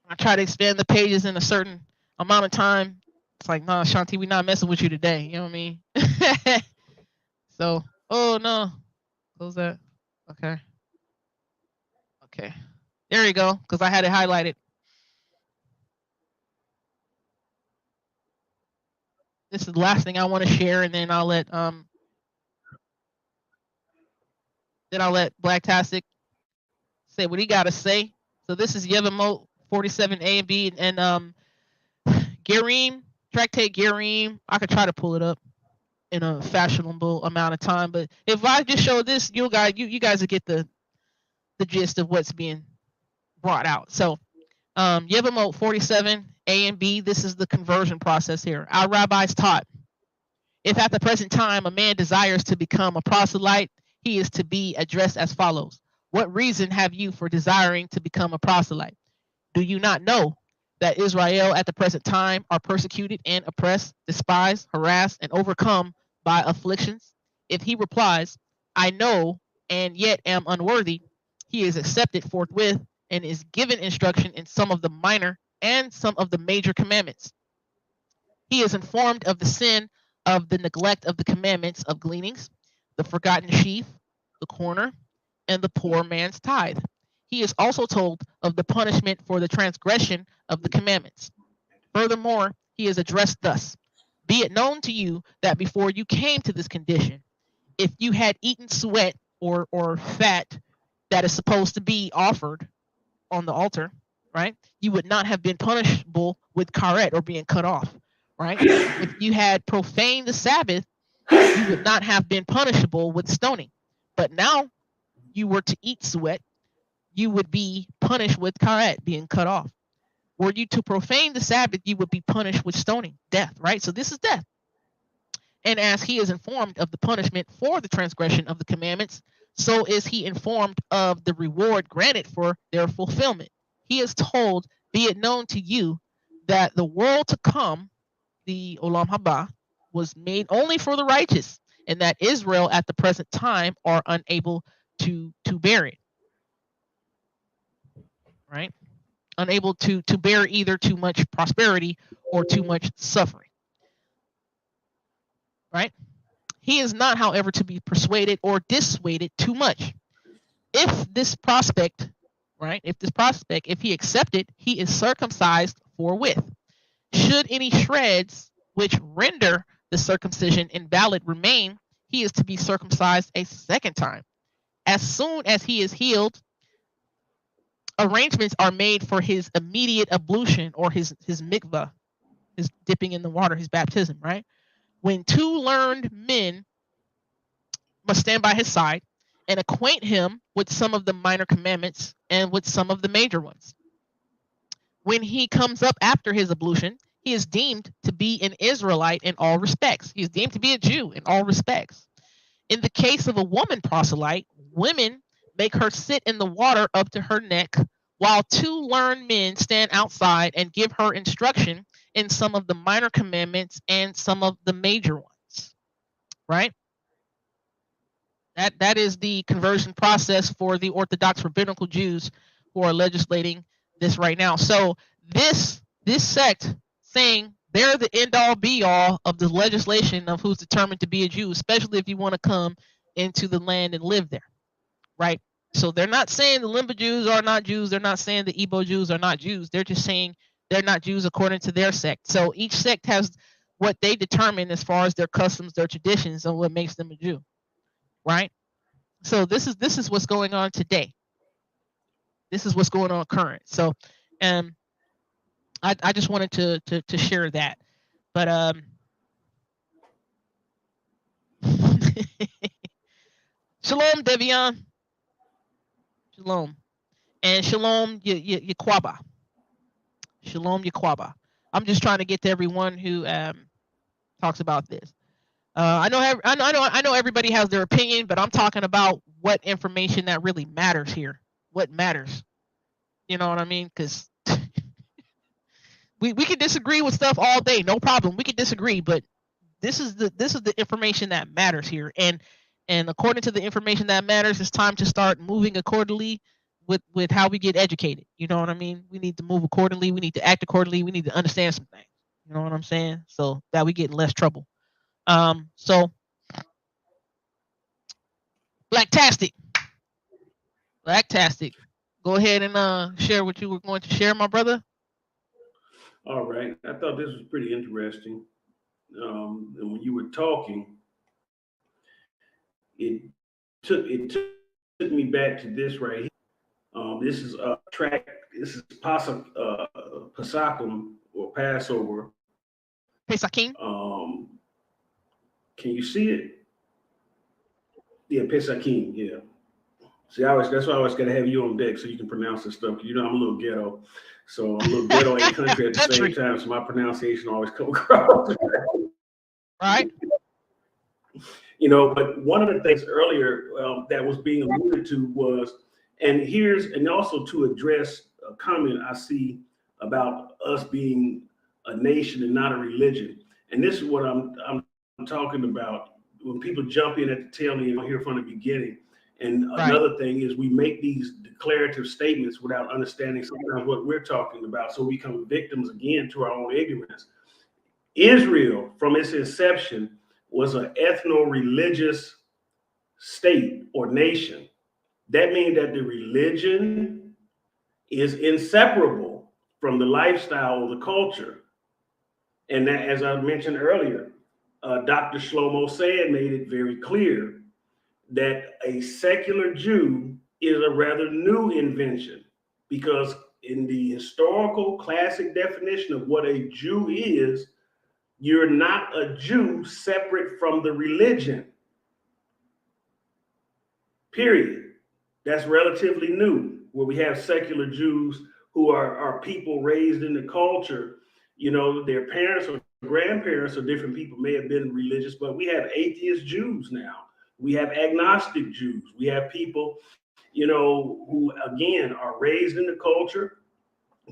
I try to expand the pages in a certain amount of time. It's like, nah, Shanti, we're not messing with you today. You know what I mean? So, oh no, close that. Okay. Okay. There you go, because I had it highlighted. This is the last thing I want to share, and then I'll let Blacktastic say what he got to say. So this is Yevamot 47a and b, and Gerim, Tractate Gerim. I could try to pull it up in a fashionable amount of time, but if I just show this, you guys will get the gist of what's being brought out. So Yevamot 47a and b, this is the conversion process here. Our rabbis taught, if at the present time a man desires to become a proselyte, he is to be addressed as follows. What reason have you for desiring to become a proselyte? Do you not know that Israel at the present time are persecuted and oppressed, despised, harassed, and overcome by afflictions? If he replies, I know, and yet am unworthy, he is accepted forthwith and is given instruction in some of the minor and some of the major commandments. He is informed of the sin of the neglect of the commandments of gleanings, the forgotten sheaf, the corner, and the poor man's tithe. He is also told of the punishment for the transgression of the commandments. Furthermore, he is addressed thus: be it known to you that before you came to this condition, if you had eaten sweat or fat that is supposed to be offered on the altar, right? You would not have been punishable with karet or being cut off, right? If you had profaned the Sabbath, you would not have been punishable with stoning. But now you were to eat sweat, you would be punished with karet, being cut off. Were you to profane the Sabbath, you would be punished with stoning, death, right? So this is death. And as he is informed of the punishment for the transgression of the commandments, so is he informed of the reward granted for their fulfillment. He is told, be it known to you that the world to come, the Olam Haba, was made only for the righteous, and that Israel at the present time are unable to bear it. Right? Unable to bear either too much prosperity or too much suffering. Right? He is not, however, to be persuaded or dissuaded too much. If this prospect, right, if he accept it, he is circumcised forthwith. Should any shreds which render the circumcision invalid remain, he is to be circumcised a second time. As soon as he is healed, arrangements are made for his immediate ablution or his mikvah, his dipping in the water, his baptism, right? When two learned men must stand by his side and acquaint him with some of the minor commandments and with some of the major ones. When he comes up after his ablution, he is deemed to be an Israelite in all respects. He is deemed to be a Jew in all respects. In the case of a woman proselyte, women make her sit in the water up to her neck, while two learned men stand outside and give her instruction in some of the minor commandments and some of the major ones. Right? That is the conversion process for the Orthodox Rabbinical Jews who are legislating this right now. So this sect saying they're the end all be all of the legislation of who's determined to be a Jew, especially if you want to come into the land and live there, right? So they're not saying the Limba Jews are not Jews. They're not saying the Igbo Jews are not Jews. They're just saying they're not Jews according to their sect. So each sect has what they determine as far as their customs, their traditions, and what makes them a Jew, right? So this is what's going on today. This is what's going on current. So, I just wanted to share that, but shalom Devion, shalom, and shalom Yaquaba, shalom Yaquaba. I'm just trying to get to everyone who talks about this. I know everybody has their opinion, but I'm talking about what information that really matters here. What matters, you know what I mean? Because we can disagree with stuff all day, no problem. We can disagree, but this is the information that matters here. And according to the information that matters, it's time to start moving accordingly with how we get educated. You know what I mean? We need to move accordingly. We need to act accordingly. We need to understand some things. You know what I'm saying? So that we get in less trouble. So Blacktastic. Go ahead and share what you were going to share, my brother. All right. I thought this was pretty interesting. And when you were talking, it took me back to this right here. This is a track. This is Pasakum or Passover. Pesakim. Can you see it? Yeah, Pesakim. Yeah. See, that's why I always gotta have you on deck so you can pronounce this stuff. You know, I'm a little ghetto, so I'm a little ghetto in country at the same time. So my pronunciation always comes across. Right. You know, but one of the things earlier that was being alluded to was, and also to address a comment I see about us being a nation and not a religion. And this is what I'm talking about when people jump in at the tail end here from the beginning. And another thing is we make these declarative statements without understanding sometimes what we're talking about. So we become victims again to our own ignorance. Israel, from its inception, was an ethno-religious state or nation. That means that the religion is inseparable from the lifestyle or the culture. And that, as I mentioned earlier, Dr. Shlomo Sayed made it very clear that a secular Jew is a rather new invention, because in the historical classic definition of what a Jew is, you're not a Jew separate from the religion. Period. That's relatively new, where we have secular Jews who are people raised in the culture. You know, their parents or grandparents or different people may have been religious, but we have atheist Jews now. We have agnostic Jews. We have people, you know, who again are raised in the culture,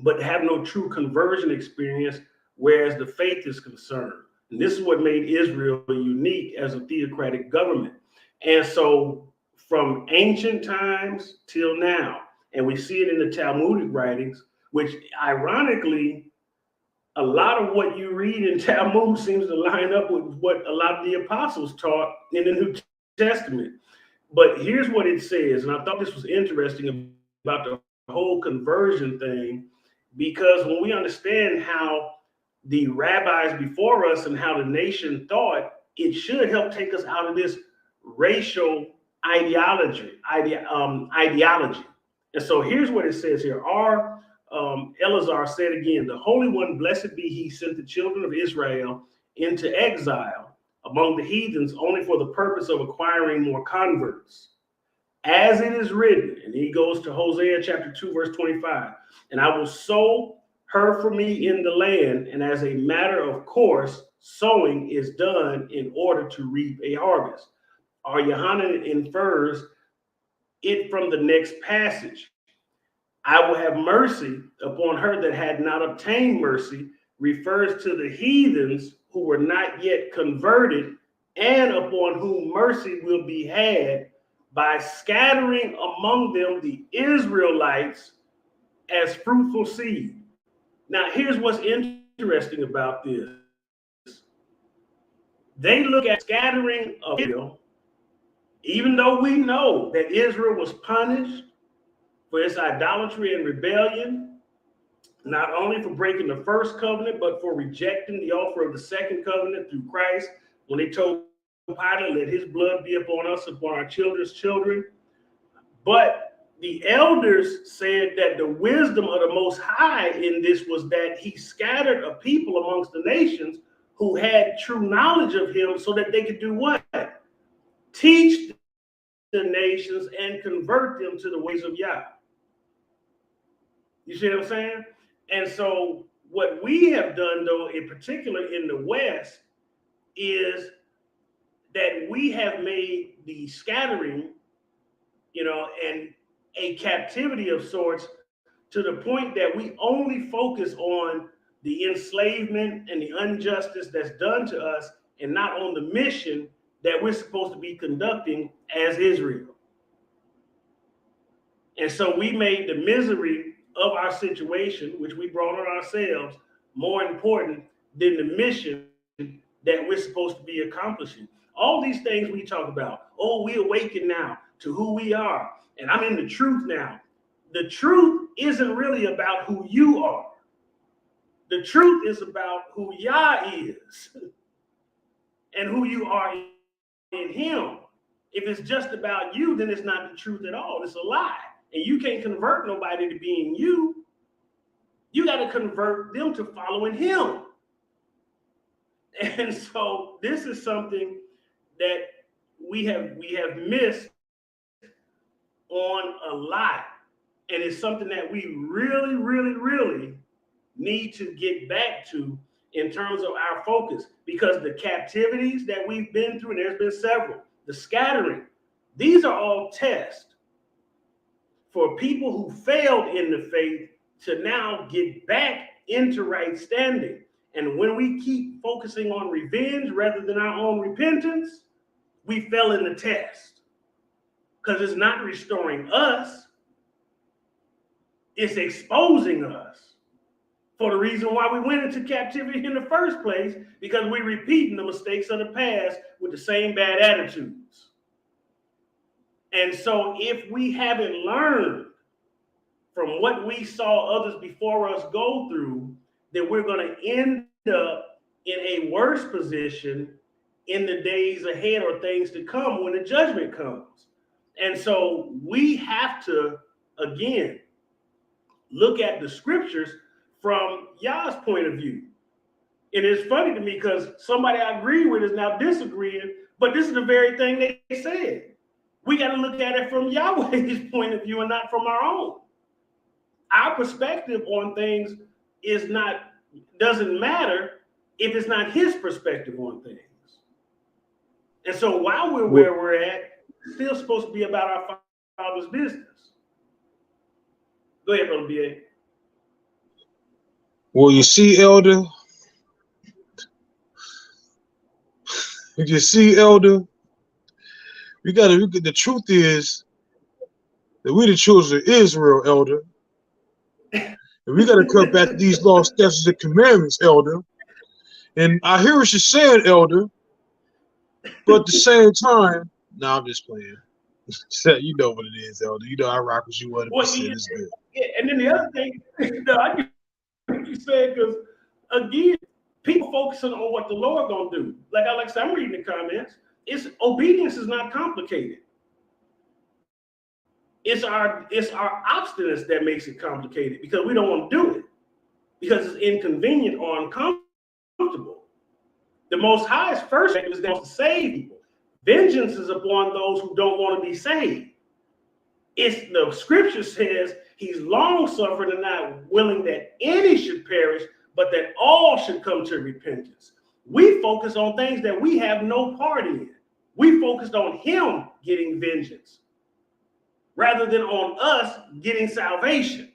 but have no true conversion experience, whereas the faith is concerned. And this is what made Israel unique as a theocratic government. And so from ancient times till now, and we see it in the Talmudic writings, which ironically, a lot of what you read in Talmud seems to line up with what a lot of the apostles taught in the New Testament. But here's what it says, and I thought this was interesting about the whole conversion thing, because when we understand how the rabbis before us and how the nation thought, it should help take us out of this racial ideology. And so here's what it says here. Our Eleazar said again, the Holy One, blessed be he, sent the children of Israel into exile among the heathens only for the purpose of acquiring more converts. As it is written, and he goes to Hosea chapter 2, verse 25, and I will sow her for me in the land, and as a matter of course, sowing is done in order to reap a harvest. Our Yohanan infers it from the next passage. I will have mercy upon her that had not obtained mercy, refers to the heathens who were not yet converted, and upon whom mercy will be had by scattering among them the Israelites as fruitful seed. Now, here's what's interesting about this. They look at scattering of Israel, even though we know that Israel was punished for its idolatry and rebellion, not only for breaking the first covenant, but for rejecting the offer of the second covenant through Christ, when they told Pilate, let his blood be upon us, upon our children's children. But the elders said that the wisdom of the Most High in this was that he scattered a people amongst the nations who had true knowledge of him, so that they could do what? Teach the nations and convert them to the ways of Yah. You see what I'm saying? And so what we have done, though, in particular in the West, is that we have made the scattering, you know, and a captivity of sorts, to the point that we only focus on the enslavement and the injustice that's done to us, and not on the mission that we're supposed to be conducting as Israel. And so we made the misery of our situation, which we brought on ourselves, more important than the mission that we're supposed to be accomplishing. All these things we talk about, oh, we awaken now to who we are, and I'm in the truth now. The truth isn't really about who you are. The truth is about who Yah is and who you are in him. If it's just about you, then it's not the truth at all. It's a lie. And you can't convert nobody to being you. You got to convert them to following him. And so this is something that we have missed on a lot. And it's something that we really, really, really need to get back to in terms of our focus, because the captivities that we've been through, and there's been several, the scattering, these are all tests for people who failed in the faith to now get back into right standing. And when we keep focusing on revenge rather than our own repentance, we fell in the test, because it's not restoring us. It's exposing us for the reason why we went into captivity in the first place, because we're repeating the mistakes of the past with the same bad attitudes. And so if we haven't learned from what we saw others before us go through, then we're going to end up in a worse position in the days ahead or things to come when the judgment comes. And so we have to, again, look at the scriptures from Yah's point of view. And it's funny to me because somebody I agree with is now disagreeing, but this is the very thing they said. We got to look at it from Yahweh's point of view and not from our own. Our perspective on things doesn't matter if it's not his perspective on things. And so while we're where we're at, it's still supposed to be about our Father's business. Go ahead, Brother B.A. Well, you see, Elder, the truth is that we the children of Israel, Elder. And we got to cut back these laws, statutes, and commandments, Elder. And I hear what you're saying, Elder. But at the same time, I'm just playing. You know what it is, Elder. You know I rock with you 100%. It's good. Yeah, and then the other thing, I get what you said, because again, people focusing on what the Lord gonna do. Like I said, I'm reading the comments. Obedience is not complicated. It's our obstinance that makes it complicated because we don't want to do it because it's inconvenient or uncomfortable. The Most High's first act is to save people. Vengeance is upon those who don't want to be saved. It's the scripture says he's long-suffering and not willing that any should perish, but that all should come to repentance. We focus on things that we have no part in. We focused on him getting vengeance rather than on us getting salvation.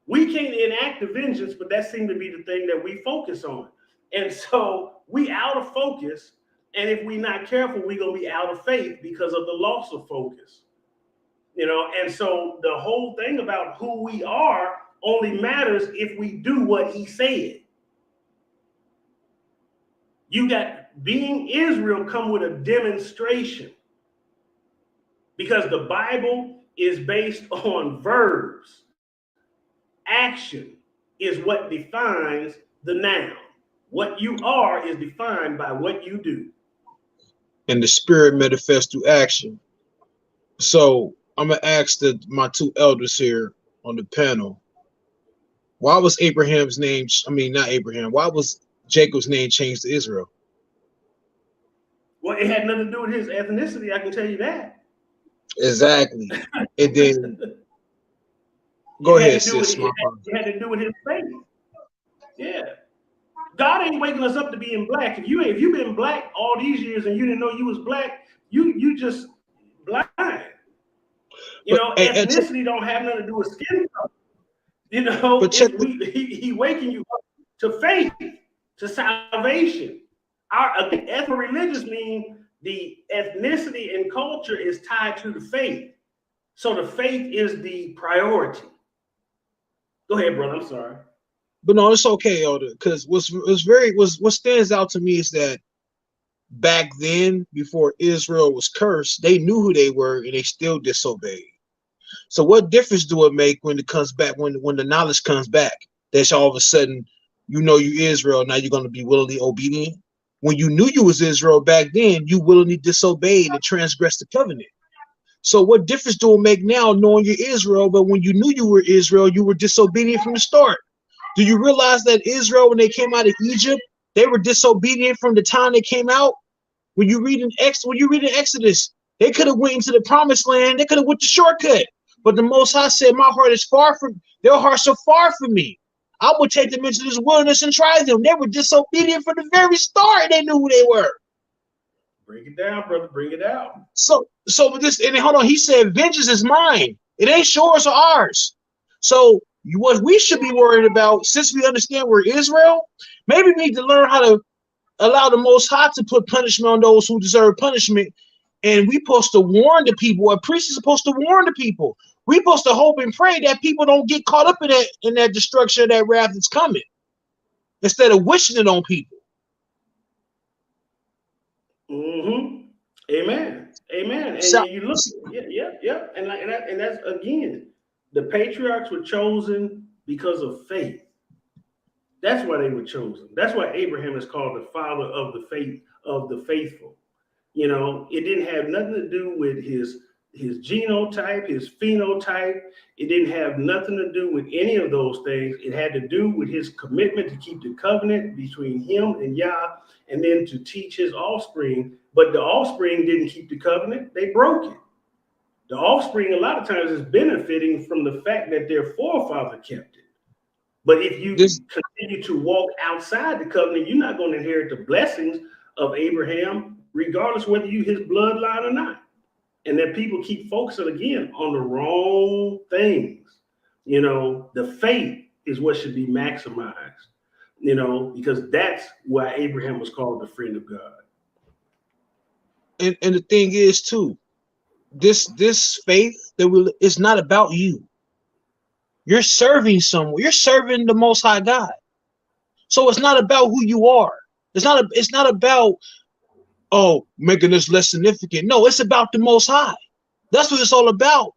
We can't enact the vengeance, but that seemed to be the thing that we focus on. And so we out of focus. And if we're not careful, we're going to be out of faith because of the loss of focus. And so the whole thing about who we are only matters if we do what he said. You got being Israel come with a demonstration because the Bible is based on verbs. Action is what defines the noun. What you are is defined by what you do. And the spirit manifests through action. So I'm going to ask my two elders here on the panel, why was Abraham's name, why was Jacob's name changed to Israel? Well, it had nothing to do with his ethnicity, I can tell you that. Exactly. And then, go ahead, sis. It had to do with his faith. Yeah. God ain't waking us up to being black. If you've been black all these years and you didn't know you was black, you just blind. Ethnicity don't have nothing to do with skin color. He waking you up to faith, to salvation. Our ethno-religious mean the ethnicity and culture is tied to the faith. So the faith is the priority. Go ahead, brother. I'm sorry. But no, it's okay, Elder, because what stands out to me is that back then, before Israel was cursed, they knew who they were and they still disobeyed. So what difference do it make when it comes back, when the knowledge comes back, that all of a sudden you Israel, now you're going to be willingly obedient? When you knew you was Israel back then, you willingly disobeyed and transgressed the covenant. So what difference do it make now knowing you're Israel, but when you knew you were Israel, you were disobedient from the start? Do you realize that Israel, when they came out of Egypt, they were disobedient from the time they came out? When you read in Exodus, they could have went into the promised land. They could have went the shortcut. But the Most High said, their hearts are far from me. I will take them into this wilderness and try them. They were disobedient from the very start. They knew who they were. Bring it down, brother. Bring it out. So with this, and hold on, he said, vengeance is mine. It ain't yours or ours. So what we should be worried about, since we understand we're Israel, maybe we need to learn how to allow the Most High to put punishment on those who deserve punishment. And we're supposed to warn the people. A priest is supposed to warn the people. We're supposed to hope and pray that people don't get caught up in that destruction, that wrath that's coming, instead of wishing it on people. Mm-hmm. Amen. And you look, yeah. And that's again, the patriarchs were chosen because of faith. That's why they were chosen. That's why Abraham is called the father of the faith, of the faithful. It didn't have nothing to do with his his genotype, his phenotype. It didn't have nothing to do with any of those things. It had to do with his commitment to keep the covenant between him and Yah, and then to teach his offspring. But the offspring didn't keep the covenant. They broke it. The offspring a lot of times is benefiting from the fact that their forefather kept it. But if you continue to walk outside the covenant, you're not going to inherit the blessings of Abraham, regardless whether you his bloodline or not. And that people keep focusing again on the wrong things. You know, the faith is what should be maximized, you know, because that's why Abraham was called the friend of God. And the thing is too, this faith that it's not about you. You're serving someone. You're serving the Most High God. So it's not about who you are. It's not about, oh, making us less significant. No, it's about the Most High. That's what it's all about.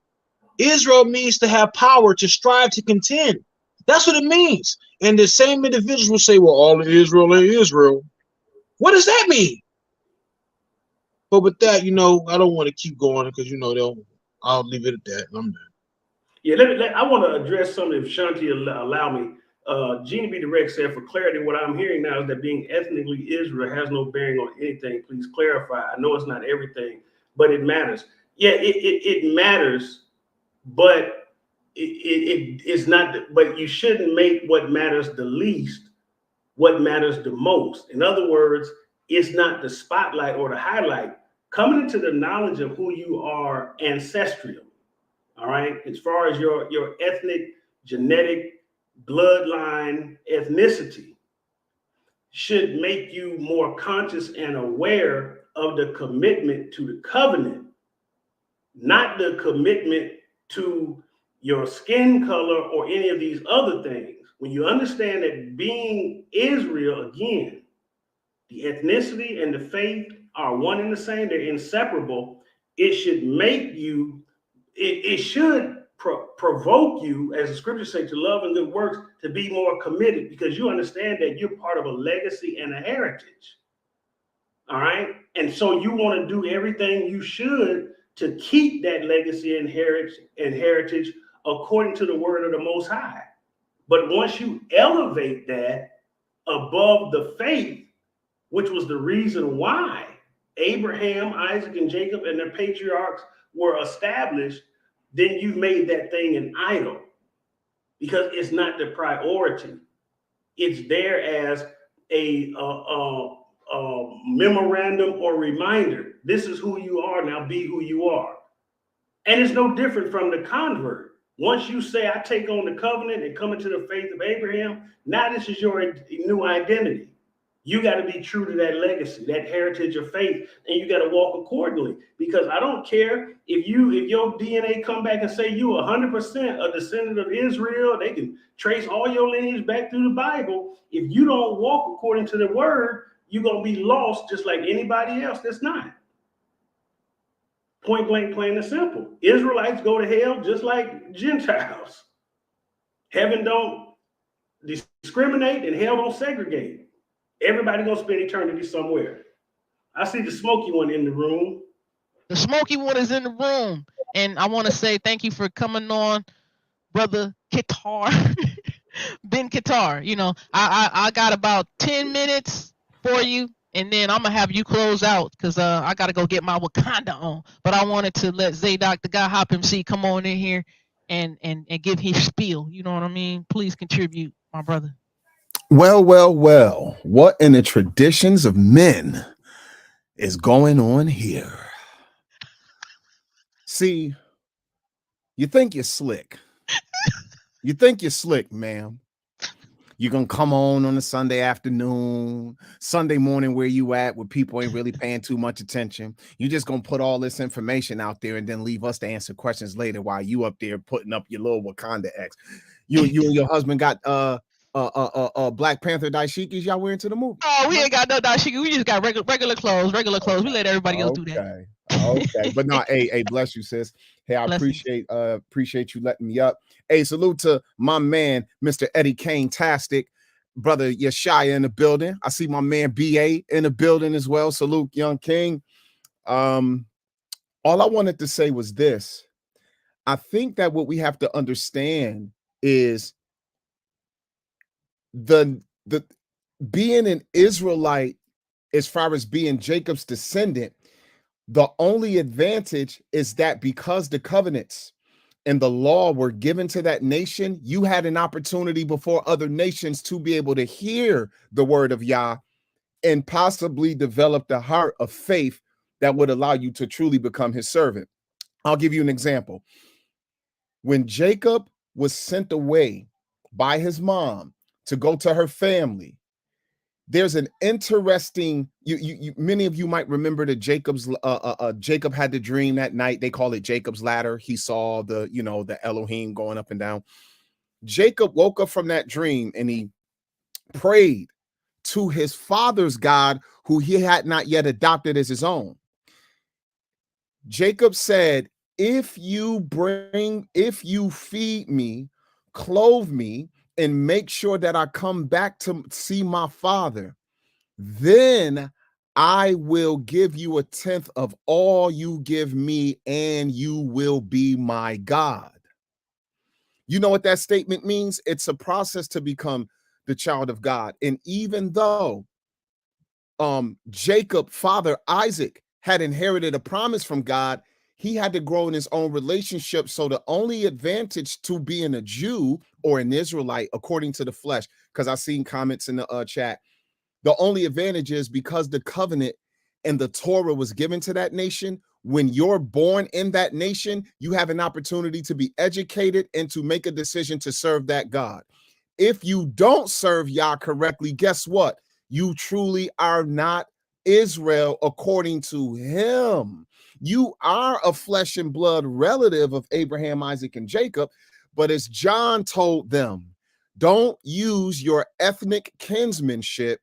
Israel means to have power, to strive, to contend. That's what it means. And the same individuals will say, well, all of Israel ain't Israel. What does that mean? But with that, you know, I don't want to keep going because, you know, I'll leave it at that. I'm done. Yeah, I want to address something if Shanti allow me. Gina B. Direct said, for clarity, what I'm hearing now is that being ethnically Israel has no bearing on anything. Please clarify. I know it's not everything, but it matters. Yeah, it matters, but it's not. But you shouldn't make what matters the least what matters the most. In other words, it's not the spotlight or the highlight. Coming into the knowledge of who you are ancestral. All right, as far as your ethnic, genetic, bloodline, ethnicity should make you more conscious and aware of the commitment to the covenant, not the commitment to your skin color or any of these other things. When you understand that being Israel, again, the ethnicity and the faith are one and the same, they're inseparable, it should make you it should provoke you, as the scriptures say, to love and good works, to be more committed, because you understand that you're part of a legacy and a heritage. All right. And so you want to do everything you should to keep that legacy and heritage according to the word of the Most High. But once you elevate that above the faith, which was the reason why Abraham, Isaac, and Jacob and their patriarchs were established, then you've made that thing an idol, because it's not the priority. It's there as a memorandum or reminder. This is who you are, now be who you are. And it's no different from the convert. Once you say, I take on the covenant and come into the faith of Abraham, now this is your new identity. You got to be true to that legacy, that heritage of faith, and you got to walk accordingly. Because I don't care if your DNA come back and say you 100% a descendant of Israel, they can trace all your lineage back through the Bible. If you don't walk according to the word, you're going to be lost just like anybody else that's not. Point blank, plain and simple. Israelites go to hell just like Gentiles. Heaven don't discriminate and hell don't segregate. Everybody gonna spend eternity somewhere. I see the smoky one in the room. The smoky one is in the room. And I want to say thank you for coming on, Brother Qatar. Ben Qatar. You know, I got about 10 minutes for you, and then I'm gonna have you close out because I gotta go get my Wakanda on. But I wanted to let Zadok, the guy Hop MC, come on in here and give his spiel. You know what I mean? Please contribute, my brother. Well, what in the traditions of men is going on here? See, you think you're slick. You think you're slick, ma'am. You're going to come on a Sunday afternoon, Sunday morning where you at, where people ain't really paying too much attention. You're just going to put all this information out there and then leave us to answer questions later while you up there putting up your little Wakanda X. You and your husband got Black Panther dashikis y'all wearing to the movie? Oh, we ain't got no dashiki. We just got regular clothes. We let everybody else do that. Okay. But no, hey, bless you, sis. Hey, I appreciate you letting me up. Hey, salute to my man, Mr. Eddie Kane-tastic, brother Yeshaya in the building. I see my man BA in the building as well. Salute, young king. All I wanted to say was this. I think that what we have to understand is the being an Israelite, as far as being Jacob's descendant, the only advantage is that because the covenants and the law were given to that nation, you had an opportunity before other nations to be able to hear the word of Yah and possibly develop the heart of faith that would allow you to truly become his servant. I'll give you an example. When Jacob was sent away by his mom to go to her family, there's an interesting, many of you might remember that Jacob had the dream that night. They call it Jacob's ladder. He saw the Elohim going up and down. Jacob woke up from that dream and he prayed to his father's God, who he had not yet adopted as his own. Jacob said, if you feed me, clothe me, and make sure that I come back to see my father, then I will give you 1/10 of all you give me, and you will be my God. You know what that statement means? It's a process to become the child of God. And even though Jacob, father Isaac, had inherited a promise from God, he had to grow in his own relationship. So the only advantage to being a Jew or an Israelite, according to the flesh, because I've seen comments in the chat, the only advantage is because the covenant and the Torah was given to that nation. When you're born in that nation, you have an opportunity to be educated and to make a decision to serve that God. If you don't serve Yah correctly, guess what? You truly are not Israel according to him. You are a flesh and blood relative of Abraham, Isaac, and Jacob. But as John told them, don't use your ethnic kinsmanship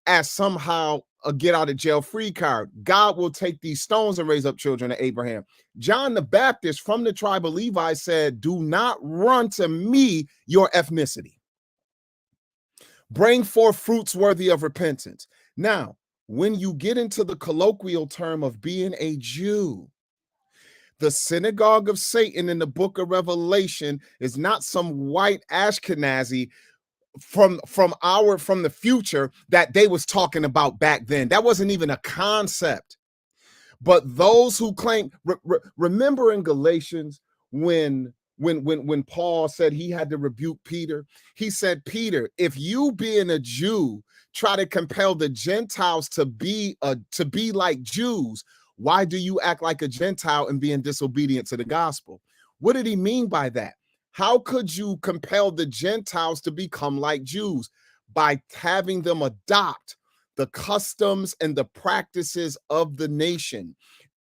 as somehow a get out of jail free card. God will take these stones and raise up children of Abraham. John the Baptist from the tribe of Levi said, do not run to me your ethnicity. Bring forth fruits worthy of repentance. Now, when you get into the colloquial term of being a Jew, the synagogue of Satan in the book of Revelation is not some white Ashkenazi from the future that they was talking about back then. That wasn't even a concept. But those who claim, remember in Galatians when Paul said he had to rebuke Peter, he said, Peter, if you being a Jew try to compel the Gentiles to be like Jews, why do you act like a Gentile and being disobedient to the gospel? What did he mean by that? How could you compel the Gentiles to become like Jews? By having them adopt the customs and the practices of the nation.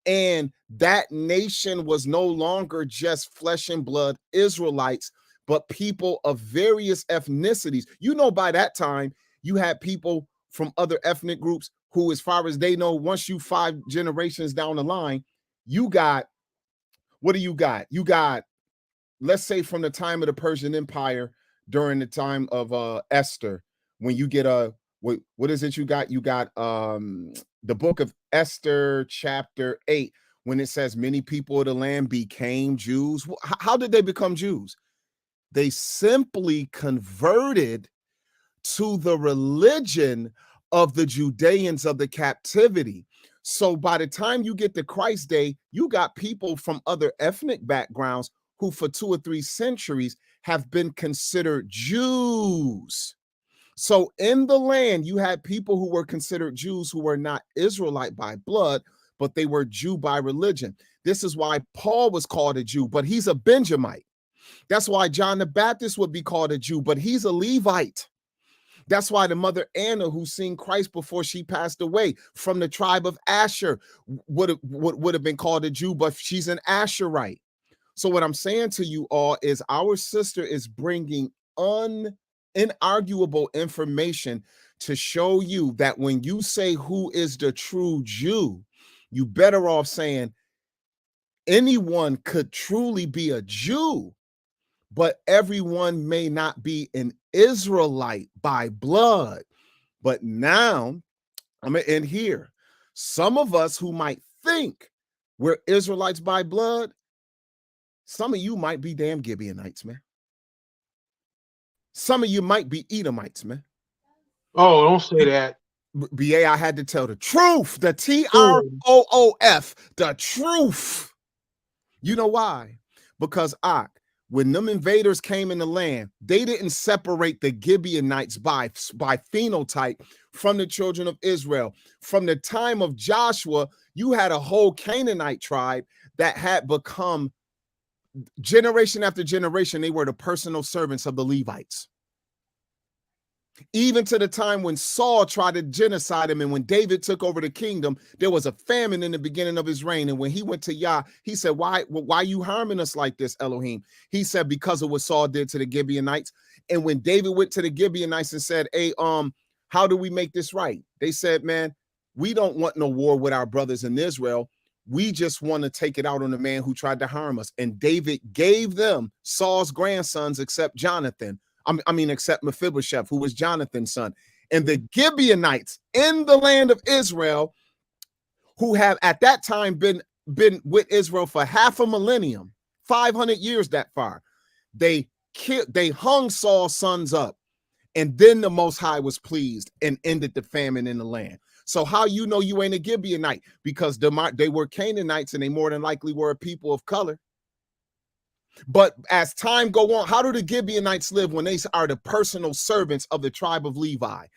And that nation was no longer just flesh and blood Israelites, but people of various ethnicities. You know, by that time, you had people from other ethnic groups who, as far as they know, once you 5 generations down the line, you got, what do you got? You got, let's say from the time of the Persian Empire during the time of Esther, when you get what is it you got? You got the book of Esther, chapter 8, when it says many people of the land became Jews. How did they become Jews? They simply converted to the religion of the Judeans of the captivity. So by the time you get to Christ's day, you got people from other ethnic backgrounds who for 2 or 3 centuries have been considered Jews. So in the land, you had people who were considered Jews who were not Israelite by blood, but they were Jew by religion. This is why Paul was called a Jew, but he's a Benjamite. That's why John the Baptist would be called a Jew, but he's a Levite. That's why the mother Anna, who seen Christ before she passed away from the tribe of Asher, would have been called a Jew, but she's an Asherite. So what I'm saying to you all is our sister is bringing inarguable information to show you that when you say who is the true Jew, you better off saying anyone could truly be a Jew, but everyone may not be an Israelite by blood. But now I'm going to end here. Some of us who might think We're Israelites by blood. Some of you might be damn Gibeonites, man. Some of you might be Edomites, man. Oh, don't say that. BA, I had to tell the truth. The TROOF, the truth. You know why? Because when them invaders came in the land, they didn't separate the Gibeonites by phenotype from the children of Israel. From the time of Joshua, you had a whole Canaanite tribe that had become, generation after generation, they were the personal servants of the Levites. Even to the time when Saul tried to genocide him, and when David took over the kingdom, there was a famine in the beginning of his reign. And when he went to Yah, he said, why you harming us like this, Elohim? He said, because of what Saul did to the Gibeonites. And when David went to the Gibeonites and said, hey, how do we make this right? They said, man, we don't want no war with our brothers in Israel. We just want to take it out on the man who tried to harm us. And David gave them Saul's grandsons, except Jonathan. Except Mephibosheth, who was Jonathan's son. And the Gibeonites in the land of Israel, who have at that time been with Israel for half a millennium, 500 years that far, they hung Saul's sons up. And then the Most High was pleased and ended the famine in the land. So how you know you ain't a Gibeonite? Because they were Canaanites, and they more than likely were a people of color. But as time go on, how do the Gibeonites live when they are the personal servants of the tribe of Levi?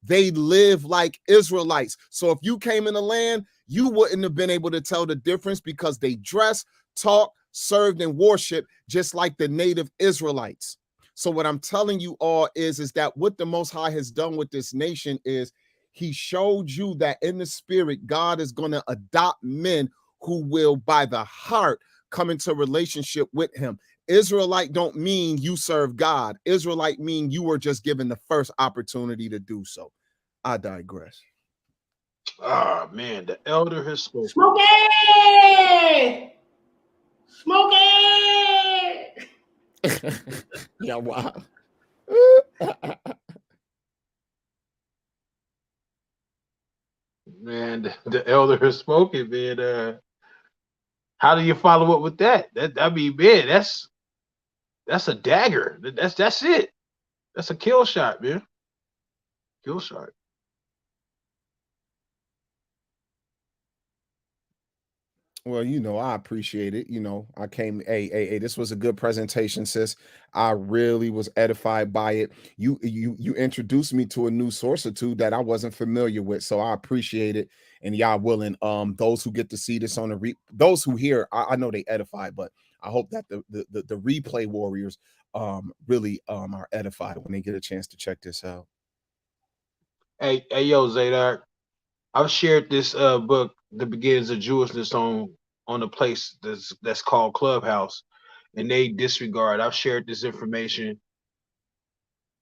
They live like Israelites. So if you came in the land, you wouldn't have been able to tell the difference, because they dressed, talked, served, and worshiped just like the native Israelites. So what I'm telling you all is that what the Most High has done with this nation is he showed you that in the spirit, God is going to adopt men who will, by the heart, come into relationship with him. Israelite don't mean you serve God. Israelite mean you were just given the first opportunity to do so. I digress. Ah, man, the elder has spoken. Smoke it! Smoke it! Yeah, wow. Man, the elder has spoken, man. How do you follow up with that? Man, that's a dagger. That's it. That's a kill shot, man. Kill shot. Well, I appreciate it. I came, hey, this was a good presentation, sis. I really was edified by it. You introduced me to a new source or two that I wasn't familiar with, so I appreciate it. And y'all willing, those who get to see this on those who hear, I know they edified, but I hope that the replay warriors really are edified when they get a chance to check this out. Hey, yo, Zadok, I've shared this book, The Beginnings of Jewishness, on a place that's called Clubhouse, and they disregard. I've shared this information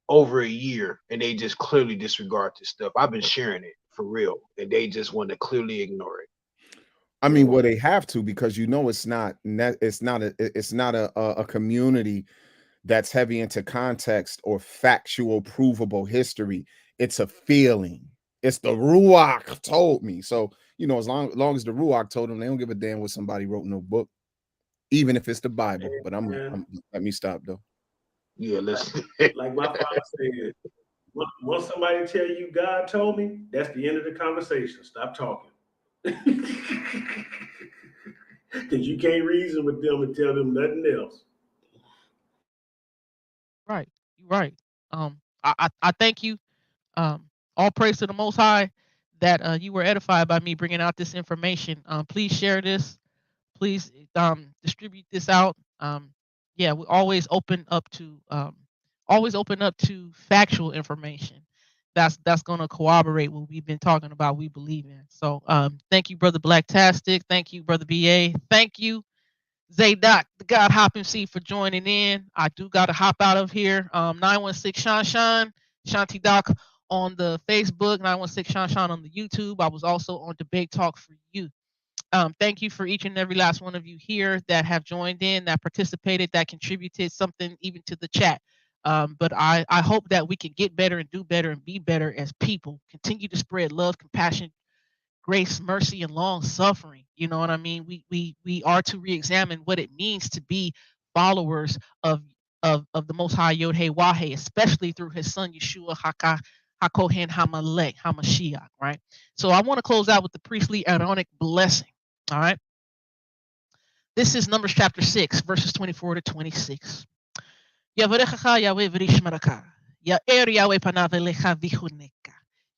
over a year, and they just clearly disregard this stuff. I've been sharing it for real, and they just want to clearly ignore it. I mean, well, they have to, because it's not a community that's heavy into context or factual, provable history. It's a feeling. It's the Ruach told me. So, as long as the Ruach told them, they don't give a damn what somebody wrote in no book, even if it's the Bible. But let me stop though. Yeah, listen. Like my father said, once somebody tell you God told me, that's the end of the conversation. Stop talking. Because you can't reason with them and tell them nothing else. Right. You're right. I thank you. All praise to the Most High that you were edified by me bringing out this information. Please share this. Please distribute this out. Yeah, we always open up to factual information. That's going to corroborate what we've been talking about. We believe in. So thank you, Brother Blacktastic. Thank you, Brother BA. Thank you, Zadok, the God Hopping C, for joining in. I do got to hop out of here. 916 Shan Shanti Doc on the Facebook, 916 Shan on the YouTube. I was also on Debate Talk for You. Thank you for each and every last one of you here that have joined in, that participated, that contributed something even to the chat. But I hope that we can get better and do better and be better as people. Continue to spread love, compassion, grace, mercy, and long suffering. You know what I mean? We are to re-examine what it means to be followers of the Most High Yod He Wahe, especially through His Son Yeshua HaKohen HaMalek HaMashiach. Right. So I want to close out with the priestly Aaronic blessing. All right. This is Numbers chapter 6, verses 24 to 26. Yavarechacha Yahweh v'rishmaraka. Ya'er Yahweh panav elecha v'chuneka.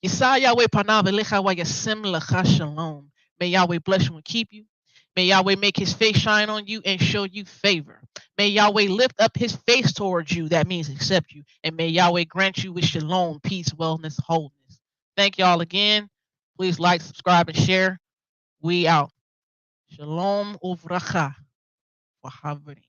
Yisa Yahweh panav elecha v'yasem lecha shalom. May Yahweh bless you and keep you. May Yahweh make His face shine on you and show you favor. May Yahweh lift up His face towards you. That means accept you. And may Yahweh grant you with shalom, peace, wellness, wholeness. Thank y'all again. Please like, subscribe, and share. We out. Shalom uvracha. Wahavri.